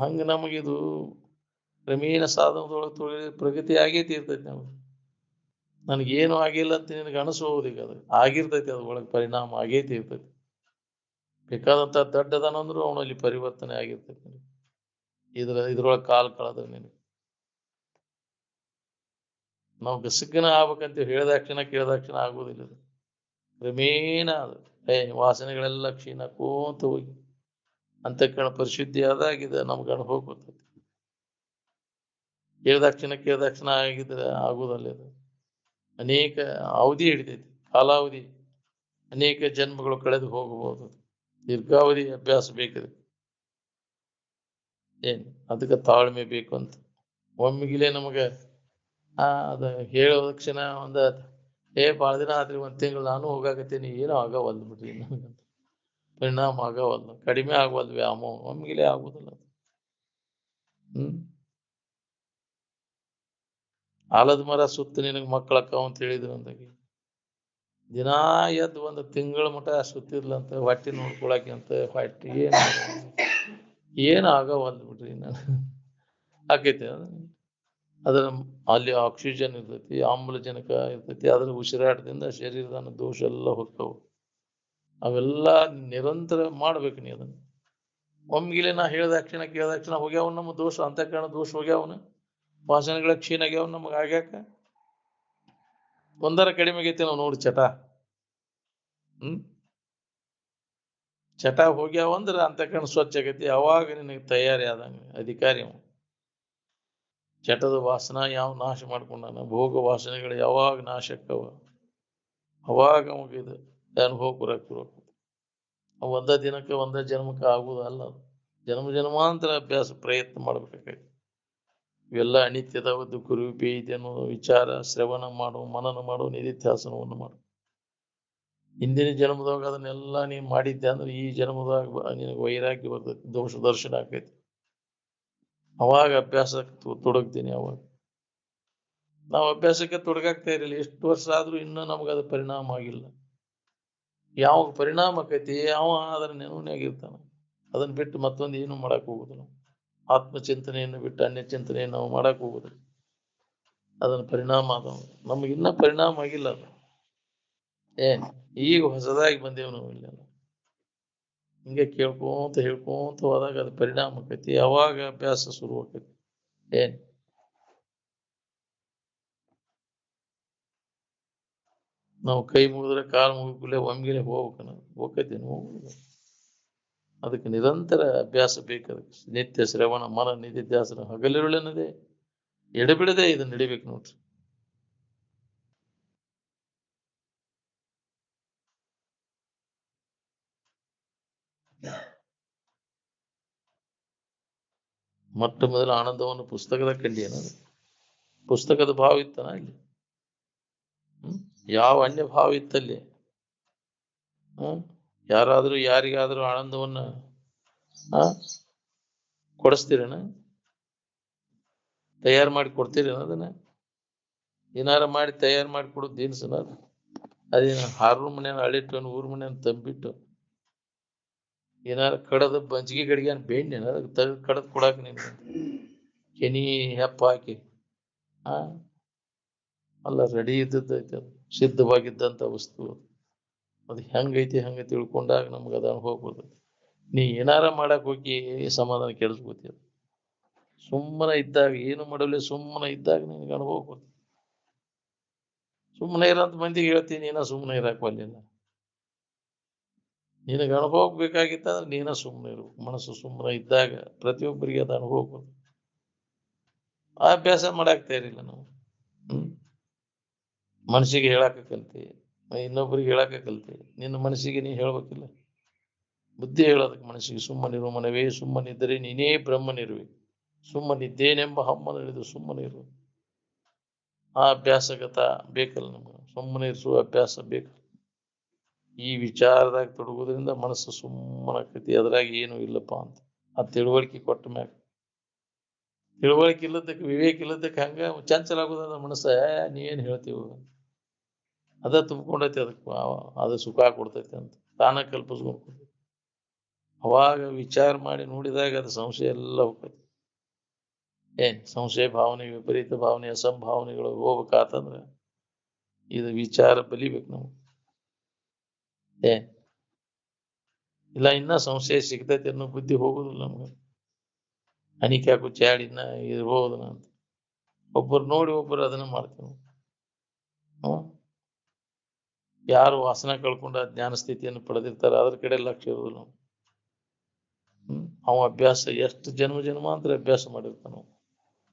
[SPEAKER 1] ಹಂಗೆ ನಮಗಿದು ಕ್ರಮೇಣ ಸಾಧನದೊಳಗೆ ಪ್ರಗತಿ ಆಗೈತಿ ಇರ್ತೈತಿ ನಮ್ಗೆ. ನನಗೇನು ಆಗಿಲ್ಲ ಅಂತ ನಿನಗೆ ಅನಿಸ್ಬೋದು ಈಗ ಅದು ಆಗಿರ್ತೈತಿ, ಅದ್ರ ಒಳಗೆ ಪರಿಣಾಮ ಆಗೈತಿ ಇರ್ತೈತಿ. ಬೇಕಾದಂಥ ದಡ್ಡದನ ಅಂದ್ರೂ ಅವನಲ್ಲಿ ಪರಿವರ್ತನೆ ಆಗಿರ್ತೈತಿ. ಇದ್ರೊಳಗೆ ಕಾಲ ಕಳೆದ್ರೆ ನಿನಗೆ ನಾವು ಗಸಗನ ಆಗ್ಬೇಕಂತ ಹೇಳಿದಾಕ್ಷಣ ಕೇಳಿದಾಕ್ಷಣ ಆಗೋದಿಲ್ಲ. ಅದು ಕ್ರಮೇಣ ಅದು ವಾಸನೆಗಳೆಲ್ಲ ಕ್ಷೀಣಕ್ಕೋಂತ ಹೋಗಿ ಅಂತಃಕರಣ ಪರಿಶುದ್ಧಿ ಆದಾಗಿದೆ ನಮ್ಗೆ ಅನುಭವ ಬರ್ತೈತಿ. ಕೇಳಿದಾಕ್ಷಣ ಆಗಿದ್ರೆ ಆಗೋದಲ್ಲ. ಅದು ಅನೇಕ ಅವಧಿ ಹಿಡಿತೈತಿ, ಕಾಲಾವಧಿ, ಅನೇಕ ಜನ್ಮಗಳು ಕಳೆದು ಹೋಗಬಹುದು. ದೀರ್ಘಾವಧಿ ಅಭ್ಯಾಸ ಬೇಕಿದೆ. ಅದಕ್ಕೆ ತಾಳ್ಮೆ ಬೇಕು ಅಂತ. ಒಮ್ಮಿಗಿಲೆ ನಮಗೆ ಅದ ಹೇಳೋ ಕ್ಷಣ ಭಾಳ ದಿನ ಆದ್ರಿ, 1 ತಿಂಗಳು ನಾನು ಹೋಗಾಕತ್ತೀನಿ, ಏನೋ ಆಗವಲ್ದು ಬಿಡ್ರಿ, ನನಗಂತ ಪರಿಣಾಮ ಆಗವಲ್ದು, ಕಡಿಮೆ ಆಗವಲ್ದು ವ್ಯಾಮೋಹ, ಒಮ್ಮಿಗಿಲೆ ಆಗುದಿಲ್ಲ. ಆಲದ ಮರ ಸುತ್ತ ನಿನಗೆ ಮಕ್ಕಳಕ್ಕಾವ ಅಂತ ಹೇಳಿದ್ರು ಅಂದಾಗಿ ದಿನಾ ಎದ್ದು 1 ತಿಂಗಳ ಮಟ ಸುತ್ತಿರ್ಲಂತ ಹೊಟ್ಟಿ ನೋಡ್ಕೊಳಕ್ಕೆ ಅಂತ ಹೊಟ್ಟಿ ಏನು ಆಗವಲ್ದು ಬಿಡ್ರಿ ನಾನು ಆಕೈತಿ. ಅದರ ಅಲ್ಲಿ ಆಕ್ಸಿಜನ್ ಇರ್ತೈತಿ, ಆಮ್ಲಜನಕ ಇರ್ತೈತಿ, ಅದ್ರ ಉಸಿರಾಟದಿಂದ ಶರೀರದ ದೋಷ ಎಲ್ಲ ಹೋಗ್ತಾವು. ಅವೆಲ್ಲ ನಿರಂತರ ಮಾಡ್ಬೇಕು ನೀ ಅದನ್ನು. ಒಮ್ಗಿಲೆ ನಾ ಹೇಳಿದಾಕ್ಷಣ ಕೇಳಿದಾಕ್ಷಣ ಹೋಗ್ಯಾವ ನಮ್ಮ ದೋಷ, ಅಂತಃಕರಣ ದೋಷ ಹೋಗ್ಯಾವನ, ವಾಸನೆಗಳ ಕ್ಷೀಣ ಆಗ್ಯಾವ ನಮಗೆ ಆಗ್ಯಾಕ. ಒಂದರ ಕಡಿಮೆ ಆಗೈತಿ ನಾವು ನೋಡಿ ಚಟ. ಚಟ ಹೋಗ್ಯಾವ ಅಂದ್ರೆ ಅಂತಃಕರಣ ಸ್ವಚ್ಛ ಆಗೈತಿ, ಅವಾಗ ನಿನಗೆ ತಯಾರಿ ಆದಂಗೆ ಅಧಿಕಾರಿ ಅವ. ಚಟದ ವಾಸನ ಯಾವ ನಾಶ ಮಾಡ್ಕೊಂಡಾನ, ಭೋಗ ವಾಸನೆಗಳು ಯಾವಾಗ ನಾಶಕ್ಕವ ಅವಾಗ ಅವಾಗಿದೆ ಅನುಭವ ಬರಕ್ಕೆ. ಒಂದ ದಿನಕ್ಕೆ ಒಂದ ಜನ್ಮಕ್ಕೆ ಆಗುದಲ್ಲ, ಜನ್ಮಾಂತರ ಅಭ್ಯಾಸ ಪ್ರಯತ್ನ ಮಾಡ್ಬೇಕಾಗೈತಿ. ಇವೆಲ್ಲ ಅನಿತ್ಯದ ಕುರುಪಿ ಇದನ್ನು ವಿಚಾರ ಶ್ರವಣ ಮಾಡು, ಮನನ ಮಾಡು, ನಿಧಿಧ್ಯಾಸನವನ್ನು ಮಾಡು. ಹಿಂದಿನ ಜನ್ಮದಾಗ ಅದನ್ನೆಲ್ಲ ನೀನು ಮಾಡಿದ್ದೆ ಅಂದ್ರೆ ಈ ಜನ್ಮದಾಗ ನಿನಗೆ ವೈರಾಗ್ಯ ಬರ್ತೈತಿ, ದೋಷ ದರ್ಶನ ಆಕೈತಿ. ಅವಾಗ ಅಭ್ಯಾಸಕ್ಕೆ ತೊಡಗ್ತೀನಿ. ಅವಾಗ ನಾವು ಅಭ್ಯಾಸಕ್ಕೆ ತೊಡಗಾಗ್ತಾ ಇರಲಿಲ್ಲ, ಎಷ್ಟು ವರ್ಷ ಆದ್ರೂ ಇನ್ನೂ ನಮಗದು ಪರಿಣಾಮ ಆಗಿಲ್ಲ. ಯಾವ ಪರಿಣಾಮ ಆಕೈತಿ ಯಾವ ಅದರ ನೆನವಿನಾಗಿರ್ತಾನ, ಅದನ್ನ ಬಿಟ್ಟು ಮತ್ತೊಂದು ಏನು ಮಾಡಕ್ ಹೋಗುದಿಲ್ಲ. ಆತ್ಮಚಿಂತನೆಯನ್ನು ಬಿಟ್ಟು ಅನ್ಯ ಚಿಂತನೆಯನ್ನು ನಾವು ಮಾಡಕ್ ಹೋಗುದಿಲ್ಲ. ಅದನ್ನ ಪರಿಣಾಮ ಅದ ನಮಗಿನ್ನ ಪರಿಣಾಮ ಆಗಿಲ್ಲ. ಅದು ಈಗ ಹೊಸದಾಗಿ ಬಂದೇವು ನಾವು ಇಲ್ಲೆಲ್ಲ. ಹಿಂಗೆ ಕೇಳ್ಕೊಂತ ಹೇಳ್ಕೊಂತ ಹೋದಾಗ ಅದು ಪರಿಣಾಮ ಆಕೈತಿ, ಅವಾಗ ಅಭ್ಯಾಸ ಶುರು ಆಕೈತಿ. ನಾವು ಕೈ ಮುಗಿದ್ರೆ ಕಾಲು ಮುಗಿದ್ಕೂಲೆ ಒಮ್ಗಿಲೆ ಹೋಗ್ಬೇಕೈತೇನು, ಹೋಗುದಿಲ್ಲ. ಅದಕ್ಕೆ ನಿರಂತರ ಅಭ್ಯಾಸ ಬೇಕು. ಅದಕ್ಕೆ ನಿತ್ಯ ಶ್ರವಣ ಮನ ನಿಧಿಧ್ಯಾಸನ ಹಗಲಿರುಳೆನ್ನದೇ ಎಡೆಬಿಡದೆ ಇದನ್ನ ನಡಿಬೇಕು ನೋಡ್ರಿ. ಮೊಟ್ಟ ಮೊದಲ ಆನಂದವನ್ನು ಪುಸ್ತಕದ ಕಂಡಿಯೇನ? ಪುಸ್ತಕದ ಭಾವ ಇತ್ತನ ಇಲ್ಲಿ? ಯಾವ ಅನ್ಯ ಭಾವ ಇತ್ತಲ್ಲಿ? ಯಾರಾದ್ರೂ ಯಾರಿಗಾದ್ರೂ ಆನಂದವನ್ನ ಕೊಡಿಸ್ತೀರೇನ? ತಯಾರು ಮಾಡಿ ಕೊಡ್ತೀರೇನ? ಅದನ್ನ ಏನಾರ ಮಾಡಿ ತಯಾರು ಮಾಡಿ ಕೊಡೋದು ದಿನಸನ? ಅದೇನ ಹಾರೂರ್ ಮನೆಯನ್ನ ಅಳಿಟ್ಟು ಊರ್ ಮನೆಯನ್ನ ತಂಬಿಟ್ಟು ಏನಾರ ಕಡದ ಬಂಜಿಗೆ ಗಡಿಗೆ ಬೇಣ್ಣೆ ಅದಕ್ಕೆ ತೆಗೆದು ಕಡದ್ ಕೊಡಾಕ ನೀನು ಕೆನಿ ಹೆಪ್ಪ ಹಾಕಿ ಅಲ್ಲ, ರೆಡಿ ಇದ್ದದ್ದೈತೆ, ಅದು ಸಿದ್ಧವಾಗಿದ್ದಂಥ ವಸ್ತು. ಅದು ಹೆಂಗೈತಿ ಹಂಗೆ ತಿಳ್ಕೊಂಡಾಗ ನಮ್ಗೆ ಅದು ಅನುಭವ ಬರ್ತೈತಿ. ನೀ ಏನಾರ ಮಾಡಕ್ ಹೋಗಿ ಸಮಾಧಾನ ಕೆಡಿಸ್ಕೋತೀಯ. ಸುಮ್ಮನೆ ಇದ್ದಾಗ ಏನು ಮಾಡಲಿ, ಸುಮ್ಮನೆ ಇದ್ದಾಗ ನಿನಗೆ ಅನುಭವ ಬರ್ತೈತಿ. ಸುಮ್ಮನೆ ಇರಂತ ಮಂದಿಗೆ ಹೇಳ್ತೀನಿ, ನೀನ ಸುಮ್ಮನೆ ಇರಾಕ್ ಬಂದಿಲ್ಲ. ನಿನಗೆ ಅನುಭವ ಬೇಕಾಗಿತ್ತಂದ್ರೆ ನೀನ ಸುಮ್ಮನೆ ಇರ್ಬೇಕು. ಮನಸ್ಸು ಸುಮ್ಮನೆ ಇದ್ದಾಗ ಪ್ರತಿಯೊಬ್ಬರಿಗೆ ಅದು ಅನುಭವ ಬರ್ತದೆ. ಆ ಅಭ್ಯಾಸ ಮಾಡಾಕ್ತಾ ಇರಲಿಲ್ಲ ನಾವು. ಮನಸ್ಸಿಗೆ ಹೇಳಾಕ ಕಲ್ತಿ, ಇನ್ನೊಬ್ಬರಿಗೆ ಹೇಳಾಕ ಕಲ್ತಿ, ನಿನ್ನ ಮನಸ್ಸಿಗೆ ನೀ ಹೇಳ್ಬೇಕಿಲ್ಲ. ಬುದ್ಧಿ ಹೇಳೋದಕ್ಕೆ ಮನಸ್ಸಿಗೆ ಸುಮ್ಮನಿರು ಮನವೇ, ಸುಮ್ಮನಿದ್ದರೆ ನೀನೇ ಬ್ರಹ್ಮನಿರುವೆ, ಸುಮ್ಮನಿದ್ದೇನೆಂಬ ಹಮ್ಮನಿಳಿದು ಸುಮ್ಮನಿರು. ಆ ಅಭ್ಯಾಸಗತ ಬೇಕಲ್ಲ ನಮ್ಗೆ, ಸುಮ್ಮನೆ ಇರಿಸುವ ಅಭ್ಯಾಸ ಬೇಕು. ಈ ವಿಚಾರದಾಗ ತೊಡಗೋದ್ರಿಂದ ಮನಸ್ಸು ಸುಮ್ಮನಾಕೈತಿ, ಅದ್ರಾಗ ಏನು ಇಲ್ಲಪ್ಪ ಅಂತ. ಆ ತಿಳುವಳಿಕೆ ಕೊಟ್ಟ ಮ್ಯಾಗ, ತಿಳುವಳಿಕೆ ಇಲ್ಲದಕ್ಕೆ, ವಿವೇಕ ಇಲ್ಲದಕ್ಕೆ ಹಂಗ ಚಂಚಲ ಆಗೋದ ಮನಸ್ಸ. ನೀವೇನು ಹೇಳ್ತೀವಿ ಅದ ತುಂಬ್ಕೊಂಡೈತಿ ಅದಕ್ಕೆ ಅದು ಸುಖ ಕೊಡ್ತೈತಿ ಅಂತ ತಾನ ಕಲ್ಪಿಸ್ಕೊಂಡು ಅವಾಗ ವಿಚಾರ ಮಾಡಿ ನೋಡಿದಾಗ ಅದು ಸಂಶಯ ಎಲ್ಲ ಹೋಗ್ತೈತಿ. ಸಂಶಯ ಭಾವನೆ, ವಿಪರೀತ ಭಾವನೆ, ಅಸಂಭಾವನೆಗಳು ಹೋಗ್ಬೇಕಾತಂದ್ರ ಇದು ವಿಚಾರ ಬಲಿಬೇಕು ನಾವು. ಇಲ್ಲ ಇನ್ನ ಸಂಶಯ ಸಿಗ್ತೈತಿ ಅನ್ನೋ ಬುದ್ಧಿ ಹೋಗುದಿಲ್ಲ ನಮ್ಗೆ. ಅನಿಕ್ಯಾಕು ಚಾಡಿನ ಇರ್ಬೋದು ಅಂತ ಒಬ್ಬರು ನೋಡಿ ಒಬ್ಬರು ಅದನ್ನ ಮಾಡ್ತೇವೆ. ಯಾರು ವಾಸನ ಕಳ್ಕೊಂಡ ಜ್ಞಾನ ಸ್ಥಿತಿಯನ್ನು ಪಡೆದಿರ್ತಾರ ಅದ್ರ ಕಡೆ ಲಕ್ಷ್ಯ ಇರುವುದಿಲ್ಲ ನಾವು. ಅವ ಅಭ್ಯಾಸ ಎಷ್ಟು ಜನ್ಮಾಂತರ ಅಭ್ಯಾಸ ಮಾಡಿರ್ತಾನ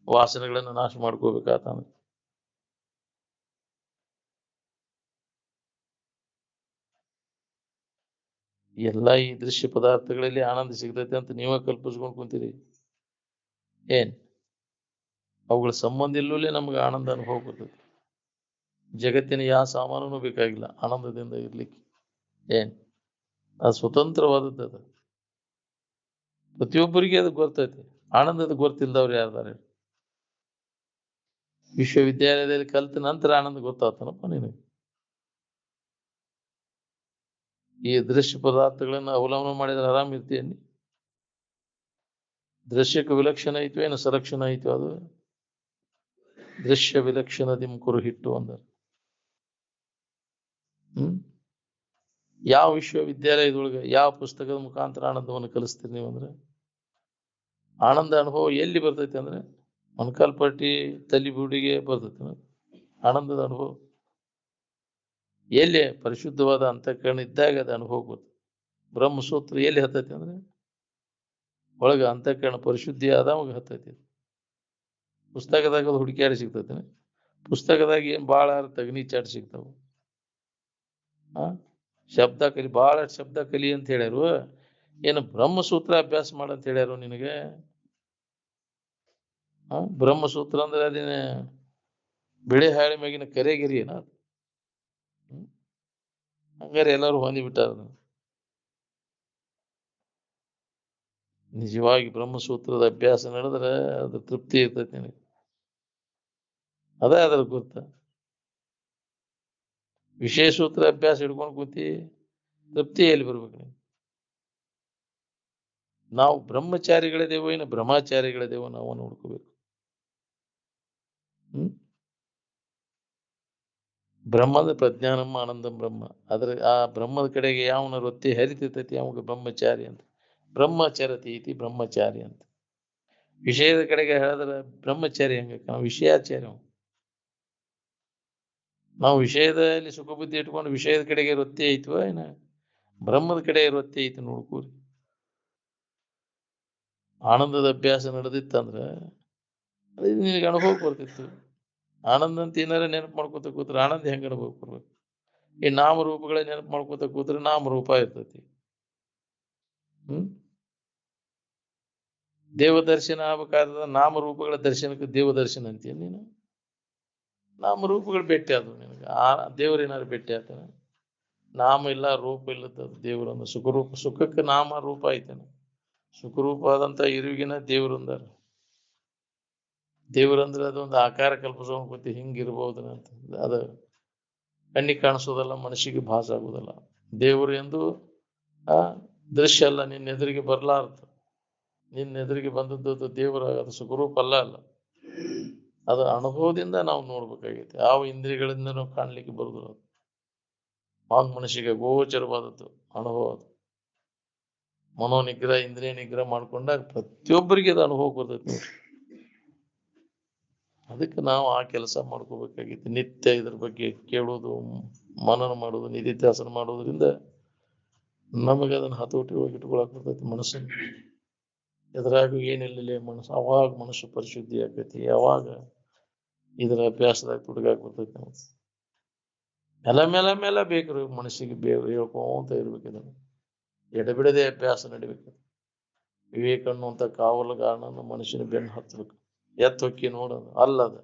[SPEAKER 1] ವಾಸನೆಗಳನ್ನ ನಾಶ ಮಾಡ್ಕೋಬೇಕಾತಂದ್ರೆ. ಎಲ್ಲ ಈ ದೃಶ್ಯ ಪದಾರ್ಥಗಳಲ್ಲಿ ಆನಂದ ಸಿಗ್ತೈತೆ ಅಂತ ನೀವೇ ಕಲ್ಪಿಸ್ಕೊಂಡು ಕುಂತೀರಿ. ಅವುಗಳ ಸಂಬಂಧ ಇಲ್ಲೂಲೇ ನಮ್ಗೆ ಆನಂದ ಅನುಭವ ಬರ್ತೈತಿ. ಜಗತ್ತಿನ ಯಾವ ಸಾಮಾನು ಬೇಕಾಗಿಲ್ಲ ಆನಂದದಿಂದ ಇರ್ಲಿಕ್ಕೆ. ಅದು ಸ್ವತಂತ್ರವಾದದ್ದು. ಅದು ಪ್ರತಿಯೊಬ್ಬರಿಗೆ ಅದು ಗೊತ್ತೈತಿ. ಆನಂದದ ಗೊತ್ತಿಲ್ದವ್ರು ಯಾರ್ದಾರೆ? ವಿಶ್ವವಿದ್ಯಾಲಯದಲ್ಲಿ ಕಲ್ತ ನಂತರ ಆನಂದ ಗೊತ್ತಾಗ್ತಾನಪ್ಪ ನಿನಗೆ. ಈ ದೃಶ್ಯ ಪದಾರ್ಥಗಳನ್ನ ಅವಲಂಬನೆ ಮಾಡಿದ್ರೆ ಆರಾಮ್ ಇರ್ತೀನಿ. ದೃಶ್ಯಕ್ಕೆ ವಿಲಕ್ಷಣ ಐತೋ ಏನು ಸಲಕ್ಷಣ ಐತೋ ಅದು. ದೃಶ್ಯ ವಿಲಕ್ಷಣ ದಿಮ್ಕುರು ಹಿಟ್ಟು ಅಂದರು. ಯಾವ ವಿಶ್ವವಿದ್ಯಾಲಯದೊಳಗೆ ಯಾವ ಪುಸ್ತಕದ ಮುಖಾಂತರ ಆನಂದವನ್ನು ಕಲಿಸ್ತೀರಿ ನೀವು ಅಂದ್ರೆ? ಆನಂದ ಅನುಭವ ಎಲ್ಲಿ ಬರ್ತೈತಿ ಅಂದ್ರೆ ಮೊಣಕಾಲ್ಪಟ್ಟಿ ತಲಿಬುಡಿಗೆ ಬರ್ತೈತಿ ಆನಂದದ ಅನುಭವ. ಎಲ್ಲಿ ಪರಿಶುದ್ಧವಾದ ಅಂತಃಕರಣ ಇದ್ದಾಗ ಅದು ಅನುಭವ ಬರ್ತದೆ. ಬ್ರಹ್ಮಸೂತ್ರ ಎಲ್ಲಿ ಹತ್ತೈತಿ ಅಂದ್ರೆ ಒಳಗ ಅಂತಃಕರಣ ಪರಿಶುದ್ಧಿ ಆದವಾಗ ಹತ್ತೈತಿ. ಪುಸ್ತಕದಾಗ ಅದು ಹುಡುಕ್ಯಾಡಿ ಸಿಗ್ತೈತಿ. ಪುಸ್ತಕದಾಗ ಏನ್ ಭಾಳ ತಗನಿ ಚಾಟ್ ಸಿಗ್ತಾವ. ಶಬ್ದ ಕಲಿ, ಭಾಳ ಶಬ್ದ ಕಲಿ ಅಂತ ಹೇಳ್ಯಾರು. ಏನು ಬ್ರಹ್ಮಸೂತ್ರ ಅಭ್ಯಾಸ ಮಾಡಂತ ಹೇಳ್ಯಾರು ನಿನಗೆ? ಬ್ರಹ್ಮಸೂತ್ರ ಅಂದ್ರೆ ಅದೇನ ಬಿಳಿ ಹಾಳಿ ಮ್ಯಾಗಿನ ಕರೆಗಿರಿ ಏನ? ಹಂಗಾರೆ ಎಲ್ಲರೂ ಹೊಂದಿಬಿಟ್ಟಾರ. ನಿಜವಾಗಿ ಬ್ರಹ್ಮಸೂತ್ರದ ಅಭ್ಯಾಸ ನಡೆದ್ರೆ ಅದು ತೃಪ್ತಿ ಇರ್ತೈತಿ ನಿನಗೆ. ಅದೇ ಅದ್ರ ಗೊತ್ತ. ವಿಷಯ ಸೂತ್ರ ಅಭ್ಯಾಸ ಹಿಡ್ಕೊಂಡು ಕೂತಿ ತೃಪ್ತಿ ಎಲ್ಲಿ ಬರ್ಬೇಕು ನೀವು? ನಾವು ಬ್ರಹ್ಮಚಾರಿಗಳಿದೇವೋ ಏನು ಬ್ರಹ್ಮಚಾರಿಗಳಿದೇವೋ ನಾವು ನೋಡ್ಕೋಬೇಕು. ಬ್ರಹ್ಮದ ಪ್ರಜ್ಞಾನಮ್ಮ ಆನಂದಂ ಬ್ರಹ್ಮ. ಅದ್ರ ಆ ಬ್ರಹ್ಮದ ಕಡೆಗೆ ಯಾವನ ವೃತ್ತಿ ಹರಿತಿರ್ತೈತಿ ಅವಾಗ ಬ್ರಹ್ಮಚಾರಿ ಅಂತ. ಬ್ರಹ್ಮಚರತಿ ಇತಿ ಬ್ರಹ್ಮಚಾರಿ ಅಂತ. ವಿಷಯದ ಕಡೆಗೆ ಹೇಳಿದ್ರೆ ಬ್ರಹ್ಮಚಾರಿ ಹಂಗ ನಾವು ವಿಷಯಾಚಾರ್ಯ. ನಾವು ವಿಷಯದಲ್ಲಿ ಸುಖ ಬುದ್ಧಿ ಇಟ್ಕೊಂಡು ವಿಷಯದ ಕಡೆಗೆ ವೃತ್ತಿ ಐತವ ಏನ ಬ್ರಹ್ಮದ ಕಡೆ ವೃತ್ತಿ ಐತಿ ನೋಡ್ಕೋರಿ. ಆನಂದದ ಅಭ್ಯಾಸ ನಡೆದಿತ್ತಂದ್ರ ಅದು ನಿನಗೆ ಅನುಭವಕ್ಕೆ ಬರ್ತಿತ್ತು. ಆನಂದ ಅಂತ ಏನಾರ ನೆನಪು ಮಾಡ್ಕೋತ ಕೂತ್ರೆ ಆನಂದ ಹೆಂಗ ಅನುಭವ ಬರ್ಬೇಕು? ಈ ನಾಮರೂಪಗಳೇ ನೆನಪು ಮಾಡ್ಕೋತ ಕೂತ್ರೆ ನಾಮರೂಪ ಇರ್ತೈತಿ. ದೇವದರ್ಶನ ಆಗ್ಬೇಕಾದ ನಾಮರೂಪಗಳ ದರ್ಶನಕ್ಕೆ ದೇವದರ್ಶನ ಅಂತೀಯ ನೀನು? ನಾಮರೂಪಗಳು ಭೇಟಿ ಆದವು ನಿನಗೆ. ದೇವ್ರೇನಾದ್ರು ಭೇಟಿ ಆಗ್ತಾನೆ? ನಾಮ ಇಲ್ಲ ರೂಪ ಇಲ್ಲದ ದೇವರನ್ನು ಸುಖರೂಪ. ಸುಖಕ್ಕೆ ನಾಮ ರೂಪ ಐತೇನೆ. ಸುಖರೂಪ ಆದಂತ ಇರುವಿಗಿನ ದೇವ್ರಂದಾರ. ದೇವ್ರಂದ್ರೆ ಅದೊಂದು ಆಕಾರ ಕಲ್ಪಿಸೋನ್ ಗೊತ್ತಿ ಹಿಂಗಿರ್ಬೋದು ಅಂತ. ಅದು ಕಣ್ಣಿಗೆ ಕಾಣಿಸೋದಲ್ಲ, ಮನಸ್ಸಿಗೆ ಭಾಸ ಆಗುದಲ್ಲ. ದೇವರು ಎಂದು ದೃಶ್ಯ ಅಲ್ಲ, ನಿನ್ನ ಎದುರಿಗೆ ಬರ್ಲಾರ್ದು. ನಿನ್ನ ಎದುರಿಗೆ ಬಂದದ್ದು ದೇವರ ಅದು ಸುಖರೂಪ ಅಲ್ಲ. ಅದು ಅನುಭವದಿಂದ ನಾವು ನೋಡ್ಬೇಕಾಗೈತೆ. ಯಾವ ಇಂದ್ರಿಯಗಳಿಂದ ನಾವು ಕಾಣ್ಲಿಕ್ಕೆ ಬರುದಿಲ್ಲ. ಅದು ಮನಸ್ಸಿಗೆ ಗೋಚರವಾದದ್ದು ಅನುಭವ. ಅದು ಮನೋನಿಗ್ರಹ ಇಂದ್ರಿಯ ನಿಗ್ರಹ ಮಾಡ್ಕೊಂಡಾಗ ಪ್ರತಿಯೊಬ್ಬರಿಗೆ ಅದು ಅನುಭವ ಬರ್ತೈತಿ. ಅದಕ್ಕೆ ನಾವು ಆ ಕೆಲಸ ಮಾಡ್ಕೋಬೇಕಾಗಿತ್ತು. ನಿತ್ಯ ಇದ್ರ ಬಗ್ಗೆ ಕೇಳೋದು, ಮನನ ಮಾಡೋದು, ನಿಧಿಧ್ಯಾಸನ ಮಾಡೋದ್ರಿಂದ ನಮಗೆ ಅದನ್ನ ಹತೋಟಿ ಹೋಗಿ ಇಟ್ಕೊಳಕ್ ಬರ್ತೈತಿ ಮನಸ್ಸನ್ನು. ಎದುರಾಗ ಏನಿಲ್ಲ ಮನಸ್ಸು, ಅವಾಗ ಮನಸ್ಸು ಪರಿಶುದ್ಧಿ ಆಕೈತಿ. ಯಾವಾಗ ಇದರ ಅಭ್ಯಾಸದಾಗ ತುಡುಗಾಕ್ ಬರ್ತೈತಿ. ನಾವು ಮೇಲೆ ಬೇಕ್ರಿ ಮನಸ್ಸಿಗೆ ಹೇಳ್ಕೊಂತ ಇರ್ಬೇಕಿದ. ಎಡಬಿಡದೆ ಅಭ್ಯಾಸ ನಡಿಬೇಕು. ವಿವೇಕ ಅನ್ನುವಂಥ ಕಾವಲುಗಾರನನ್ನು ಮನುಷ್ಯನ ಬೆನ್ನು ಹತ್ತಬೇಕು. ಹೊಕ್ಕಿ ನೋಡೋದು ಅಲ್ಲದ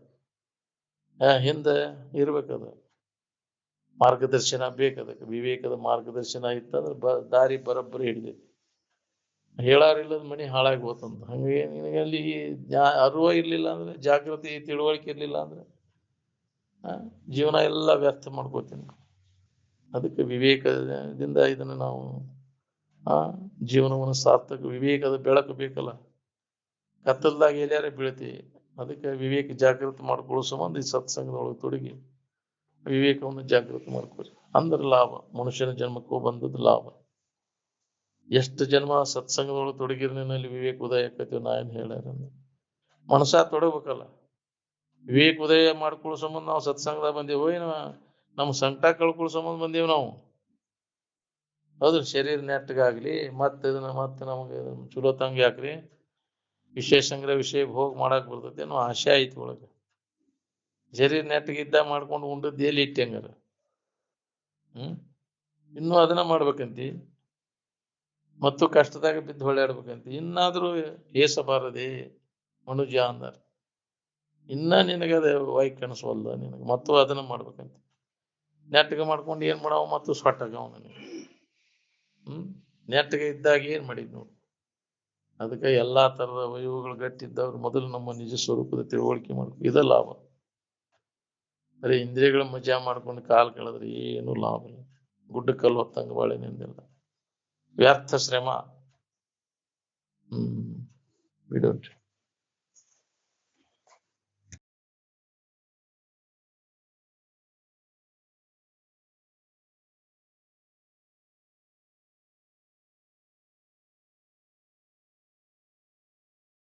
[SPEAKER 1] ಹಿಂದೆ ಇರ್ಬೇಕದ. ಮಾರ್ಗದರ್ಶನ ಬೇಕದಕ್ಕೆ. ವಿವೇಕದ ಮಾರ್ಗದರ್ಶನ ಇತ್ತಂದ್ರೆ ದಾರಿ ಬರೋಬ್ಬರಿ ಹಿಡಿದೈತಿ. ಹೇಳಾರಿಲ್ಲದ ಮನಿ ಹಾಳಾಗಿ ಹೋತಂತ. ಹಂಗೆ ನಿನಗೆ ಅಲ್ಲಿ ಅರಿವು ಇರ್ಲಿಲ್ಲ ಅಂದ್ರೆ, ಜಾಗೃತಿ ತಿಳುವಳಿಕೆ ಇರ್ಲಿಲ್ಲ ಅಂದ್ರೆ ಜೀವನ ಎಲ್ಲ ವ್ಯರ್ಥ ಮಾಡ್ಕೋತೀನಿ. ಅದಕ್ಕೆ ವಿವೇಕದಿಂದ ಇದನ್ನು ನಾವು ಆ ಜೀವನವನ್ನು ಸಾರ್ಥಕ ವಿವೇಕದ ಬೆಳಕು ಬೇಕಲ್ಲ, ಕತ್ತಲ್ದಾಗ ಎಲ್ಲಾರ ಬೀಳ್ತೀವಿ. ಅದಕ್ಕೆ ವಿವೇಕ ಜಾಗೃತಿ ಮಾಡ್ಕೊಳ್ಳೋ ಸಂಬಂಧ ಈ ಸತ್ಸಂಗದೊಳಗೆ ತೊಡಗಿ ವಿವೇಕವನ್ನು ಜಾಗೃತಿ ಮಾಡ್ಕೊಳ್ಳಿ. ಅಂದ್ರೆ ಲಾಭ, ಮನುಷ್ಯನ ಜನ್ಮಕ್ಕೂ ಬಂದದ್ದು ಲಾಭ. ಎಷ್ಟು ಜನ್ಮ ಸತ್ಸಂಗದೊಳಗೆ ತೊಡಗಿರ್ನಲ್ಲಿ ವಿವೇಕ ಉದಯ ಆಕೈತಿ. ನಾ ಏನ್ ಹೇಳ್ಯಾರ ಮನಸ ತೊಡಗಬೇಕಲ್ಲ. ವಿವೇಕ ಉದಯ ಮಾಡ್ಕೊಳ್ಳೋ ಸಂಬಂಧ ನಾವು ಸತ್ಸಂಗದಾಗ ಬಂದೇವು, ಏನು ನಮ್ಮ ಸಂಕಟ ಕಳ್ಕೊಳ್ಳೋ ಸಂಬಂಧ ಬಂದೇವು ನಾವು. ಹೌದು, ಶರೀರ ನೆಟ್ಟಗಾಗ್ಲಿ, ಮತ್ತೆ ನಮಗೆ ಚಲೋ ತಂಗಿ ಹಾಕ್ರಿ, ವಿಷಯ ಸಂಗ್ರಹ ವಿಷಯ ಹೋಗಿ ಮಾಡಕ್ ಬರ್ತೈತಿ ಅನ್ನೋ ಆಶೆ ಐತಿ ಒಳಗೆ. ಶರೀರ ನೆಟ್ಟಗಿದ್ದ ಮಾಡ್ಕೊಂಡು ಉಂಡದ್ದು ಎಲ್ಲಿ ಇಟ್ಟಿ ಹಂಗಾರ? ಇನ್ನೂ ಅದನ್ನ ಮಾಡ್ಬೇಕಂತಿ, ಮತ್ತು ಕಷ್ಟದಾಗ ಬಿದ್ದು ಹೊಳ್ಯಾಡ್ಬೇಕಂತಿ. ಇನ್ನಾದ್ರೂ ಏಸಬಾರದೆ ಮನುಜ ಅಂದಾರ. ಇನ್ನ ನಿನಗದ ವಾಯ್ಕ್ ಕಾಣಿಸ್ವಲ್ದ ನಿನಗೆ, ಮತ್ತು ಅದನ್ನ ಮಾಡ್ಬೇಕಂತ. ನೆಟ್ಟಗೆ ಮಾಡ್ಕೊಂಡು ಏನ್ ಮಾಡವ, ಮತ್ತು ಸೊಟ್ಟಾಗವ ನನಗೆ. ನೆಟ್ಟಗೆ ಇದ್ದಾಗ ಏನ್ ಮಾಡಿದ್ ನೋಡಿ. ಅದಕ್ಕೆ ಎಲ್ಲಾ ತರದ ವಯುಗಳು ಗಟ್ಟಿದ್ದವ್ರು ಮೊದಲು ನಮ್ಮ ನಿಜ ಸ್ವರೂಪದ ತಿಳುವಳಿಕೆ ಮಾಡ್ಬೇಕು. ಇದ ಲಾಭ. ಬರೀ ಇಂದ್ರಿಯಗಳ ಮಜಾ ಮಾಡ್ಕೊಂಡು ಕಾಲ್ ಕಳೆದ್ರೆ ಏನು ಲಾಭ ಇಲ್ಲ. ಗುಡ್ಡ ಕಲ್ಲು ಹೊತ್ತಂಗ ಬಾಳೆ ನಿಂದಿಲ್ಲ, ವ್ಯರ್ಥ ಶ್ರಮ. ಬಿಡೋಣ್ರಿ.